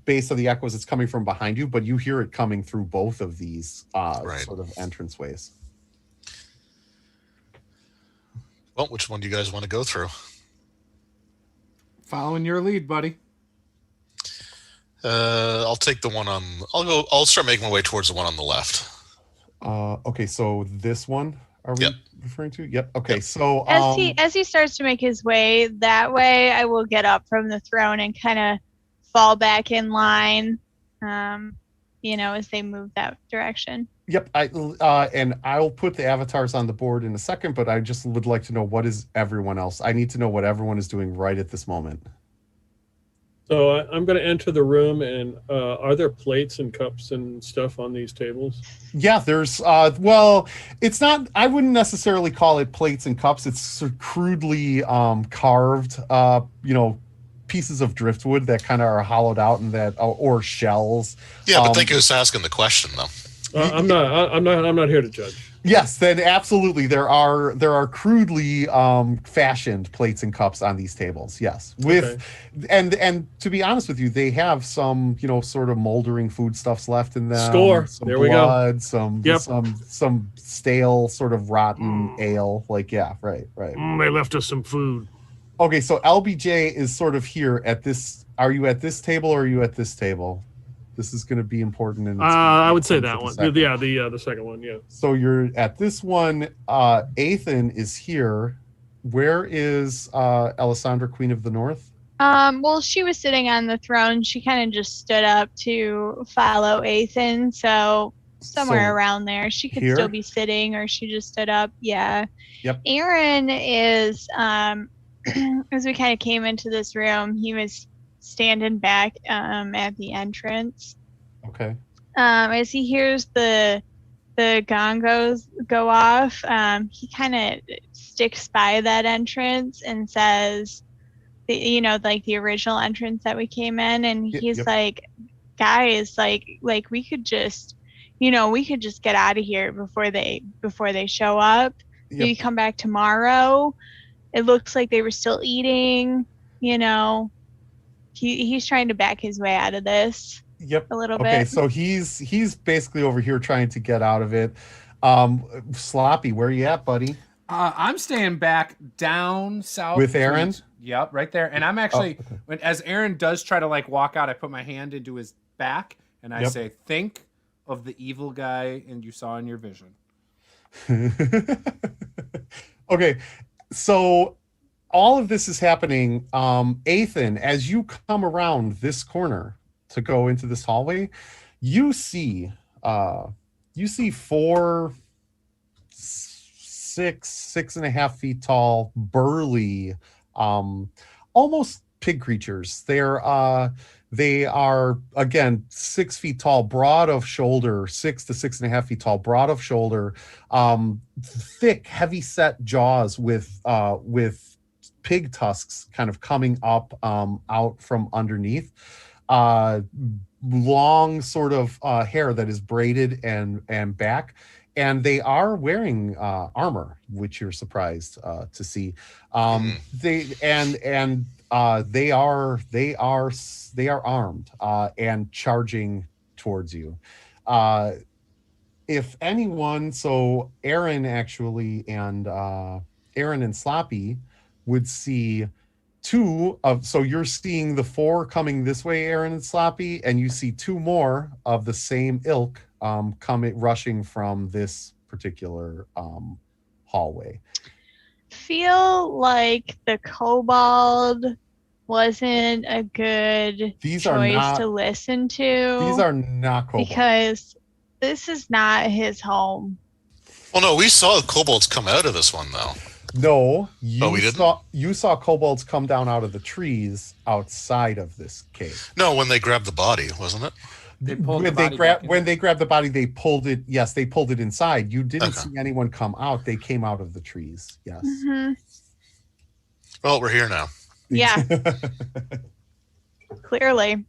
based on the echoes, it's coming from behind you, but you hear it coming through both of these sort of entranceways. Well, which one do you guys want to go through? Following your lead, buddy. I'll take the one on. I'll start making my way towards the one on the left. Okay, so this one are we referring to? Yep. Okay, yep. So as he starts to make his way that way, I will get up from the throne and kind of fall back in line, as they move that direction. Yep. And I'll put the avatars on the board in a second, but I just would like to know, what is everyone else? I need to know what everyone is doing right at this moment. So I'm going to enter the room, and are there plates and cups and stuff on these tables? Yeah, there's, it's not, I wouldn't necessarily call it plates and cups. It's sort of crudely carved, pieces of driftwood that kind of are hollowed out, and that, or shells. Yeah, but think who's asking the question, though. I'm not here to judge. Yes, then absolutely there are crudely fashioned plates and cups on these tables. Yes, and to be honest with you, they have some sort of moldering foodstuffs left in them. Some there blood, we go. Some stale sort of rotten ale. Right. They left us some food. Okay, so LBJ is sort of here at this. Are you at this table, or are you at this table? This is going to be important. And I would say that one. Yeah, the second one. Yeah. So you're at this one. Ethan is here. Where is Alessandra, Queen of the North? Well, she was sitting on the throne. She kind of just stood up to follow Ethan. So somewhere around there, she could still be sitting, or she just stood up. Yeah. Yep. Aaron is, as we kind of came into this room, he was standing back at the entrance. Okay. As he hears the the gong go off, he kind of sticks by that entrance and says, like the original entrance that we came in, and he's Yep. like, guys, like we could just get out of here before they show up. Yep. Maybe come back tomorrow. It looks like they were still eating. He's trying to back his way out of this. Yep. A little Okay, bit. so he's basically over here trying to get out of it. Sloppy, where you at, buddy? I'm staying back down south With Aaron? Yep, right there. And I'm actually, as Aaron does try to like walk out, I put my hand into his back and I say, think of the evil guy and you saw in your vision. Okay, so all of this is happening. Athan, as you come around this corner to go into this hallway, you see 4, 6.5 feet tall, burly, almost pig creatures. They are again 6 feet tall, broad of shoulder, 6 to 6.5 feet tall, broad of shoulder, thick, heavy set jaws with pig tusks kind of coming up out from underneath. Long sort of hair that is braided and back, and they are wearing armor, which you're surprised to see. They are armed and charging towards you. If anyone, so Aaron actually and Aaron and Sloppy would see two of, so you're seeing the 4 coming this way, Aaron and Sloppy, and you see 2 more of the same ilk rushing from this particular hallway. Feel like the Kobold wasn't a good choice to listen to. These are not Kobolds. Because this is not his home. Well, no, we saw Kobolds come out of this one, though. No, we didn't? You saw kobolds come down out of the trees outside of this cave. No, when they grabbed the body, wasn't it? When they grabbed the body, they pulled it. Yes, they pulled it inside. You didn't see anyone come out. They came out of the trees. Yes. Mm-hmm. Well, we're here now. Yeah. Clearly.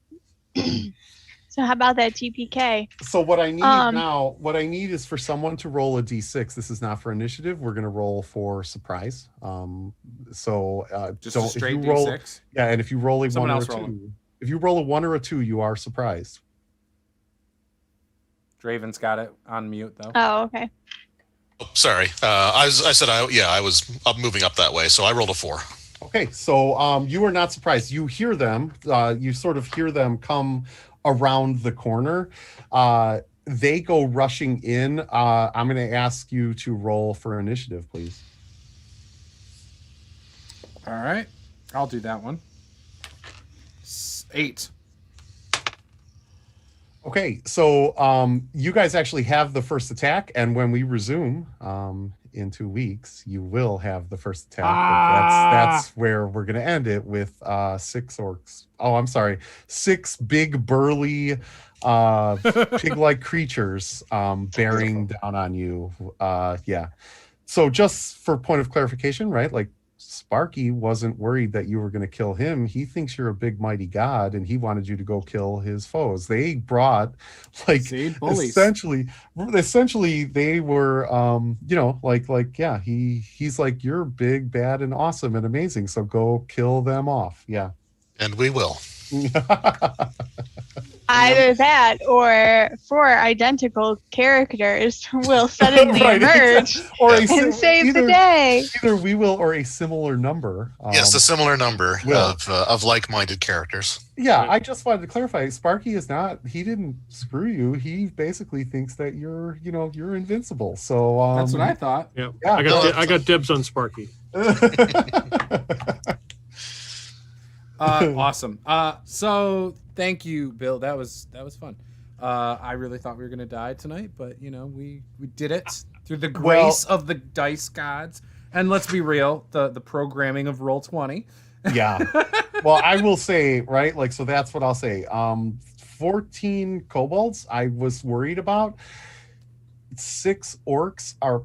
So how about that TPK? So what I need what I need is for someone to roll a d6. This is not for initiative. We're going to roll for surprise. Just a straight d6. Yeah, and if you roll a 1 or a 2, if you roll a 1 or a 2, you are surprised. Draven's got it on mute though. Oh, okay. Oh, sorry. I was moving up that way, so I rolled a 4. Okay, so you are not surprised. You hear them. You sort of hear them come around the corner. They go rushing in. I'm going to ask you to roll for initiative, please. All right, I'll do that one. 8. Okay, so you guys actually have the first attack, and when we resume in 2 weeks, you will have the first attack. That's where we're going to end it with 6 orcs. Oh, I'm sorry, 6 big burly pig-like creatures bearing down on you. Yeah. So just for point of clarification, right? Like Sparky wasn't worried that you were going to kill him. He thinks you're a big mighty god, and he wanted you to go kill his foes. They brought essentially they were he's like, you're big, bad, and awesome and amazing. So go kill them off. Yeah. And we will. Either that or 4 identical characters will suddenly emerge and save the day. Either we will or a similar number. Yes, a similar number of like-minded characters. Yeah, I just wanted to clarify. Sparky is not. He didn't screw you. He basically thinks that you're invincible. So that's what I thought. Yeah. I got dibs on Sparky. Awesome. So thank you, Bill. That was fun. I really thought we were gonna die tonight, but we did it through the grace of the dice gods. And let's be real, the programming of Roll20. Yeah. Well, I will say, right, like, so that's what I'll say. 14 kobolds I was worried about. 6 orcs are,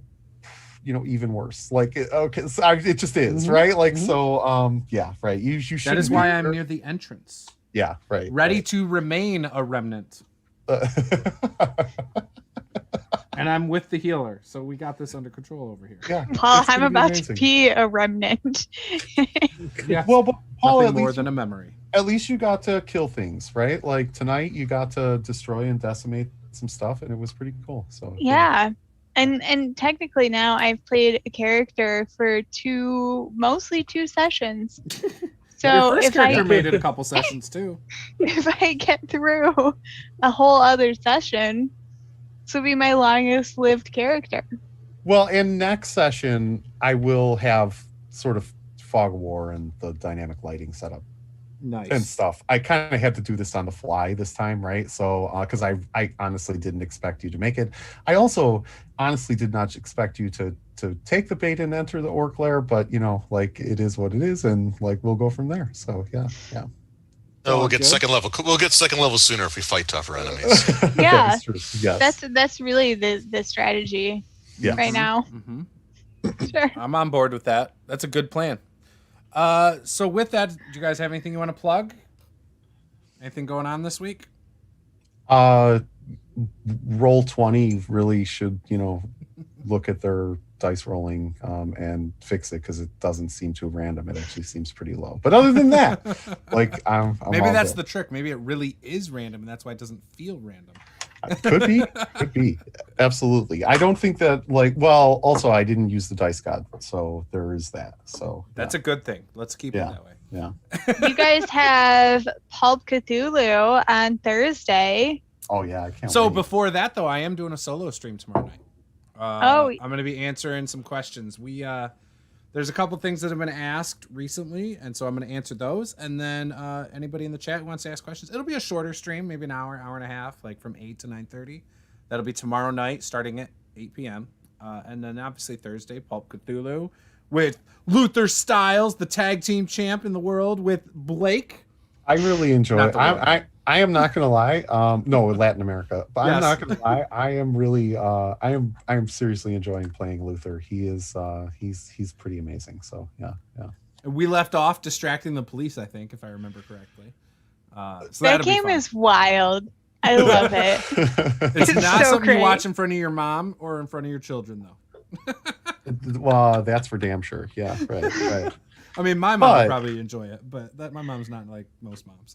even worse. Like, okay, so it just is, right? Like, so, yeah, right. You should. That is why I'm near the entrance. Yeah, right. Ready right. to remain a remnant. And I'm with the healer, so we got this under control over here. Yeah. Paul, I'm about to be a remnant. Yeah. Well, but Paul, nothing more than a memory. At least you got to kill things, right? Like tonight, you got to destroy and decimate some stuff, and it was pretty cool. So yeah. And technically now I've played a character for mostly 2 sessions. So your first if character made it a couple sessions too. If I get through a whole other session, this will be my longest lived character. Well, in next session, I will have sort of fog of war and the dynamic lighting setup. Nice. And stuff. I kind of had to do this on the fly this time, right? So, because I honestly didn't expect you to make it. I also honestly did not expect you to take the bait and enter the orc lair, but like it is what it is, and like we'll go from there. So yeah. No, we'll get second level. We'll get second level sooner if we fight tougher enemies. Yeah, that's true. Yes. That's really the strategy right now. Mm-hmm. Sure. I'm on board with that. That's a good plan. So with that, do you guys have anything you want to plug? Anything going on this week? Roll20 really should, look at their dice rolling and fix it, because it doesn't seem too random. It actually seems pretty low. But other than that, like I'm maybe all that's good. the trick. Maybe it really is random, and that's why it doesn't feel random. Could be. Absolutely. I don't think that also I didn't use the dice god, so there is that. So that's a good thing. Let's keep it that way. Yeah. You guys have Pulp Cthulhu on Thursday. Oh yeah, I can't. So wait. before that though, I am doing a solo stream tomorrow night. I'm going to be answering some questions. There's a couple things that have been asked recently, and so I'm going to answer those. And then anybody in the chat who wants to ask questions, it'll be a shorter stream, maybe an hour and a half, like from 8 to 9:30. That'll be tomorrow night, starting at 8 p.m. And then obviously Thursday, Pulp Cthulhu with Luther Styles, the tag team champ in the world, with Blake. I really enjoy it. I am not going to lie. No, Latin America, but Yes. I'm not going to lie. I am really, I am seriously enjoying playing Luther. He is, he's pretty amazing. So yeah. We left off distracting the police, I think, if I remember correctly. So That game is wild. I love it. It's not so something great. you watch in front of your mom or in front of your children, though. Well, that's for damn sure. Yeah, right. I mean, my mom would probably enjoy it, but my mom's not like most moms.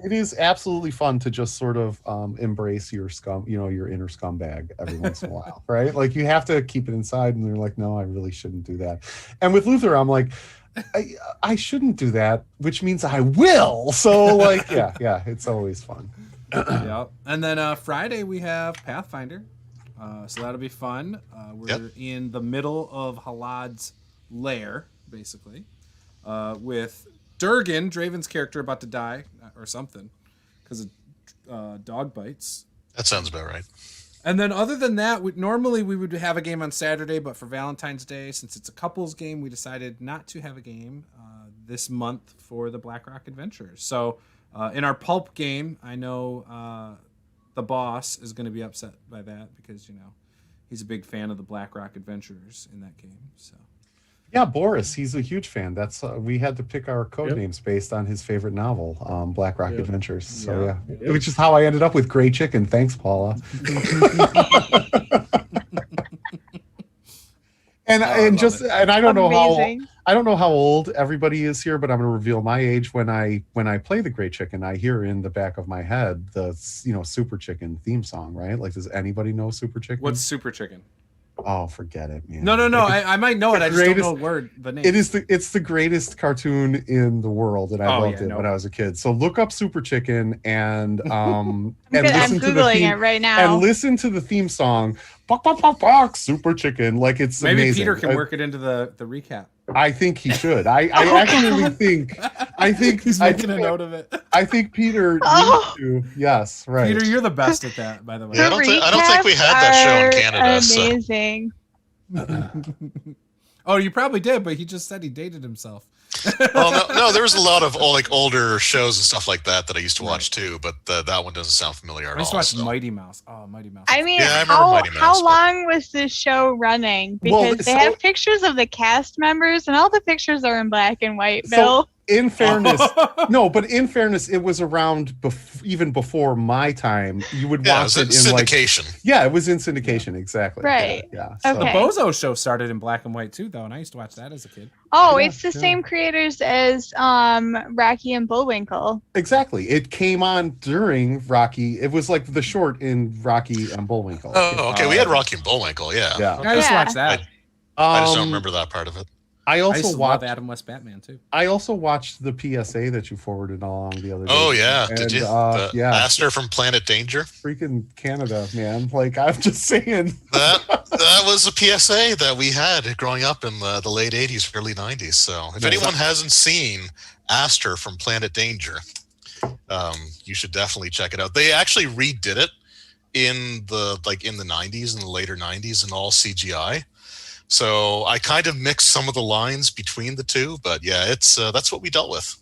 It is absolutely fun to just sort of embrace your your inner scumbag every once in a while, right? Like you have to keep it inside, and they're like, no, I really shouldn't do that. And with Luther, I'm like, I shouldn't do that, which means I will. So like, yeah, it's always fun. Yeah. And then Friday we have Pathfinder, so that'll be fun. We're in the middle of Halad's lair, basically, with Durgan, Draven's character, about to die or something because of dog bites. That sounds about right. And then other than that, normally we would have a game on Saturday, but for Valentine's Day, since it's a couples game, we decided not to have a game this month for the Blackrock Adventurers. So in our Pulp game, I know the boss is going to be upset by that because, he's a big fan of the Blackrock Adventurers in that game. So. Yeah, Boris, he's a huge fan. That's we had to pick our code names based on his favorite novel, Blackrock Adventures. So which is how I ended up with Gray Chicken. Thanks, Paula. and I don't know how old everybody is here, but I'm going to reveal my age when I play the Gray Chicken. I hear in the back of my head the Super Chicken theme song, right? Like, does anybody know Super Chicken? What's Super Chicken? Oh, forget it, man. No. I might know it. I just don't know the name. It's the greatest cartoon in the world, and I loved it when I was a kid. So look up Super Chicken and I'm Googling it right now. And listen to the theme song. Bok, bok, bok, bok, Super Chicken. Like, it's maybe amazing. Peter can work it into the recap. I think he should. I actually think he's making a note of it. I think Peter needs to. Yes, right. Peter, you're the best at that, by the way. Yeah, I don't think we had that show in Canada. Amazing. Oh, you probably did, but he just said he dated himself. Well, no, there was a lot of older shows and stuff like that I used to watch too, but that one doesn't sound familiar at I used to all. watch so. Mighty Mouse. Oh, Mighty Mouse. I mean, Yeah, I remember how Mighty Mouse, how but- long was this show running? Because they have pictures of the cast members, and all the pictures are in black and white. So- Bill. In fairness, no, but in fairness, it was around even before my time. You would Yeah, it watch was it in like, syndication. yeah, it was in syndication, exactly. Right. Yeah. The Okay. Bozo Show started in black and white too, though, and I used to watch that as a kid. Oh, Yeah, it's the yeah. same creators as Rocky and Bullwinkle. Exactly. It came on during Rocky. It was like the short in Rocky and Bullwinkle. Oh, okay. We had Rocky and Bullwinkle. Yeah. Yeah. I just Yeah. watched that. I just don't remember that part of it. I I used also to watched. love Adam West Batman too. I also watched the PSA that you forwarded along the other day. Oh yeah, And, did you? yeah, Aster from Planet Danger. freaking Canada, man. Like I'm just saying. That was a PSA that we had growing up in the late '80s, early '90s. So if anyone hasn't seen Aster from Planet Danger, you should definitely check it out. They actually redid it in the '90s, in the later '90s, and all CGI. So I kind of mixed some of the lines between the two, but yeah, it's that's what we dealt with.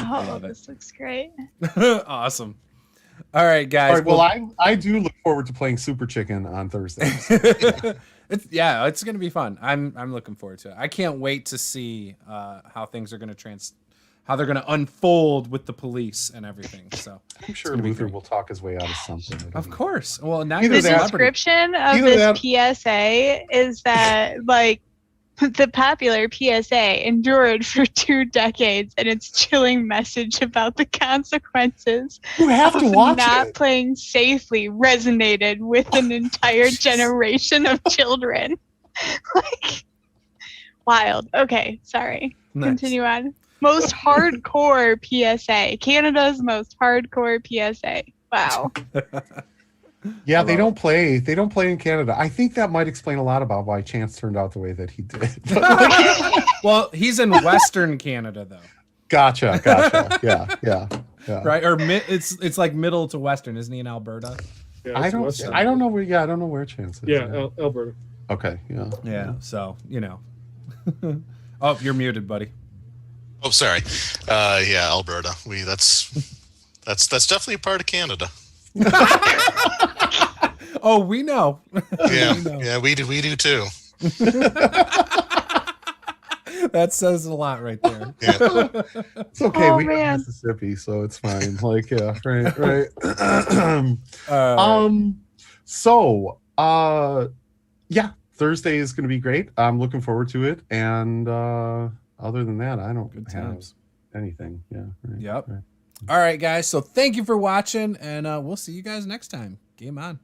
Oh, love it. this looks great. Awesome. All right, guys. All right, well, I do look forward to playing Super Chicken on Thursdays. it's gonna be fun. I'm looking forward to it. I can't wait to see how things are gonna how they're gonna unfold with the police and everything. So I'm sure gonna be Luther great. will talk his way out of something. I don't of know. course. Well, now Either you're a The that- celebrity. description of Either this PSA is that like the popular PSA endured for 2 decades, and its chilling message about the consequences You have to of watch not it. playing safely resonated with an entire generation of children. Like, wild. Okay, sorry. Nice. Continue on. Most hardcore PSA. Canada's most hardcore PSA. Wow. Yeah, I they love don't play. They don't play in Canada. I think that might explain a lot about why Chance turned out the way that he did. Well, he's in Western Canada though, Gotcha. Yeah. right? Or it's like middle to Western, isn't he in Alberta? Yeah, I it's don't. Western. I don't know where. Yeah, I don't know where Chance is. Yeah, Alberta. Okay. Yeah. Yeah. So Oh, you're muted, buddy. Oh, sorry. Yeah, Alberta. That's definitely a part of Canada. Oh, we know. Yeah, We know. yeah, we do too. That says a lot right there. Yeah. It's okay. Oh, we live in man. Mississippi, so it's fine. Like, yeah, right. So, yeah, Thursday is going to be great. I'm looking forward to it. And other than that, I don't Good have times. anything. Yeah. Right, Yep. right. All right, guys. So thank you for watching, and we'll see you guys next time. Game on.